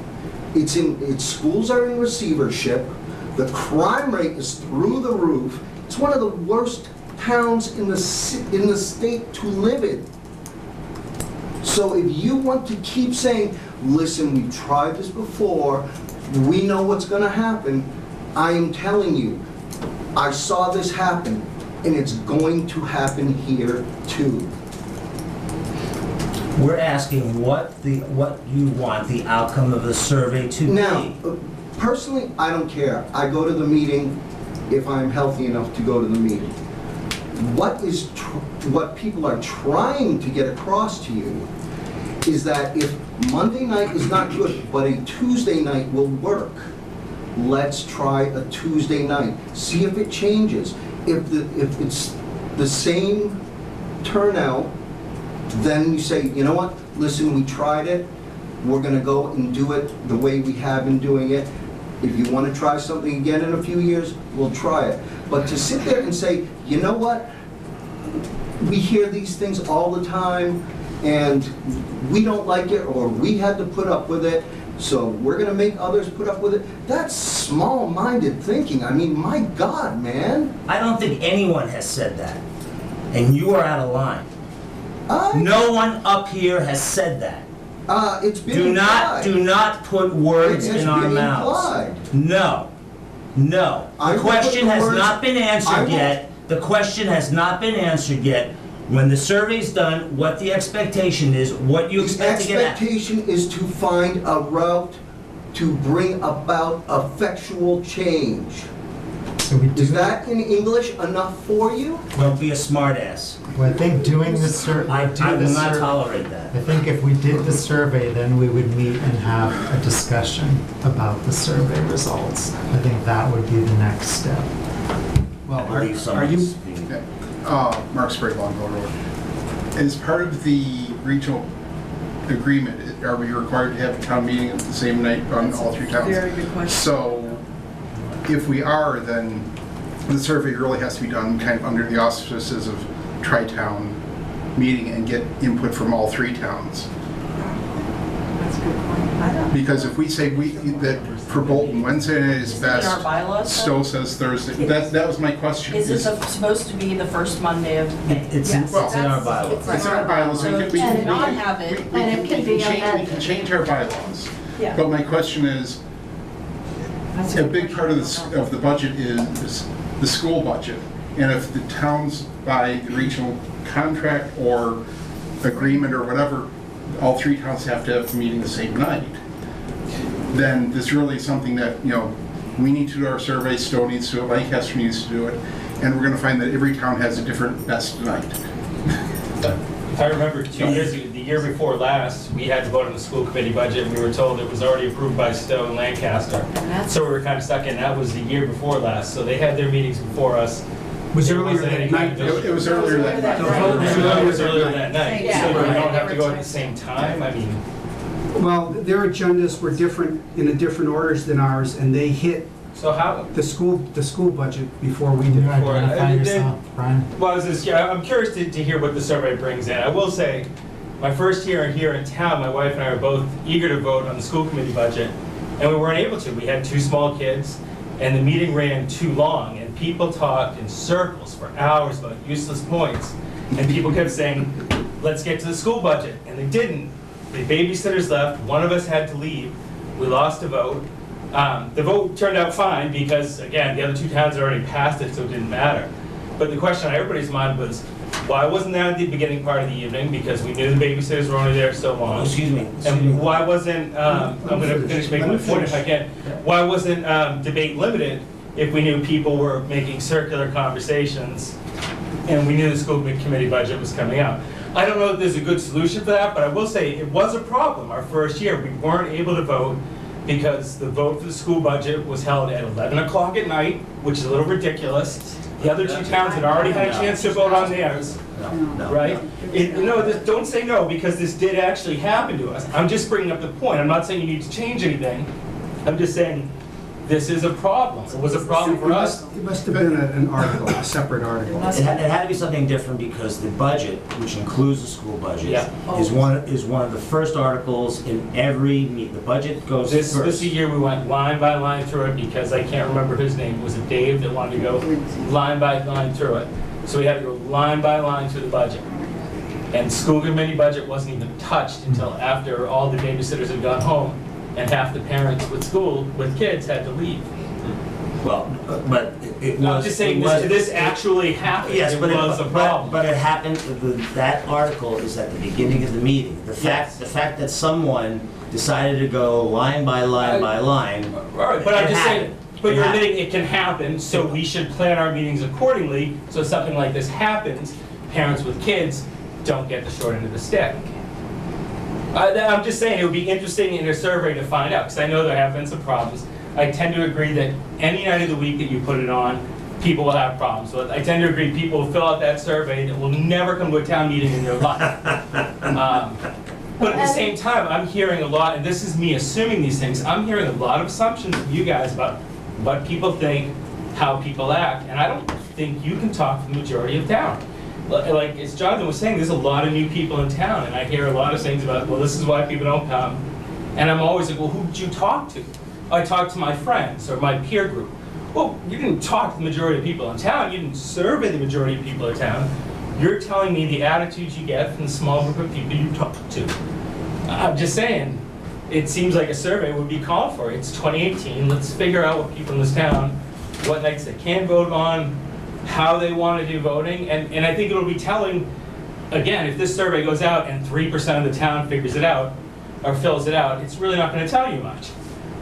Its schools are in receivership. The crime rate is through the roof. It's one of the worst towns in the state to live in. So if you want to keep saying, listen, we've tried this before, we know what's going to happen, I am telling you, I saw this happen, and it's going to happen here too. We're asking what you want the outcome of the survey to be. Now, personally, I don't care. I go to the meeting if I'm healthy enough to go to the meeting. what people are trying to get across to you is that if Monday night is not good, but a Tuesday night will work, let's try a Tuesday night. See if it changes. If it's the same turnout, then you say, you know what, listen, we tried it, we're gonna go and do it the way we have been doing it. If you wanna try something again in a few years, we'll try it. But to sit there and say, you know what, we hear these things all the time, and we don't like it, or we had to put up with it, so we're gonna make others put up with it, that's small-minded thinking. I mean, my God, man. I don't think anyone has said that, and you are out of line. No one up here has said that. It's been implied. Do not put words It has in our been mouths. implied. No. I The will question put the has words- not been I answered will- yet. The question has not been answered yet. When the survey's done, what the expectation is, what you expect to The get. expectation is to find a route to bring about effectual change. So we do Is that in English enough for you? Don't be a smartass. Well, I think doing the survey. I will not tolerate that. I think if we did the survey, then we would meet and have a discussion about the survey results. I think that would be the next step. Well, I believe are someone's you, being- Mark Sprague, Longbow Road. As part of the regional agreement, are we required to have a town meeting at the same night on all three towns? Very good question. So, if we are, then the survey really has to be done kind of under the auspices of tri-town meeting and get input from all three towns. That's a good point. I don't. Because if we say that for Bolton, Wednesday night is Is it in best, our bylaws, Stowe though? says Thursday. That was my question. Is it supposed to be the first Monday of May? It's Yes. in our That's- bylaws. It's in our bylaws. So We to can- not have it, we And it can be we amended. can change our bylaws. yeah. But my question is, That's a good big part of the budget is the school budget. And if the towns by the regional contract or agreement or whatever, all three towns have to have a meeting the same night, then this really is something that, we need to do our survey, Stowe needs to do it, Lancaster needs to do it, and we're gonna find that every town has a different best night. If I remember 2 years ago, the year before last, we had to vote on the school committee budget, and we were told it was already approved by Stowe and Lancaster. So we were kind of stuck in, that was the year before last, so they had their meetings before us. Was There earlier wasn't any that kind night. of- It was earlier that night. The vote was It earlier was that earlier night. that night, Yeah. so we Yeah. don't have to go at the same time, I mean, Well, their agendas were different, in a different orders than ours, and they hit so how, the school budget before we Can you did. identify yourself, Brian? well, I was just, I'm curious to hear what the survey brings in. I will say, my first year here in town, my wife and I were both eager to vote on the school committee budget, and we weren't able to. We had 2 small kids, and the meeting ran too long, and people talked in circles for hours about useless points, and people kept saying, let's get to the school budget, and they didn't. The babysitters left, one of us had to leave, we lost a vote. The vote turned out fine because, again, the other 2 towns had already passed it, so it didn't matter. But the question on everybody's mind was, why wasn't that at the beginning part of the evening? Because we knew the babysitters were only there so long. Excuse me. And why wasn't, I'm gonna finish making my point if I can. Why wasn't debate limited if we knew people were making circular conversations and we knew the school committee budget was coming out? I don't know if there's a good solution for that, but I will say it was a problem our first year. We weren't able to vote because the vote for the school budget was held at 11 o'clock at night, which is a little ridiculous. The other 2 towns had already had a chance to vote on theirs, right? Don't say no, because this did actually happen to us. I'm just bringing up the point. I'm not saying you need to change anything. I'm just saying this is a problem. It was a problem for us. It must have been an article, a separate article. It had to be something different because the budget, which includes the school budget, Yeah. is one of the first articles in every meeting. The budget goes This first. year we went line by line through it because I can't remember his name. Was it Dave that wanted to go line by line through it? So we had to go line by line through the budget. And school committee budget wasn't even touched until after all the babysitters had gone home and half the parents with kids had to leave. Well, but it was. No, I'm just saying, this actually happened. Yes, It but was a problem. But it happened, that article is at the beginning of the meeting. The fact that someone decided to go line by line by line. Right, but I'm it just saying, happened. But you're admitting it can happen, so we should plan our meetings accordingly, so if something like this happens, parents with kids don't get the short end of the stick. I'm just saying, it would be interesting in a survey to find out, because I know there have been some problems. I tend to agree that any night of the week that you put it on, people will have problems. So I tend to agree people will fill out that survey that will never come to a town meeting in their life. But at the same time, I'm hearing a lot, and this is me assuming these things, I'm hearing a lot of assumptions from you guys about what people think, how people act, and I don't think you can talk for the majority of town. Like, as Jonathan was saying, there's a lot of new people in town, and I hear a lot of things about, well, this is why people don't come. And I'm always like, well, who did you talk to? I talked to my friends or my peer group. Well, you didn't talk to the majority of people in town. You didn't survey the majority of people in town. You're telling me the attitudes you get from the small group of people you talk to. I'm just saying, it seems like a survey would be called for. It's 2018. Let's figure out what people in this town, what nights they can vote on, how they want to do voting. And I think it'll be telling, again, if this survey goes out and 3% of the town figures it out or fills it out, it's really not going to tell you much.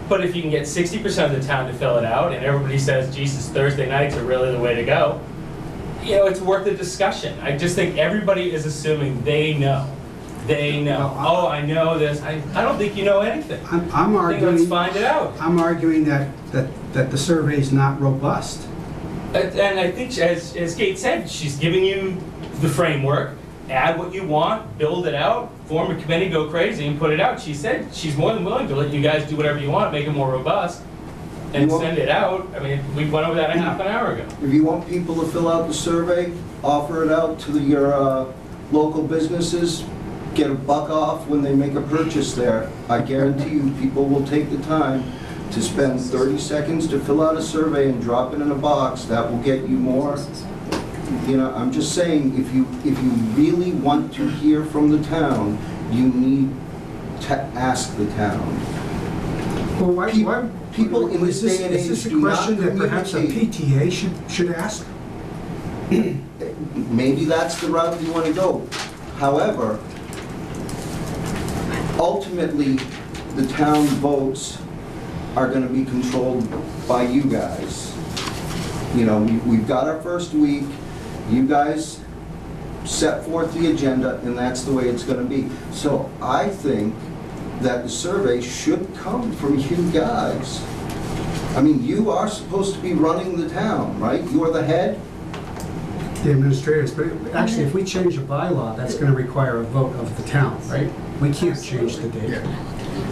But if you can get 60% of the town to fill it out and everybody says, Jesus, Thursday nights are really the way to go, you know, it's worth a discussion. I just think everybody is assuming they know. They know. Oh, I know this. I don't think you know anything. I'm arguing. Let's find it out. I'm arguing that the survey is not robust. And I think, as Kate said, she's giving you the framework. Add what you want, build it out, form a committee, go crazy, and put it out. She said she's more than willing to let you guys do whatever you want, make it more robust, and send it out. I mean, we went over that a half an hour ago. If you want people to fill out the survey, offer it out to your local businesses, get $1 off when they make a purchase there. I guarantee you, people will take the time to spend 30 seconds to fill out a survey and drop it in a box. That will get you more. You know, I'm just saying, if you really want to hear from the town, you need to ask the town. Well, why people in this day and age is this a do not question that perhaps a PTA should ask? Maybe that's the route you want to go. However, ultimately, the town votes are going to be controlled by you guys. You know, we've got our first week. You guys set forth the agenda, and that's the way it's going to be. So I think that the survey should come from you guys. I mean, you are supposed to be running the town, right? You are the head. The administrators, but actually, if we change a bylaw, that's going to require a vote of the town, right? We can't change the date.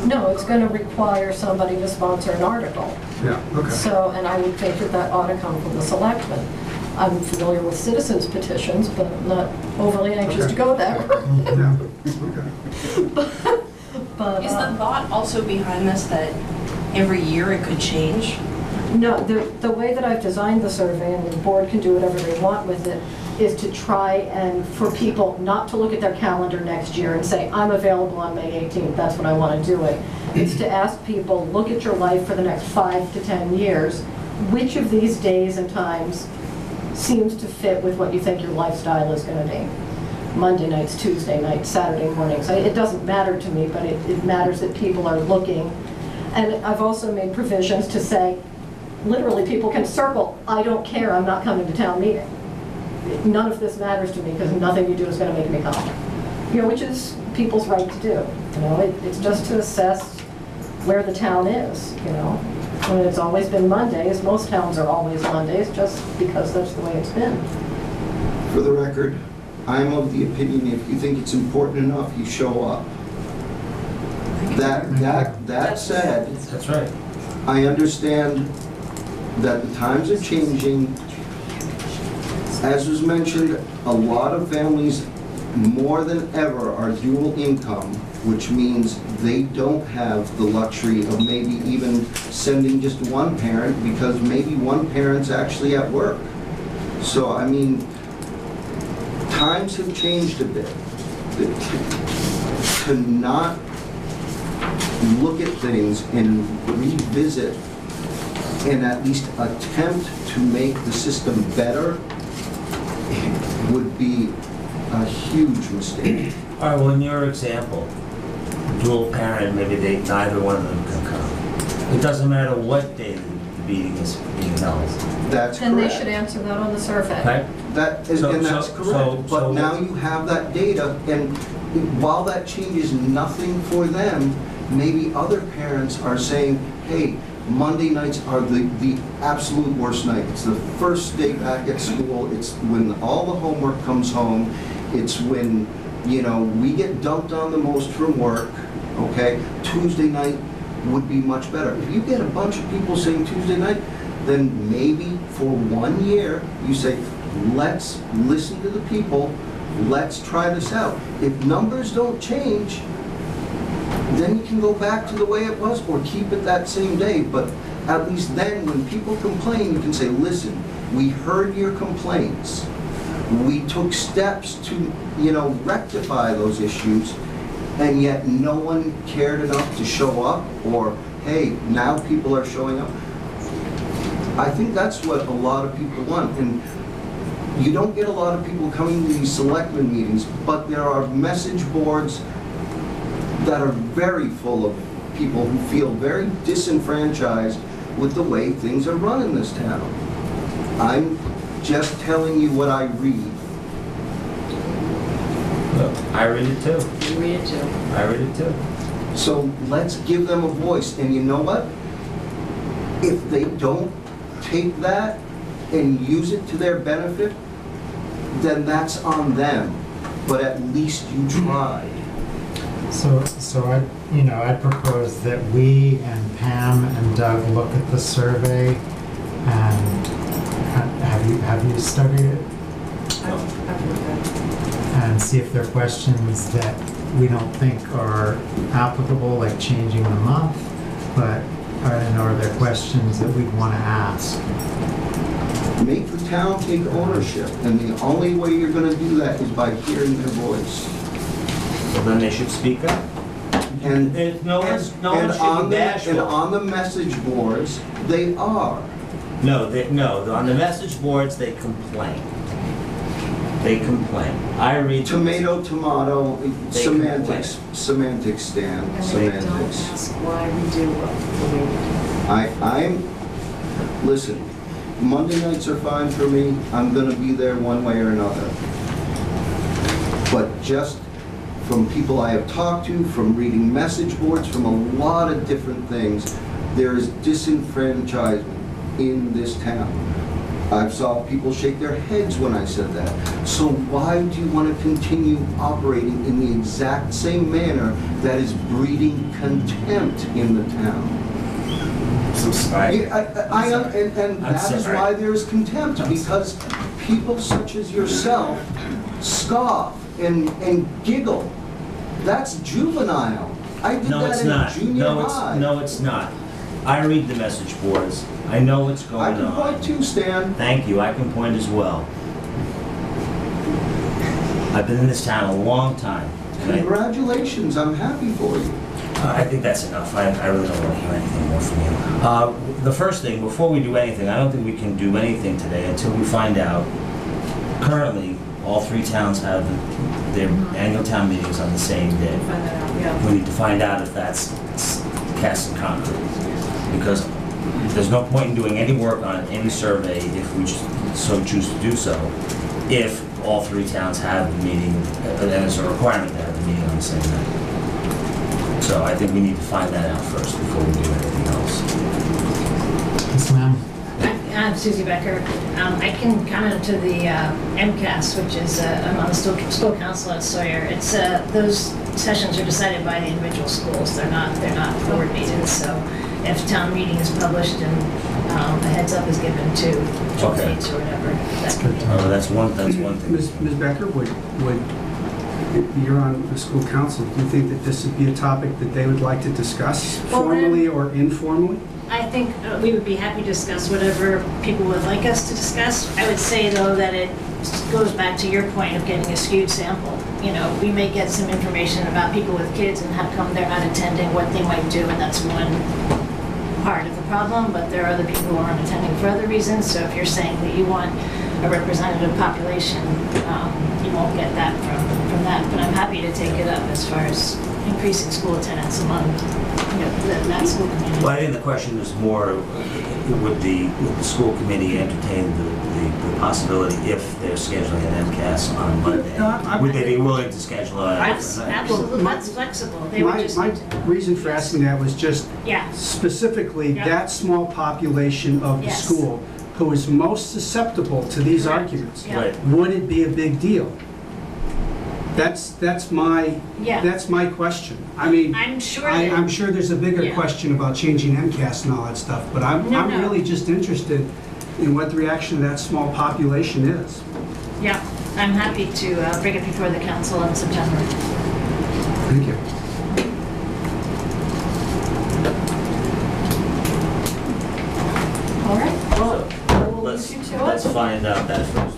No, it's going to require somebody to sponsor an article. Yeah, okay. So, and I would think that that ought to come from the selectmen. I'm familiar with citizens petitions, but I'm not overly anxious to go that route. But Is the thought also behind this that every year it could change? no, the way that I've designed the survey, and the board can do whatever they want with it, is to try and for people not to look at their calendar next year and say, I'm available on May 18th, that's when I want to do it. It's to ask people, look at your life for the next 5 to 10 years. Which of these days and times seems to fit with what you think your lifestyle is going to be? Monday nights, Tuesday nights, Saturday mornings. It doesn't matter to me, but it matters that people are looking. And I've also made provisions to say, literally, people can circle, I don't care, I'm not coming to town meeting. None of this matters to me because nothing you do is going to make me come. You know, which is people's right to do. You know, it's just to assess where the town is, you know. When it's always been Mondays, most towns are always Mondays, just because that's the way it's been. For the record, I'm of the opinion if you think it's important enough, you show up. That said, That's right. I understand that the times are changing. As was mentioned, a lot of families, more than ever, are dual income, which means they don't have the luxury of maybe even sending just one parent because maybe one parent's actually at work. So, I mean, times have changed a bit. To not look at things and revisit and at least attempt to make the system better would be a huge mistake. All right, well, in your example, dual parent, maybe neither one of them can come. It doesn't matter what day of the meeting is being held. That's And they correct. should answer that on the survey. Okay? That, and So- and that's so- correct, so- but now you have that data, and while that changes nothing for them, maybe other parents are saying, hey, Monday nights are the absolute worst night. It's the first day back at school, it's when all the homework comes home, it's when, you know, we get dumped on the most from work, okay? Tuesday night would be much better. If you get a bunch of people saying Tuesday night, then maybe for 1 year, you say, let's listen to the people, let's try this out. If numbers don't change, then you can go back to the way it was or keep it that same day. But at least then, when people complain, you can say, listen, we heard your complaints. We took steps to, you know, rectify those issues, and yet no one cared enough to show up, or, hey, now people are showing up. I think that's what a lot of people want. And you don't get a lot of people coming to these selectmen meetings, but there are message boards that are very full of people who feel very disenfranchised with the way things are run in this town. I'm just telling you what I read. I read it too. You read it too. I read it too. So let's give them a voice. And you know what? If they don't take that and use it to their benefit, then that's on them. But at least you tried. So I'd propose that we and Pam and Doug look at the survey, and have you studied it? I've read that. And see if there are questions that we don't think are applicable, like changing the month, but are there questions that we'd want to ask? Make the town take ownership, and the only way you're gonna do that is by hearing their voice. Well, then they should speak up. And No one and should on be the, and bashful. on the message boards, they are. No, on the message boards, they complain. They complain. I read. Tomato, tomato, They semantics, semantics, Stan, And they don't semantics. ask why we do what we do. Listen, Monday nights are fine for me. I'm gonna be there one way or another. But just from people I have talked to, from reading message boards, from a lot of different things, there is disenfranchisement in this town. I've saw people shake their heads when I said that. So why do you want to continue operating in the exact same manner that is breeding contempt in the town? I'm sorry. And that is why there is contempt, because people such as yourself scoff and giggle. That's juvenile. I did No, it's that not. in junior high. No, it's not. I read the message boards. I know what's I going can on. point too, Stan. Thank you. I can point as well. I've been in this town a long time. Okay? Congratulations, I'm happy for you. I think that's enough. I really don't want to hear anything more from you. The first thing, before we do anything, I don't think we can do anything today until we find out. Currently, all three towns have their annual town meetings on the same day. Find that out, yeah. We need to find out if that's cast in concrete. Because there's no point in doing any work on any survey if we so choose to do so, if all three towns have the meeting, and it's a requirement to have the meeting on the same night. So I think we need to find that out first before we do anything else. Yes, ma'am. I'm Susie Becker. I can comment to the MCAS, which is, I'm on the school council at Sawyer. It's, those sessions are decided by the individual schools. They're not board meetings. So if town meeting is published and a heads up is given to Okay. meets or whatever, that Oh, that's one thing. Ms. Becker, you're on the school council. Do you think that this would be a topic that they would like to discuss Well, then- formally or informally? I think we would be happy to discuss whatever people would like us to discuss. I would say, though, that it goes back to your point of getting a skewed sample. You know, we may get some information about people with kids and how come they're not attending, what they might do, and that's one part of the problem, but there are other people who aren't attending for other reasons. So if you're saying that you want a representative population, you won't get that from that. But I'm happy to take it up as far as increasing school attendance among that school community. Well, I think the question is more, would the school committee entertain the possibility if they're scheduling an MCAS on Monday? Would they be willing to schedule a? Absolutely, that's flexible. They would just My need to- reason for asking that was just Yeah. specifically Yeah. that small population of the Yes. school who is most susceptible to these arguments. Yeah. Right. Would it be a big deal? That's my Yeah. question. I mean, I'm sure I'm sure there's a bigger Yeah. question about changing MCAS and all that stuff, but I'm No, no. really just interested in what the reaction of that small population is. Yeah, I'm happy to bring it before the council in September. Thank you. All right, well, we'll Let's, leave you to let's it. find out that first.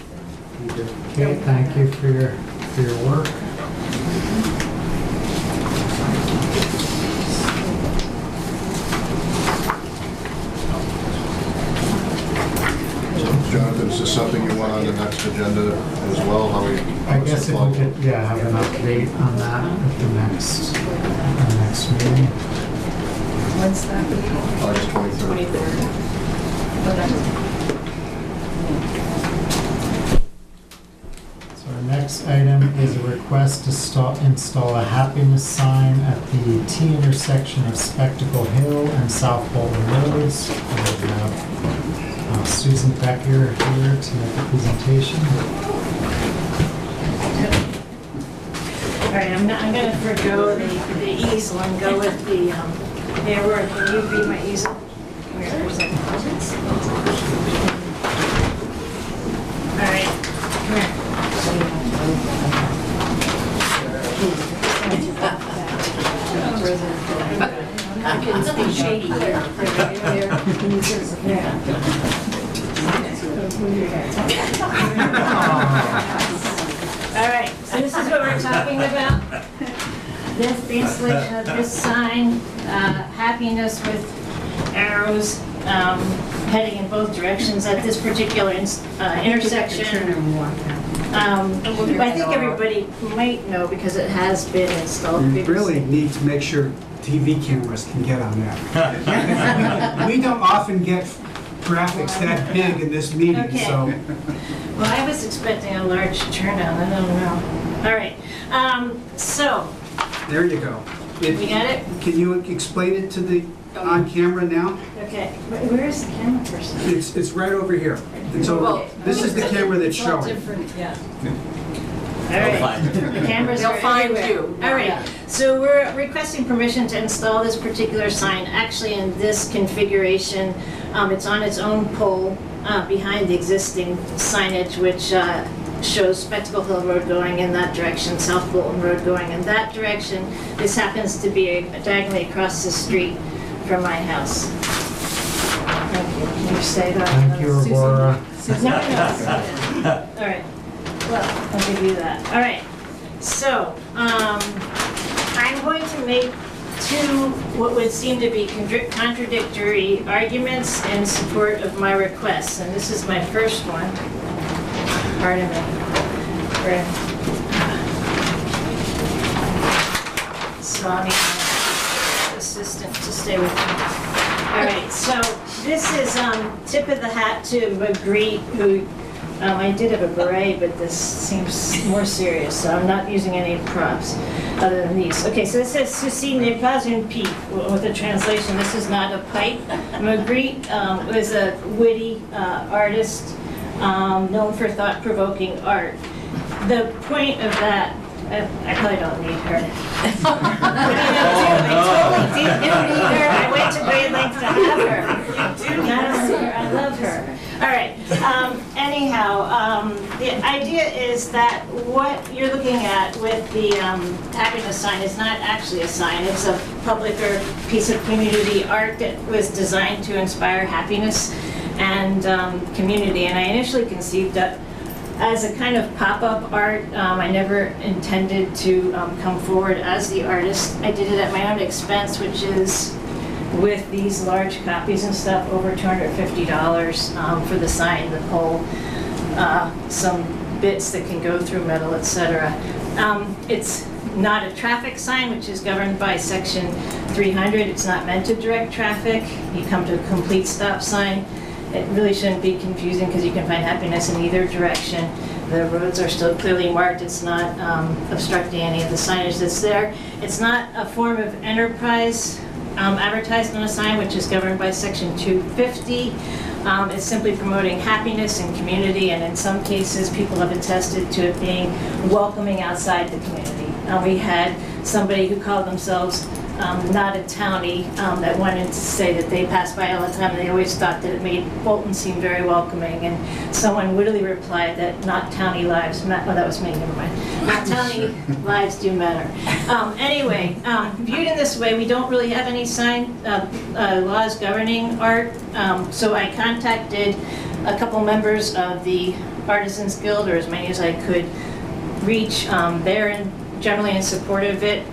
Okay, thank you for your work. Jonathan, is this something you want on the next agenda as well? How we? I guess if we could, have an update on that at the next meeting. When's that meeting? August 23rd. 23rd. Okay. So our next item is a request to install a happiness sign at the T intersection of Spectacle Hill and South Bolton Roads. We have Susan Becker here to make a presentation. All right, I'm gonna forgo the easel and go with the, there were, can you read my easel? Come here for a second. All right, come here. I can speak shady here. All right, so this is what we're talking about. This, the installation of this sign, happiness with arrows heading in both directions at this particular intersection. I think everybody might know because it has been installed We previously. really need to make sure TV cameras can get on that. We don't often get graphics that big in this meeting, Okay. so. Well, I was expecting a large turnout, I don't know. All right, so, There you go. we got it? Can you explain it to the, on camera now? Okay, where is the camera person? It's right over here. It's over, this is the camera that's It's all showing. different, yeah. All right, find it. the cameras They'll are find everywhere. you. All right, Yeah. so we're requesting permission to install this particular sign, actually in this configuration. It's on its own pole behind the existing signage, which shows Spectacle Hill Road going in that direction, South Bolton Road going in that direction. This happens to be diagonally across the street from my house. Thank you. Can you say that? Thank you, Aurora. No. All right. Well, I'll give you that. All right. So, I'm going to make two what would seem to be contradictory arguments in support of my request. And this is my first one. Pardon me. So I need my assistant to stay with me. All right, so this is tip of the hat to Magritte, who I did have a beret, but this seems more serious, so I'm not using any props other than these. Okay, so this says "Ceci n'est pas une pipe" with a translation. This is not a pipe. Magritte was a witty artist known for thought-provoking art. The point of that, I probably don't need her. I totally didn't need her. I went to great lengths to have her. I love her. All right. Anyhow, the idea is that what you're looking at with the happiness sign is not actually a sign. It's a public or piece of community art that was designed to inspire happiness and community. And I initially conceived that as a kind of pop-up art. I never intended to come forward as the artist. I did it at my own expense, which is with these large copies and stuff, over $250 for the sign, the pole, some bits that can go through metal, etc. It's not a traffic sign, which is governed by section 300. It's not meant to direct traffic. You come to a complete stop sign. It really shouldn't be confusing because you can find happiness in either direction. The roads are still clearly marked. It's not obstructing any of the signage that's there. It's not a form of enterprise advertised on a sign, which is governed by section 250. It's simply promoting happiness and community, and in some cases, people have attested to it being welcoming outside the community. We had somebody who called themselves not a townie that wanted to say that they passed by all the time, and they always thought that it made Bolton seem very welcoming, and someone wittily replied that not townie lives matter. Oh, that was me, never mind. Not townie lives do matter. Anyway, viewed in this way, we don't really have any sign laws governing art, so I contacted a couple members of the Artisans Guild, or as many as I could reach. They're generally in support of it.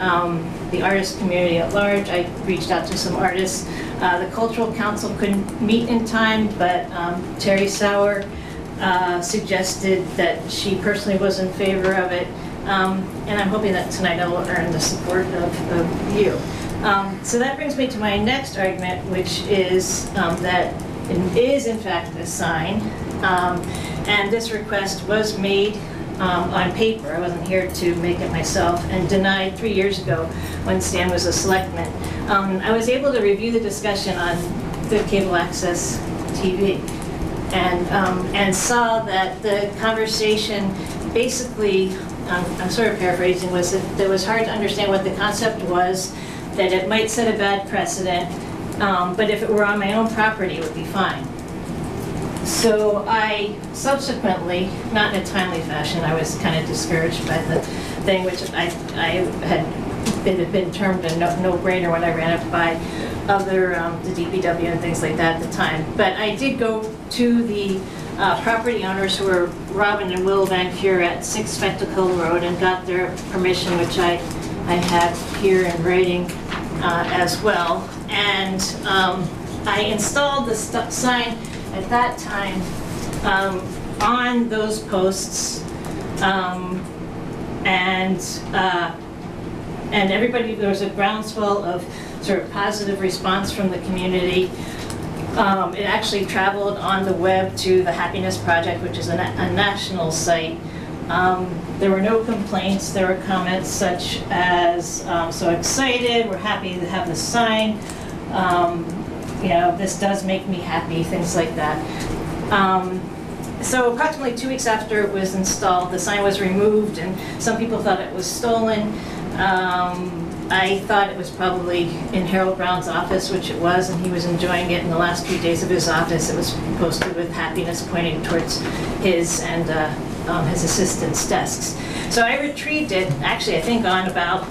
The artist community at large, I reached out to some artists. The Cultural Council couldn't meet in time, but Terry Sauer suggested that she personally was in favor of it. And I'm hoping that tonight I will earn the support of you. So that brings me to my next argument, which is that it is in fact a sign. And this request was made on paper. I wasn't here to make it myself, and denied 3 years ago when Stan was a selectman. I was able to review the discussion on the cable access TV and saw that the conversation basically, I'm sort of paraphrasing, was that it was hard to understand what the concept was, that it might set a bad precedent, but if it were on my own property, it would be fine. So I subsequently, not in a timely fashion, I was kind of discouraged by the thing, which I had been termed a no-brainer when I ran it by other, the DPW and things like that at the time. But I did go to the property owners, who were Robin and Will Van Cure at 6 Spectacle Road, and got their permission, which I have here in writing as well. And I installed the sign at that time on those posts, and everybody, there was a groundswell of sort of positive response from the community. It actually traveled on the web to the Happiness Project, which is a national site. There were no complaints. There were comments such as, so excited, we're happy to have the sign. You know, this does make me happy, things like that. So approximately 2 weeks after it was installed, the sign was removed, and some people thought it was stolen. I thought it was probably in Harold Brown's office, which it was, and he was enjoying it in the last few days of his office. It was posted with happiness pointing towards his and his assistant's desks. So I retrieved it, actually I think on about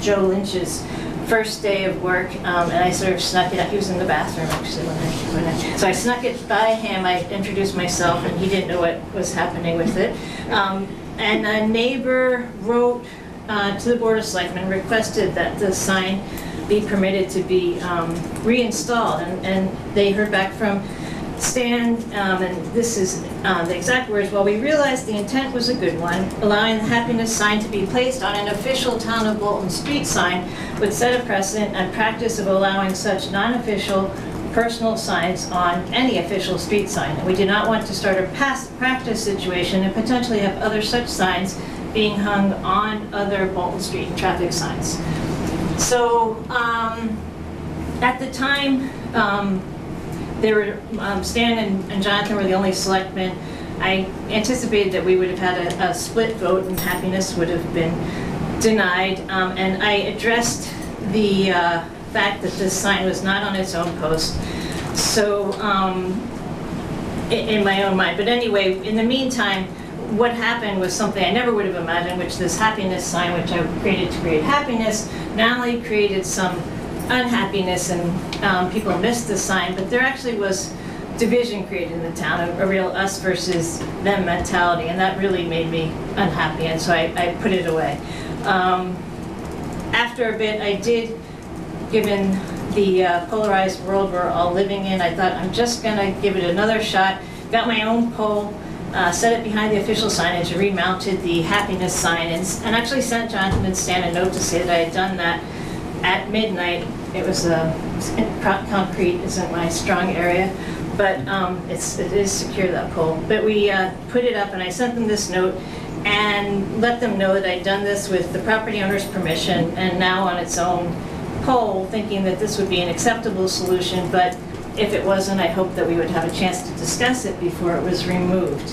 Joe Lynch's first day of work, and I sort of snuck it out. He was in the bathroom actually so I snuck it by him. I introduced myself, and he didn't know what was happening with it. And a neighbor wrote to the Board of Selectmen, requested that the sign be permitted to be reinstalled, and they heard back from Stan, and this is the exact words: "While we realized the intent was a good one, allowing the happiness sign to be placed on an official Town of Bolton street sign would set a precedent and practice of allowing such non-official personal signs on any official street sign. And we did not want to start a past practice situation and potentially have other such signs being hung on other Bolton Street traffic signs." So at the time, they were, Stan and Jonathan were the only selectmen. I anticipated that we would have had a split vote, and happiness would have been denied. And I addressed the fact that this sign was not on its own post. So in my own mind. But anyway, in the meantime, what happened was something I never would have imagined, which this happiness sign, which I created to create happiness, not only created some unhappiness, and people missed the sign, but there actually was division created in the town, a real us versus them mentality, and that really made me unhappy, and so I put it away. After a bit, I did, given the polarized world we're all living in, I thought I'm just gonna give it another shot. Got my own poll, set it behind the official signage, and remounted the happiness sign, and actually sent Jonathan and Stan a note to say that I had done that at midnight. It was concrete isn't my strong area, but it is secure, that pole. But we put it up, and I sent them this note and let them know that I'd done this with the property owner's permission and now on its own pole, thinking that this would be an acceptable solution, but if it wasn't, I hoped that we would have a chance to discuss it before it was removed.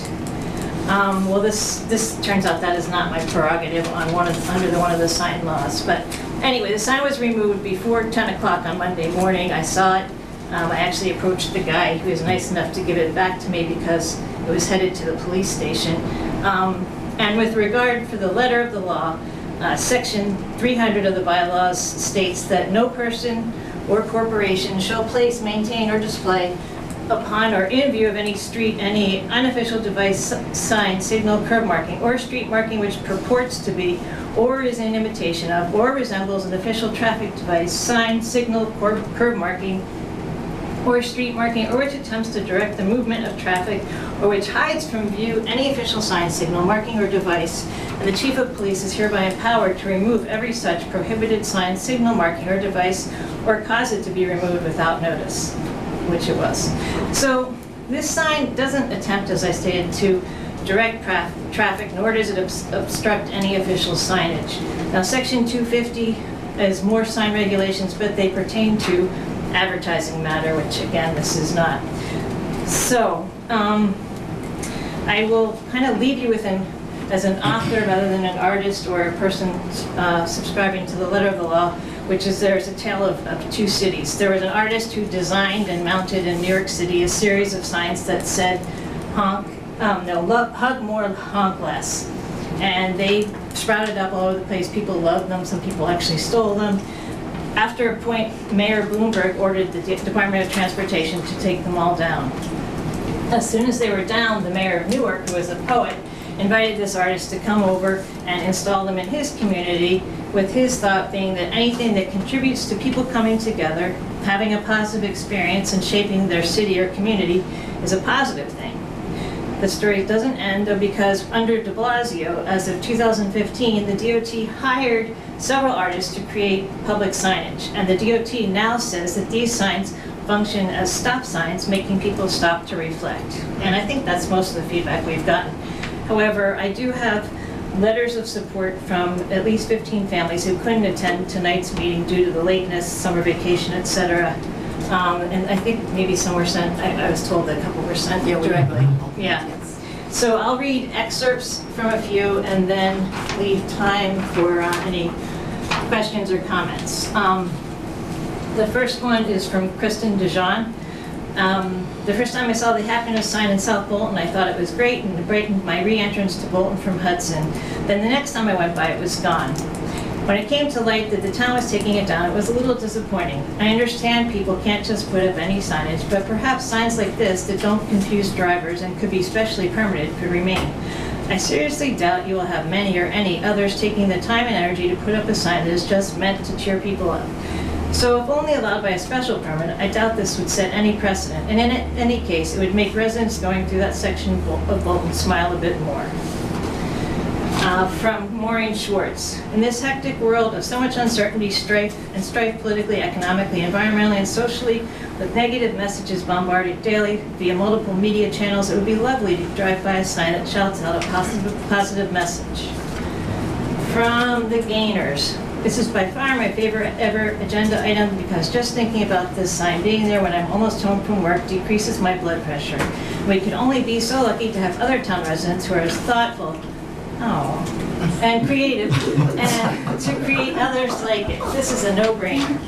Well, this turns out that is not my prerogative on under one of the sign laws. But anyway, the sign was removed before 10 o'clock on Monday morning. I saw it. I actually approached the guy who was nice enough to give it back to me because it was headed to the police station. And with regard for the letter of the law, Section 300 of the bylaws states that no person or corporation shall place, maintain, or display upon or in view of any street any unofficial device, sign, signal, curb marking, or street marking which purports to be or is in imitation of or resembles an official traffic device, sign, signal, curb marking, or street marking, or which attempts to direct the movement of traffic, or which hides from view any official sign, signal, marking, or device. And the chief of police is hereby empowered to remove every such prohibited sign, signal, marking, or device, or cause it to be removed without notice, which it was. So this sign doesn't attempt, as I stated, to direct traffic, nor does it obstruct any official signage. Now, Section 250 has more sign regulations, but they pertain to advertising matter, which again, this is not. So, I will kind of leave you with as an author rather than an artist or a person subscribing to the letter of the law, which is there's a tale of two cities. There was an artist who designed and mounted in New York City a series of signs that said, hug more, honk less. And they sprouted up all over the place. People loved them. Some people actually stole them. After a point, Mayor Bloomberg ordered the Department of Transportation to take them all down. As soon as they were down, the mayor of Newark, who was a poet, invited this artist to come over and install them in his community, with his thought being that anything that contributes to people coming together, having a positive experience, and shaping their city or community is a positive thing. The story doesn't end, though, because under de Blasio, as of 2015, the DOT hired several artists to create public signage, and the DOT now says that these signs function as stop signs, making people stop to reflect. And I think that's most of the feedback we've gotten. However, I do have letters of support from at least 15 families who couldn't attend tonight's meeting due to the lateness, summer vacation, etc. And I think maybe some were sent, I was told that a couple were sent directly. Yeah. So I'll read excerpts from a few and then leave time for any questions or comments. The first one is from Kristen DeJean. The first time I saw the happiness sign in South Bolton, I thought it was great and brightened my re-entrance to Bolton from Hudson. Then the next time I went by, it was gone. When it came to light that the town was taking it down, it was a little disappointing. I understand people can't just put up any signage, but perhaps signs like this that don't confuse drivers and could be specially permitted could remain. I seriously doubt you will have many or any others taking the time and energy to put up a sign that is just meant to cheer people up. So if only allowed by a special permit, I doubt this would set any precedent. And in any case, it would make residents going through that section of Bolton smile a bit more. From Maureen Schwartz. In this hectic world of so much uncertainty, strife politically, economically, environmentally, and socially, with negative messages bombarded daily via multiple media channels, it would be lovely to drive by a sign that shouts out a positive message. From the Gainers. This is by far my favorite ever agenda item because just thinking about this sign being there when I'm almost home from work decreases my blood pressure. We could only be so lucky to have other town residents who are as thoughtful and creative, and to create others like it. This is a no-brainer.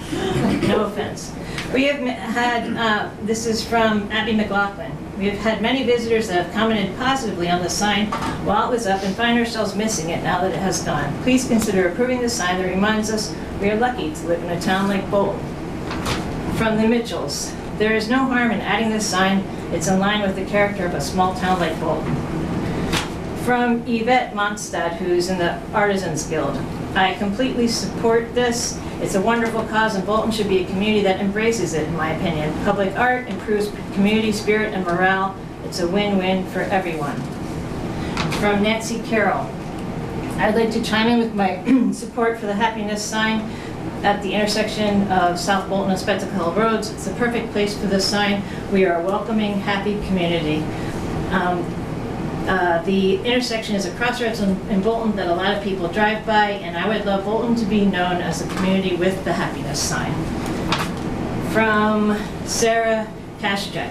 No offense. We have had, this is from Abby McLaughlin. We have had many visitors that have commented positively on the sign while it was up and find ourselves missing it now that it has gone. Please consider approving the sign that reminds us we are lucky to live in a town like Bolton. From the Mitchells. There is no harm in adding this sign. It's in line with the character of a small town like Bolton. From Yvette Montstad, who's in the Artisans Guild. I completely support this. It's a wonderful cause, and Bolton should be a community that embraces it, in my opinion. Public art improves community spirit and morale. It's a win-win for everyone. From Nancy Carroll. I'd like to chime in with my support for the happiness sign at the intersection of South Bolton and Spectacle Hill Roads. It's the perfect place for this sign. We are a welcoming, happy community. The intersection is a crossroads in Bolton that a lot of people drive by, and I would love Bolton to be known as a community with the happiness sign. From Sarah Kashchek.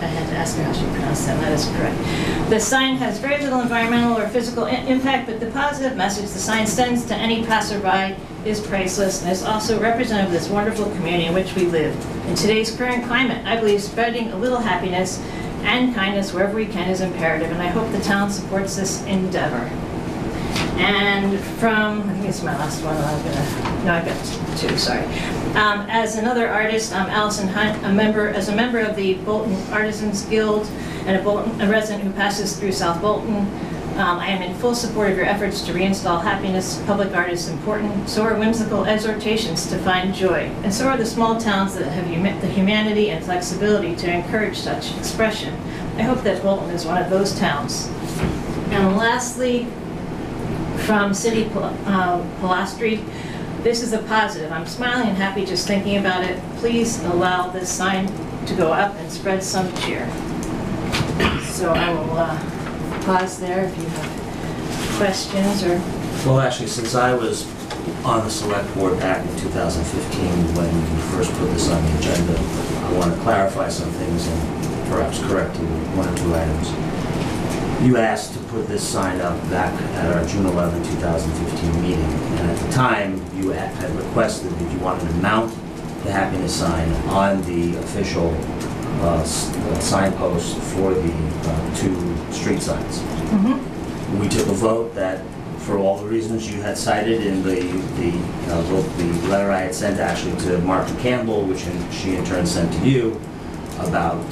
I had to ask her how she pronounced that. That is correct. The sign has very little environmental or physical impact, but the positive message the sign sends to any passerby is priceless and is also representative of this wonderful community in which we live. In today's current climate, I believe spreading a little happiness and kindness wherever we can is imperative, and I hope the town supports this endeavor. And from, I think it's my last one, I've got two, sorry. As another artist, I'm Allison Hunt, as a member of the Bolton Artisans Guild and a resident who passes through South Bolton. I am in full support of your efforts to reinstall happiness. Public art is important. So are whimsical exhortations to find joy. And so are the small towns that have the humanity and flexibility to encourage such expression. I hope that Bolton is one of those towns. And lastly, from City Pilastri, this is a positive. I'm smiling and happy just thinking about it. Please allow this sign to go up and spread some cheer. So I will pause there if you have questions or... Well, actually, since I was on the select board back in 2015, when you first put this on the agenda, I want to clarify some things and perhaps correct one or two items. You asked to put this sign up back at our June 11, 2015 meeting, and at the time, you had requested that you wanted to mount the happiness sign on the official signpost for the two street signs. Mm-hmm. We took a vote that, for all the reasons you had cited in both the letter I had sent actually to Martha Campbell, which she in turn sent to you, about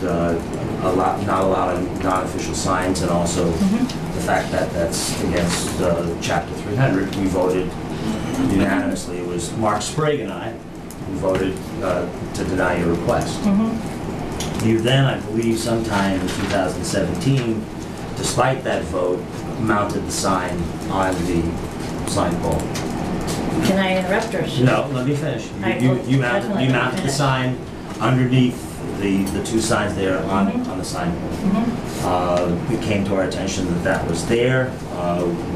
not allowing non-official signs, and also the fact that that's against Chapter 300, we voted unanimously. It was Mark Sprague and I who voted to deny your request. You then, I believe, sometime in 2017, despite that vote, mounted the sign on the sign pole. Can I interrupt or? No, let me finish. You mounted the sign underneath the two signs there on the sign pole. It came to our attention that was there.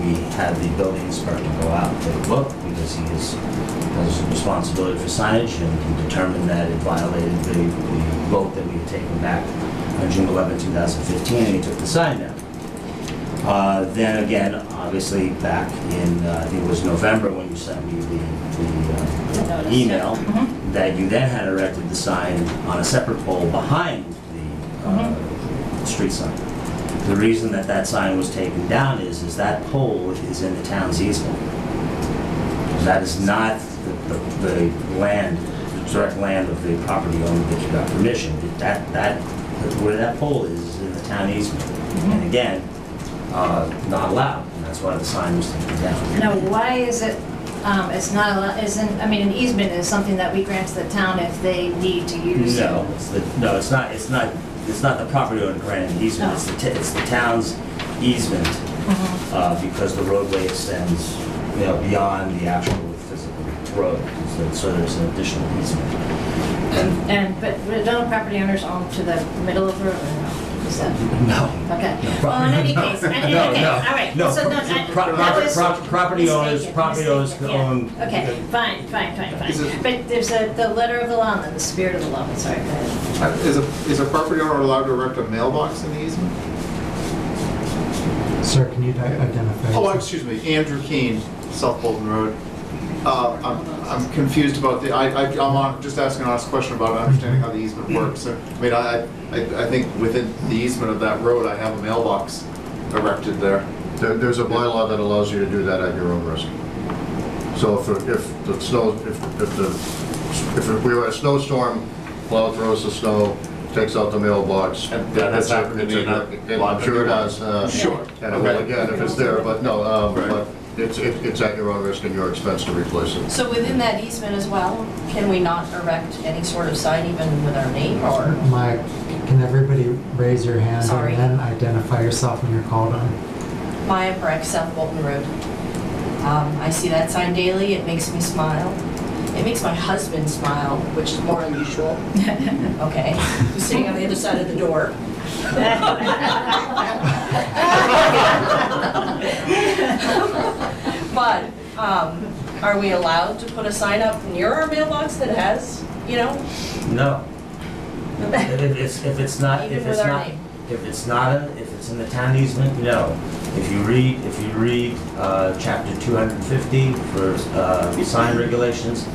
We had the building inspector go out and take a look because he has a responsibility for signage, and he determined that it violated the vote that we had taken back on June 11, 2015, and he took the sign down. Then again, obviously back in, I think it was November when you sent me the email, that you then had erected the sign on a separate pole behind the street sign. The reason that sign was taken down is that pole is in the town's easement. That is not the land, the direct land of the property owner that you got permission. Where that pole is in the town easement. And again, not allowed, and that's why the sign was taken down. Now, why is it, it's not allowed, an easement is something that we grant to the town if they need to use it? No, it's not the property owner granting the easement, it's the town's easement, because the roadway extends, beyond the actual physical road, so there's an additional easement. But don't property owners own to the middle of the road, or no? Is that? No. Okay. Well, in any case, all right. No, So, property owners own. Okay, fine. But there's the letter of the law and then the spirit of the law. Sorry, go ahead. Is a property owner allowed to erect a mailbox in the easement? Sir, can you identify? Oh, excuse me, Andrew Keene, South Bolton Road. I'm confused about I'm just asking an honest question about understanding how the easement works. I think within the easement of that road, I have a mailbox erected there. There's a bylaw that allows you to do that at your own risk. So if we were a snowstorm, plow throws the snow, takes out the mailbox. And that's happened to me. I'm sure it has. Sure. And again, if it's there, but no, but it's at your own risk and your expense to replace it. So within that easement as well, can we not erect any sort of sign even with our name or? Mike, can everybody raise your hand Sorry. and then identify yourself when you're called on? Maya Breck, South Bolton Road. I see that sign daily, it makes me smile. It makes my husband smile, which is more unusual. Okay, he's sitting on the other side of the door. But, are we allowed to put a sign up near our mailbox that has, you know? No. If it's not, Even with our name. if it's in the town easement, no. If you read chapter 250 for sign regulations,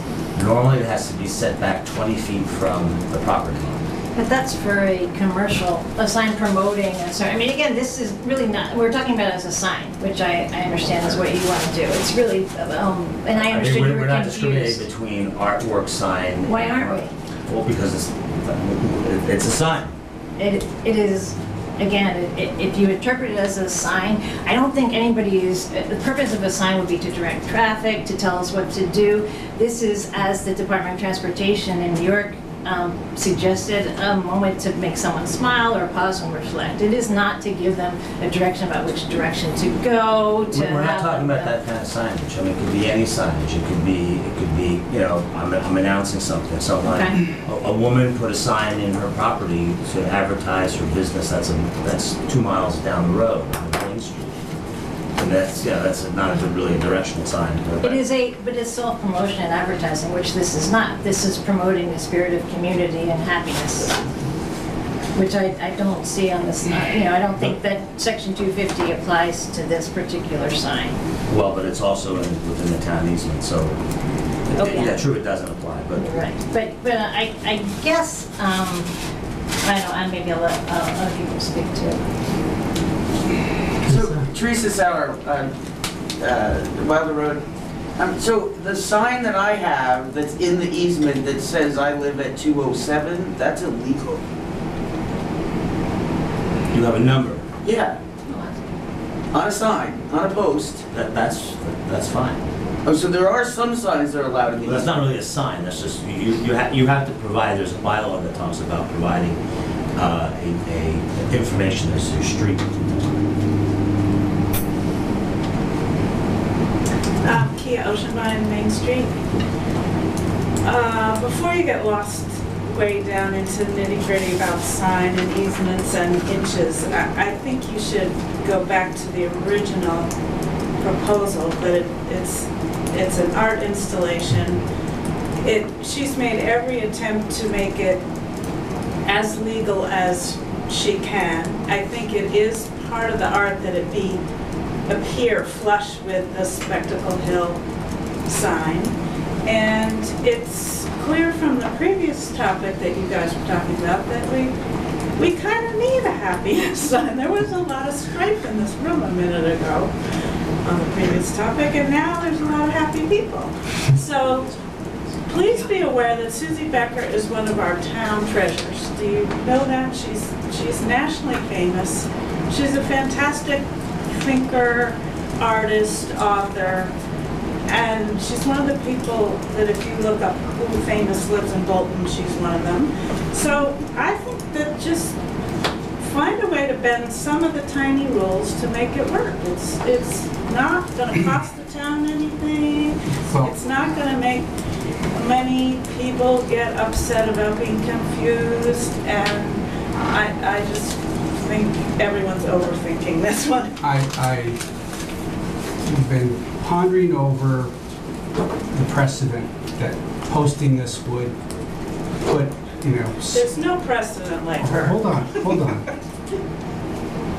normally it has to be set back 20 feet from the property line. But that's for a commercial, a sign promoting, I mean, again, this is really not, we're talking about it as a sign, which I understand is what you want to do. It's really, and I understood you were We're not confused. discriminating between artwork sign. Why aren't we? Well, because it's a sign. It is, again, if you interpret it as a sign, I don't think anybody is, the purpose of a sign would be to direct traffic, to tell us what to do. This is, as the Department of Transportation in New York suggested, a moment to make someone smile or pause and reflect. It is not to give them a direction about which direction to go, to We're not how- talking about that kind of signage. I mean, it could be any signage. It could be, you know, I'm announcing something. So like, a woman put a sign in her property to advertise her business that's 2 miles down the road on Main Street. And that's not really a directional sign. But it's self-promotion and advertising, which this is not. This is promoting the spirit of community and happiness, which I don't see on this, you know, I don't think that section 250 applies to this particular sign. Well, but it's also within the town easement, so, Okay. yeah, true, it doesn't apply, but. Right, but I guess, I don't know, and maybe I'll let other people speak to it. So, Teresa Sauer, Wilder Road. So the sign that I have that's in the easement that says I live at 207, that's illegal? You have a number. Yeah. On a sign, on a post. That's fine. Oh, so there are some signs that are allowed in the Well, that's not really a sign, that's just, you have to provide, there's a bylaw that talks about providing a information as to your street. Kia Oceanvine, Main Street. Before you get lost way down into nitty-gritty about sign and easements and inches, I think you should go back to the original proposal, that it's an art installation. She's made every attempt to make it as legal as she can. I think it is part of the art that it appear flush with the Spectacle Hill sign. And it's clear from the previous topic that you guys were talking about that we kind of need a happiness sign. There was a lot of strife in this room a minute ago on the previous topic, and now there's a lot of happy people. So please be aware that Susie Becker is one of our town treasures. Do you know that? She's nationally famous. She's a fantastic thinker, artist, author, and she's one of the people that if you look up who famous lives in Bolton, she's one of them. So I think that just find a way to bend some of the tiny rules to make it work. It's not going to cost the town anything. It's not going to make many people get upset about being confused, and I just think everyone's overthinking this one. I've been pondering over the precedent that posting this would put, you know... There's no precedent like her. Hold on.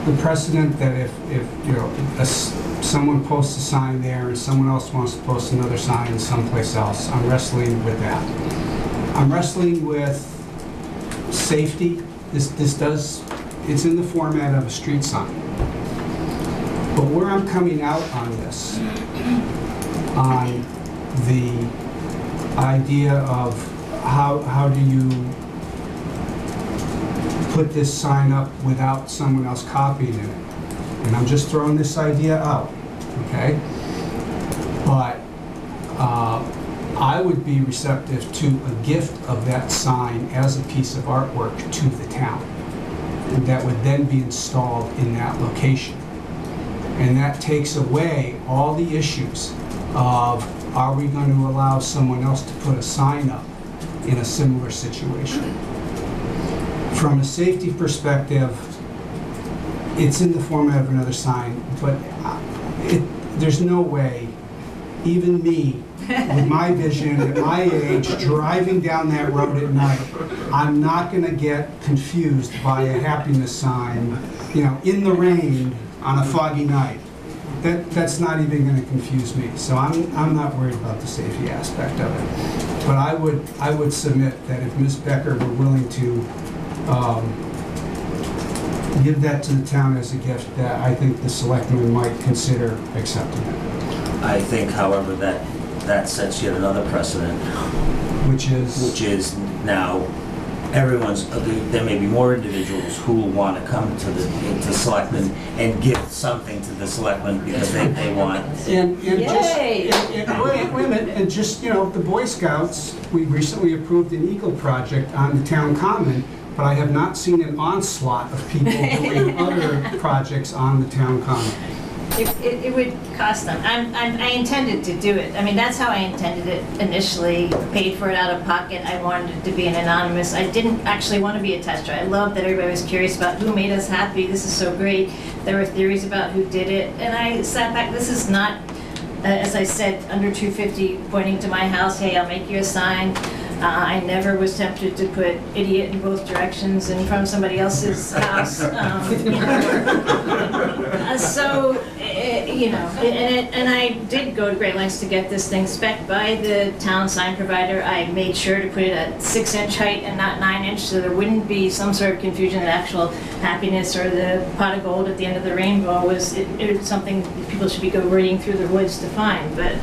The precedent that if you know, someone posts a sign there and someone else wants to post another sign someplace else, I'm wrestling with that. I'm wrestling with safety. It's in the format of a street sign. But where I'm coming out on this, on the idea of how do you put this sign up without someone else copying it. And I'm just throwing this idea out, okay? But I would be receptive to a gift of that sign as a piece of artwork to the town. And that would then be installed in that location. And that takes away all the issues of, are we going to allow someone else to put a sign up in a similar situation? From a safety perspective, it's in the format of another sign, but there's no way, even me, with my vision, at my age, driving down that road at night, I'm not gonna get confused by a happiness sign, in the rain on a foggy night. That's not even gonna confuse me. So I'm not worried about the safety aspect of it. But I would submit that if Ms. Becker were willing to give that to the town as a gift, that I think the selectmen might consider accepting it. I think, however, that sets yet another precedent. Which is now, there may be more individuals who will want to come to selectmen and give something to the selectmen because they want. And Yay! wait a minute, and just, the Boy Scouts, we recently approved an Eagle project on the town common, but I have not seen an onslaught of people doing other projects on the town common. It would cost them. I intended to do it. I mean, that's how I intended it initially, paid for it out of pocket. I wanted it to be an anonymous. I didn't actually want to be a tester. I loved that everybody was curious about who made us happy. This is so great. There were theories about who did it. And I sat back, this is not, as I said, under 250 pointing to my house, hey, I'll make you a sign. I never was tempted to put idiot in both directions in front of somebody else's house. And I did go to great lengths to get this thing spec'd by the town sign provider. I made sure to put it at 6-inch height and not 9-inch, so there wouldn't be some sort of confusion. The actual happiness or the pot of gold at the end of the rainbow was something people should be reading through the woods to find. But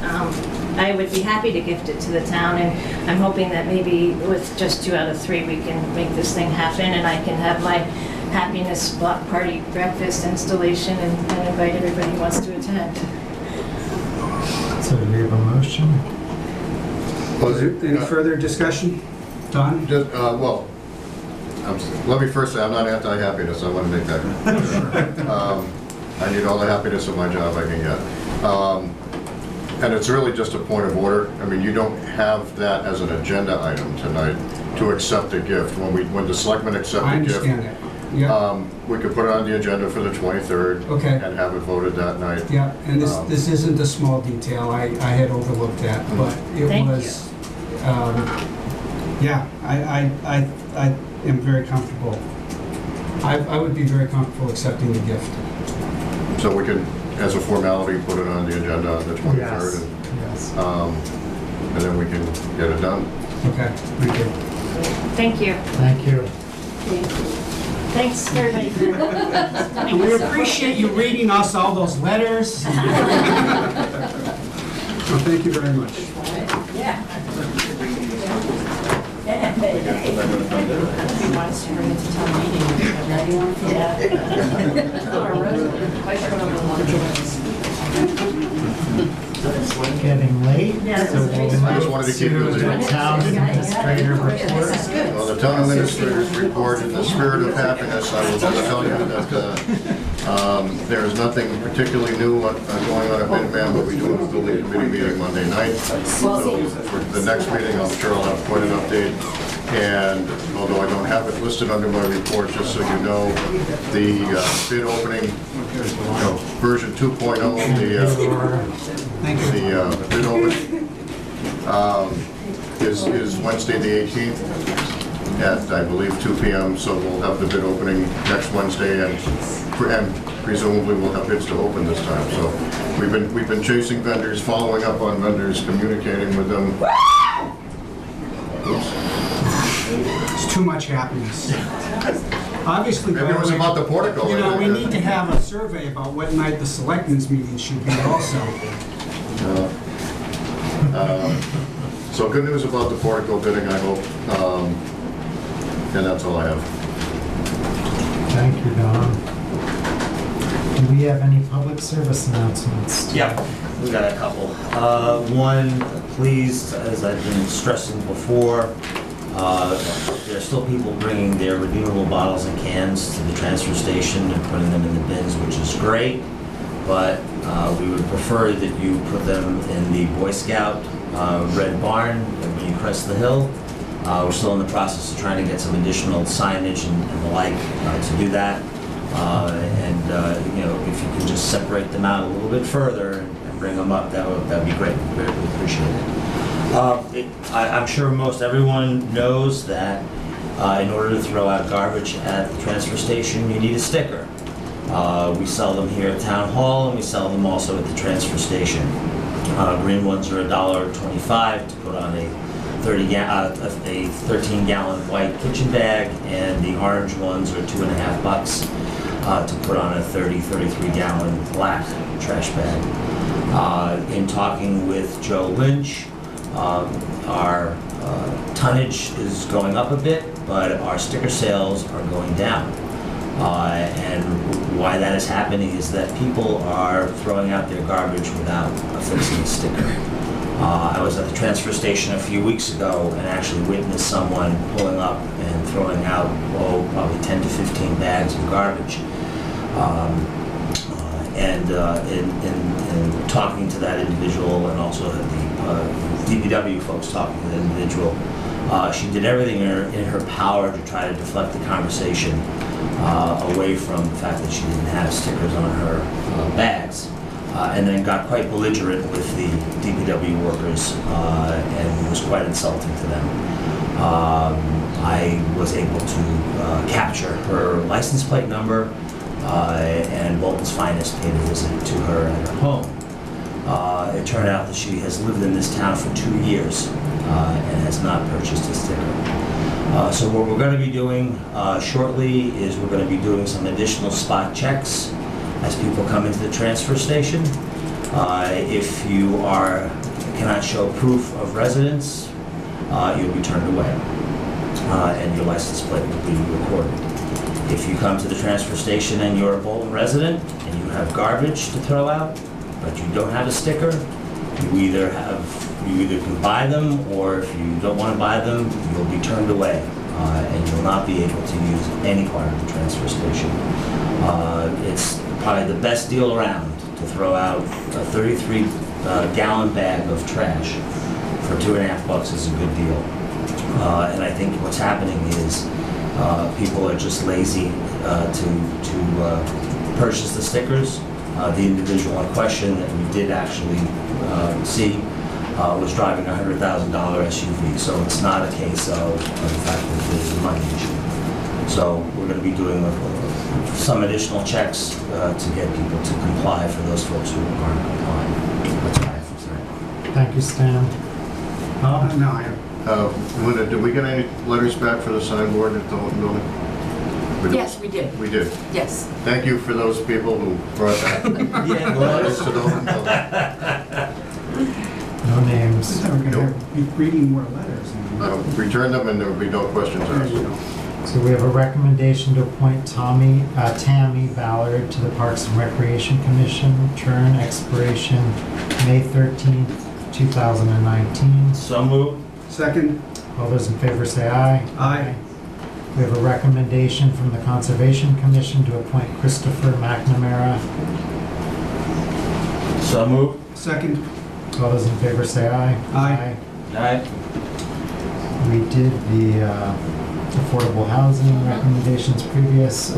I would be happy to gift it to the town, and I'm hoping that maybe with just 2 out of 3 we can make this thing happen, and I can have my happiness block party breakfast installation and invite everybody who wants to attend. So do we have a motion? Any further discussion? Don? Let me first say, I'm not anti-happiness, I want to make that clear. I need all the happiness of my job I can get. And it's really just a point of order. I mean, you don't have that as an agenda item tonight to accept a gift. When the selectmen accept a gift, I understand that. Yeah. We could put it on the agenda for the 23rd and have it voted that night. Yeah, and this isn't a small detail. I had overlooked that, but it was. I am very comfortable. I would be very comfortable accepting the gift. So we can, as a formality, put it on the agenda on the 23rd. Yes. And then we can get it done. Okay, thank you. Thank you. Thank you. Thanks, everybody. We appreciate you reading us all those letters. Well, thank you very much. Yeah. He wants to bring it to town meeting. It's getting late, so we'll I just wanted to keep you move to the town administrator report. Well, the town administrator's report, in the spirit of happiness, I will just tell you that there is nothing particularly new going on at Minuteman, but we do have a building committee meeting Monday night. So for the next meeting, I'm sure I'll have quite an update. And although I don't have it listed under my report, just so you know, the bid opening, version 2.0, the bid opening is Wednesday the 18th at, I believe, 2 p.m. So we'll have the bid opening next Wednesday, and presumably we'll have bids to open this time. So we've been chasing vendors, following up on vendors, communicating with them. Oops. It's too much happiness. Obviously, maybe it was about the portico. We need to have a survey about what night the selectmen's meeting should be also. So good news about the portico bidding, I hope. And that's all I have. Thank you, Don. Do we have any public service announcements? Yeah, we got a couple. One, please, as I've been stressing before, there are still people bringing their redeemable bottles and cans to the transfer station and putting them in the bins, which is great. but we would prefer that you put them in the Boy Scout red barn when you crest the hill. We're still in the process of trying to get some additional signage and the like to do that. You know, if you can just separate them out a little bit further and bring them up, that'd be great. We appreciate it. I'm sure most everyone knows that in order to throw out garbage at the transfer station, you need a sticker. We sell them here at Town Hall, and we sell them also at the transfer station. Green ones are $1.25 to put on a 13-gallon white kitchen bag, and the orange ones are $2.50 to put on a 33-gallon black trash bag. In talking with Joe Lynch, our tonnage is going up a bit, but our sticker sales are going down. And why that is happening is that people are throwing out their garbage without affixing a sticker. I was at the transfer station a few weeks ago and actually witnessed someone pulling up and throwing out, probably 10 to 15 bags of garbage. In talking to that individual, and also the DPW folks talking to the individual, she did everything in her power to try to deflect the conversation away from the fact that she didn't have stickers on her bags. And then got quite belligerent with the DPW workers and was quite insulting to them. I was able to capture her license plate number, and Bolton's Finest paid a visit to her at her home. It turned out that she has lived in this town for 2 years and has not purchased a sticker. So what we're going to be doing shortly is we're going to be doing some additional spot checks as people come into the transfer station. If you cannot show proof of residence, you'll be turned away, and your license plate will be recorded. If you come to the transfer station and you're a Bolton resident and you have garbage to throw out, but you don't have a sticker, you either can buy them, or if you don't want to buy them, you'll be turned away, and you'll not be able to use any part of the transfer station. It's probably the best deal around to throw out a 33-gallon bag of trash for $2.50 is a good deal. And I think what's happening is people are just lazy to purchase the stickers. The individual in question that we did actually see was driving a $100,000 SUV, so it's not a case of the fact that there's a money issue. So we're going to be doing some additional checks to get people to comply for those folks who aren't complying. That's what I have to say. Thank you, Stan. No, I Linda, did we get any letters back for the signboard at the Hilton building? Yes, we did. We did. Yes. Thank you for those people who brought that letters to the Hilton building. No names. thought we were going to be reading more letters. Return them and there will be no questions asked. So we have a recommendation to appoint Tammy Ballard to the Parks and Recreation Commission, term expiration May 13th, 2019. So moved. Second. All those in favor say aye. Aye. We have a recommendation from the Conservation Commission to appoint Christopher McNamara. So moved. Second. All those in favor say aye. Aye. Aye. We did the affordable housing recommendations previous.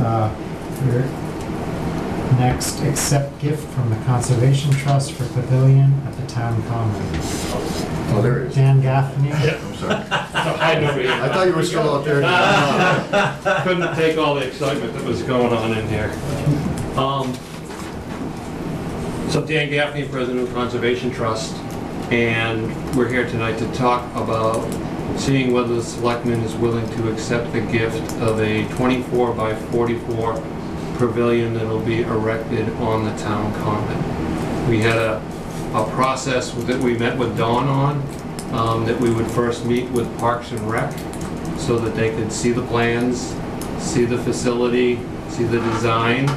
Next, accept gift from the Conservation Trust for pavilion at the town common. Oh, there it is. Dan Gaffney. I'm sorry. I thought you were still out there. Couldn't take all the excitement that was going on in here. So Dan Gaffney, President of Conservation Trust, and we're here tonight to talk about seeing whether the Selectmen is willing to accept the gift of a 24 by 44 pavilion that will be erected on the town common. We had a process that we met with Dawn on, that we would first meet with Parks and Rec so that they could see the plans, see the facility, see the design,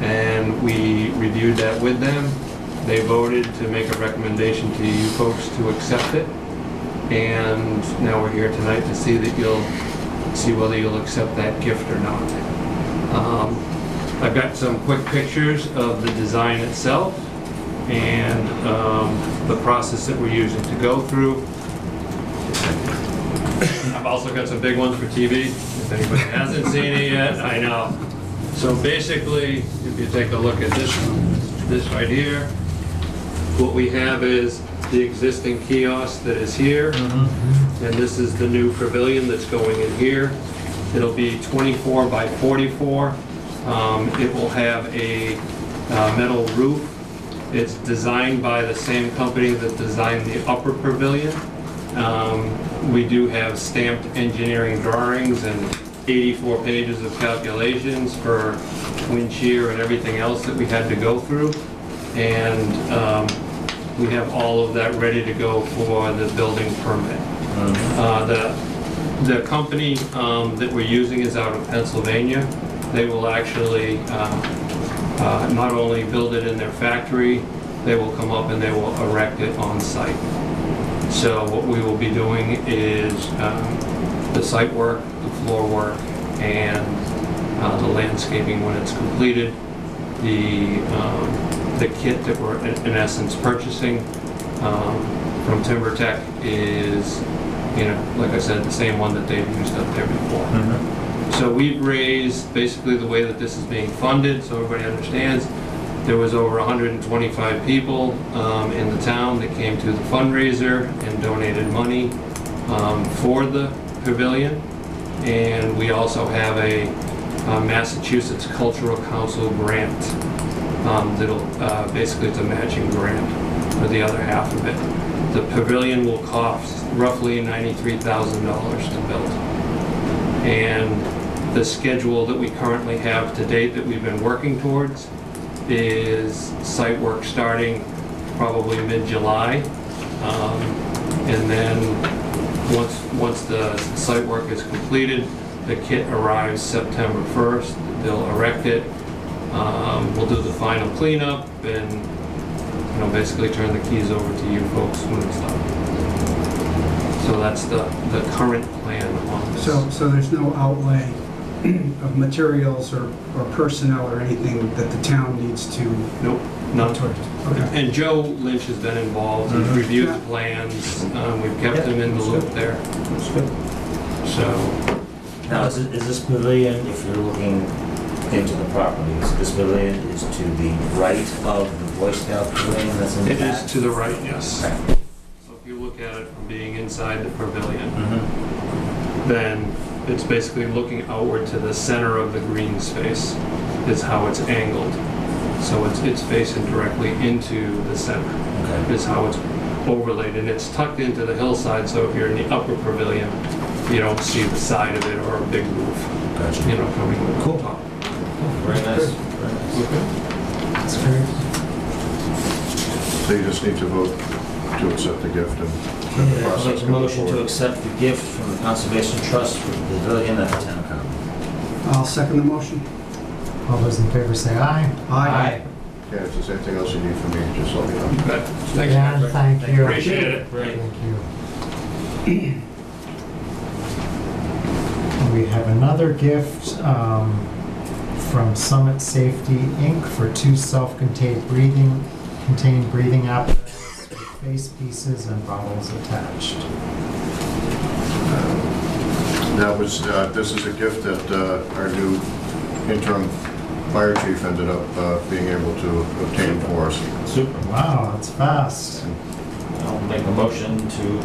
and we reviewed that with them. They voted to make a recommendation to you folks to accept it, and now we're here tonight to see that you'll see whether you'll accept that gift or not. I've got some quick pictures of the design itself and the process that we're using to go through. I've also got some big ones for TV, if anybody hasn't seen it yet, I know. So basically, if you take a look at this right here, what we have is the existing kiosk that is here, and this is the new pavilion that's going in here. It'll be 24 by 44. It will have a metal roof. It's designed by the same company that designed the upper pavilion. We do have stamped engineering drawings and 84 pages of calculations for wind shear and everything else that we had to go through. And we have all of that ready to go for the building permit. The company that we're using is out of Pennsylvania. They will actually not only build it in their factory, they will come up and they will erect it on site. So what we will be doing is the site work, the floor work, and the landscaping when it's completed. The kit that we're in essence purchasing from Timber Tech is, like I said, the same one that they've used up there before. So we've raised, basically the way that this is being funded, so everybody understands, there was over 125 people in the town that came to the fundraiser and donated money for the pavilion. And we also have a Massachusetts Cultural Council grant that'll, basically it's a matching grant for the other half of it. The pavilion will cost roughly $93,000 to build. And the schedule that we currently have to date that we've been working towards is site work starting probably mid-July. And then once the site work is completed, the kit arrives September 1st. They'll erect it. We'll do the final cleanup and basically turn the keys over to you folks when it's done. So that's the current plan on this. So there's no outlay of materials or personnel or anything that the town needs to? Nope, none. Okay. And Joe Lynch has been involved, he's reviewed the plans, we've kept him in the loop there. That's good. So, Now, is this pavilion, if you're looking into the property, this pavilion is to the right of the Boy Scout pavilion that's in the it back? is to the right, yes. Okay. So if you look at it from being inside the pavilion, then it's basically looking outward to the center of the green space is how it's angled. So it's facing directly into the center. Okay. Is how it's overlaid, and it's tucked into the hillside, so if you're in the upper pavilion, you don't see the side of it or a big roof. Gotcha. Coming over the Cool. top. Very nice. Very nice. Okay. That's great. So you just need to vote to accept the gift and let the I'll process make a go motion to forward. accept the gift from the Conservation Trust for the pavilion at the town common. I'll second the motion. All those in favor say aye. Yeah, if there's anything else you need from me, just let me know. Okay. Thanks, Dan, Patrick. thank you. Appreciate it. Great. Thank you. We have another gift from Summit Safety, Inc. for 2 self-contained breathing apparatus with face pieces and bottles attached. This is a gift that our new interim fire chief ended up being able to obtain for us. Super. Wow, that's fast. I'll make a motion to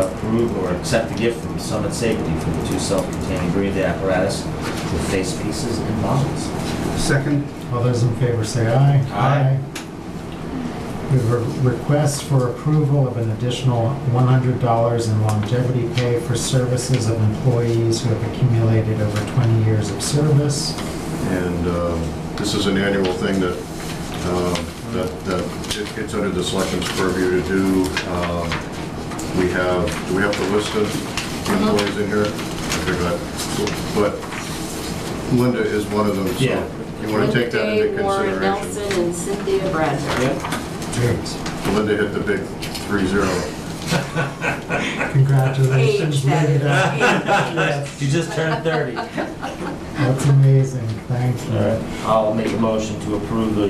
approve or accept the gift from Summit Safety for the 2 self-contained breathing apparatus with face pieces and bottles. Second. All those in favor say aye. Aye. We have a request for approval of an additional $100 in longevity pay for services of employees who have accumulated over 20 years of service. And this is an annual thing that it's under the selectmen's purview to do. Do we have the list of employees in here? I forgot. But Linda is one of them, so Yeah. you want to take that into Warren consideration. Nelson and Cynthia Bradford. Yep. Great. Linda hit the big 3-0. Congratulations, Age, that is. Linda. You just turned 30. That's amazing, thank you. All right, I'll make a motion to approve the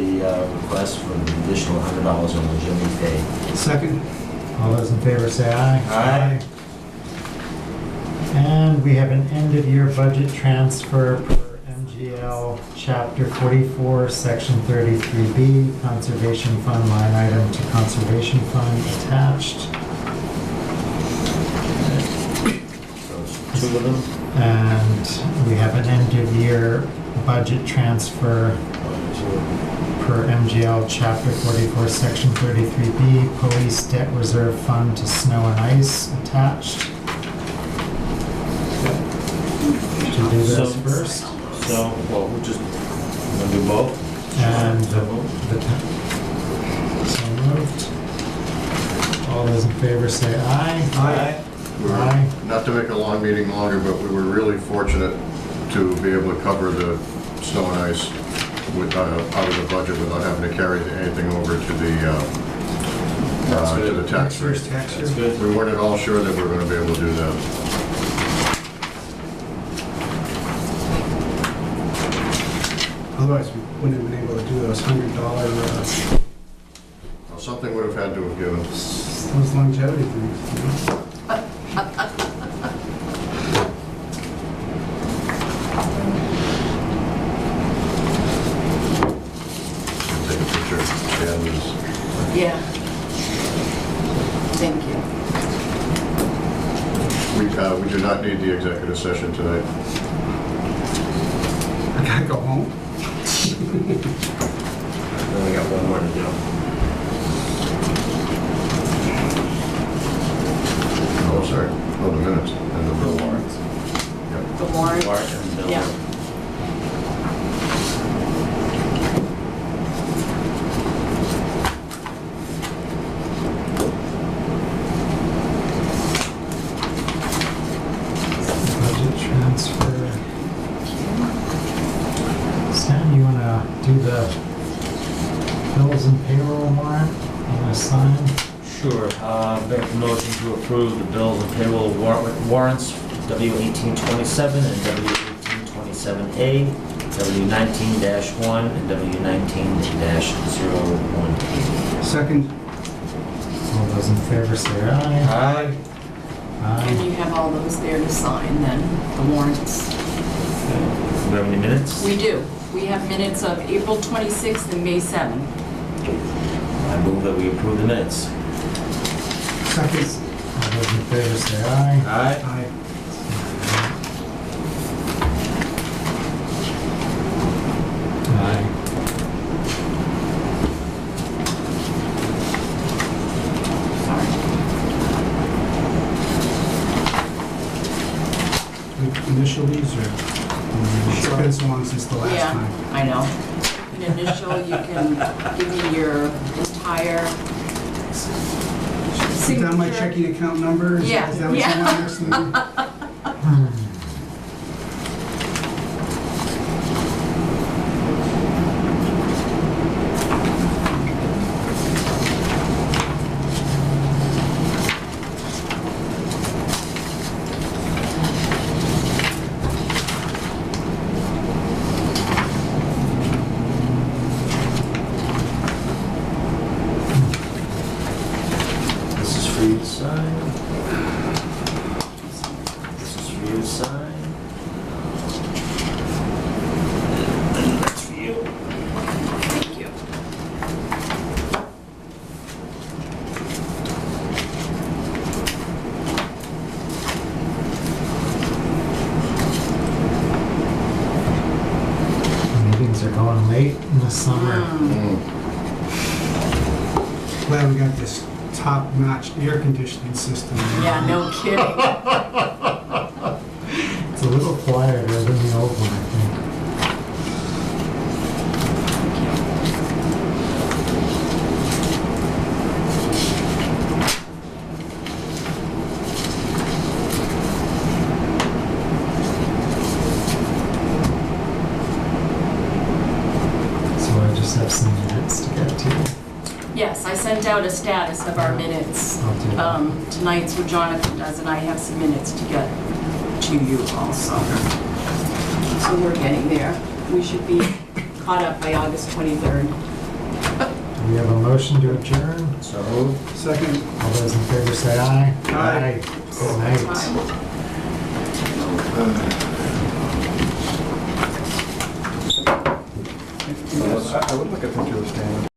request for an additional $100 on the Jimmy pay. Second? All those in favor say aye. Aye. And we have an end-of-year budget transfer per MGL Chapter 44, Section 33B, Conservation Fund line item to Conservation Fund attached. Two of them. And we have an end-of-year budget transfer per MGL Chapter 44, Section 33B, Police Debt Reserve Fund to Snow and Ice attached. To do this first. So, well, we'll just, we'll do both. And so moved. All those in favor say aye. Aye. Aye. Not to make a long meeting longer, but we were really fortunate to be able to cover the snow and ice with, out of the budget without having to carry anything over to the tax rate. Tax year. That's good. We weren't at all sure that we were going to be able to do that. Otherwise, we wouldn't have been able to do those $100, Well, something would have had to have given. those longevity things, you know? Take a picture. Stan was Yeah. Thank you. We do not need the executive session tonight. I gotta go home. Only got one more to do. Oh, sorry. Oh, the minutes and the bill warrants. The warrant? Warrant and bill. Yeah. Budget transfer. Stan, you wanna do the bills and payroll warrant? You wanna sign? Sure, make a motion to approve the bills and payroll warrants, W1827 and W1827A, W19-1 and W19-018. Second? All those in favor say aye. Aye. And Aye. you have all those there to sign then, the warrants. Do we have any minutes? We do. We have minutes of April 26th and May 7th. I move that we approve the minutes. Second? All those in favor say aye. Aye. Aye. Aye. We initial these or? It's been so long since the last Yeah, time. I know. An initial, you can give me your entire Put down my signature. checking account number? Is Yeah, Is that what you yeah. want next to me? This is for you to sign. This is for you to sign. And that's for you. Thank you. Meetings are going late in the summer. Glad we got this top-notch air conditioning system. Yeah, no kidding. It's a little quieter than the old one, I think. So I just have some minutes to get to. Yes, I sent out a status of our minutes I'll do that. tonight, so Jonathan does, and I have some minutes to get to you also. So we're getting there. We should be caught up by August 23rd. We have a motion to adjourn. So moved. Second. All those in favor say aye. Aye. Good night. I would like a picture of Stan.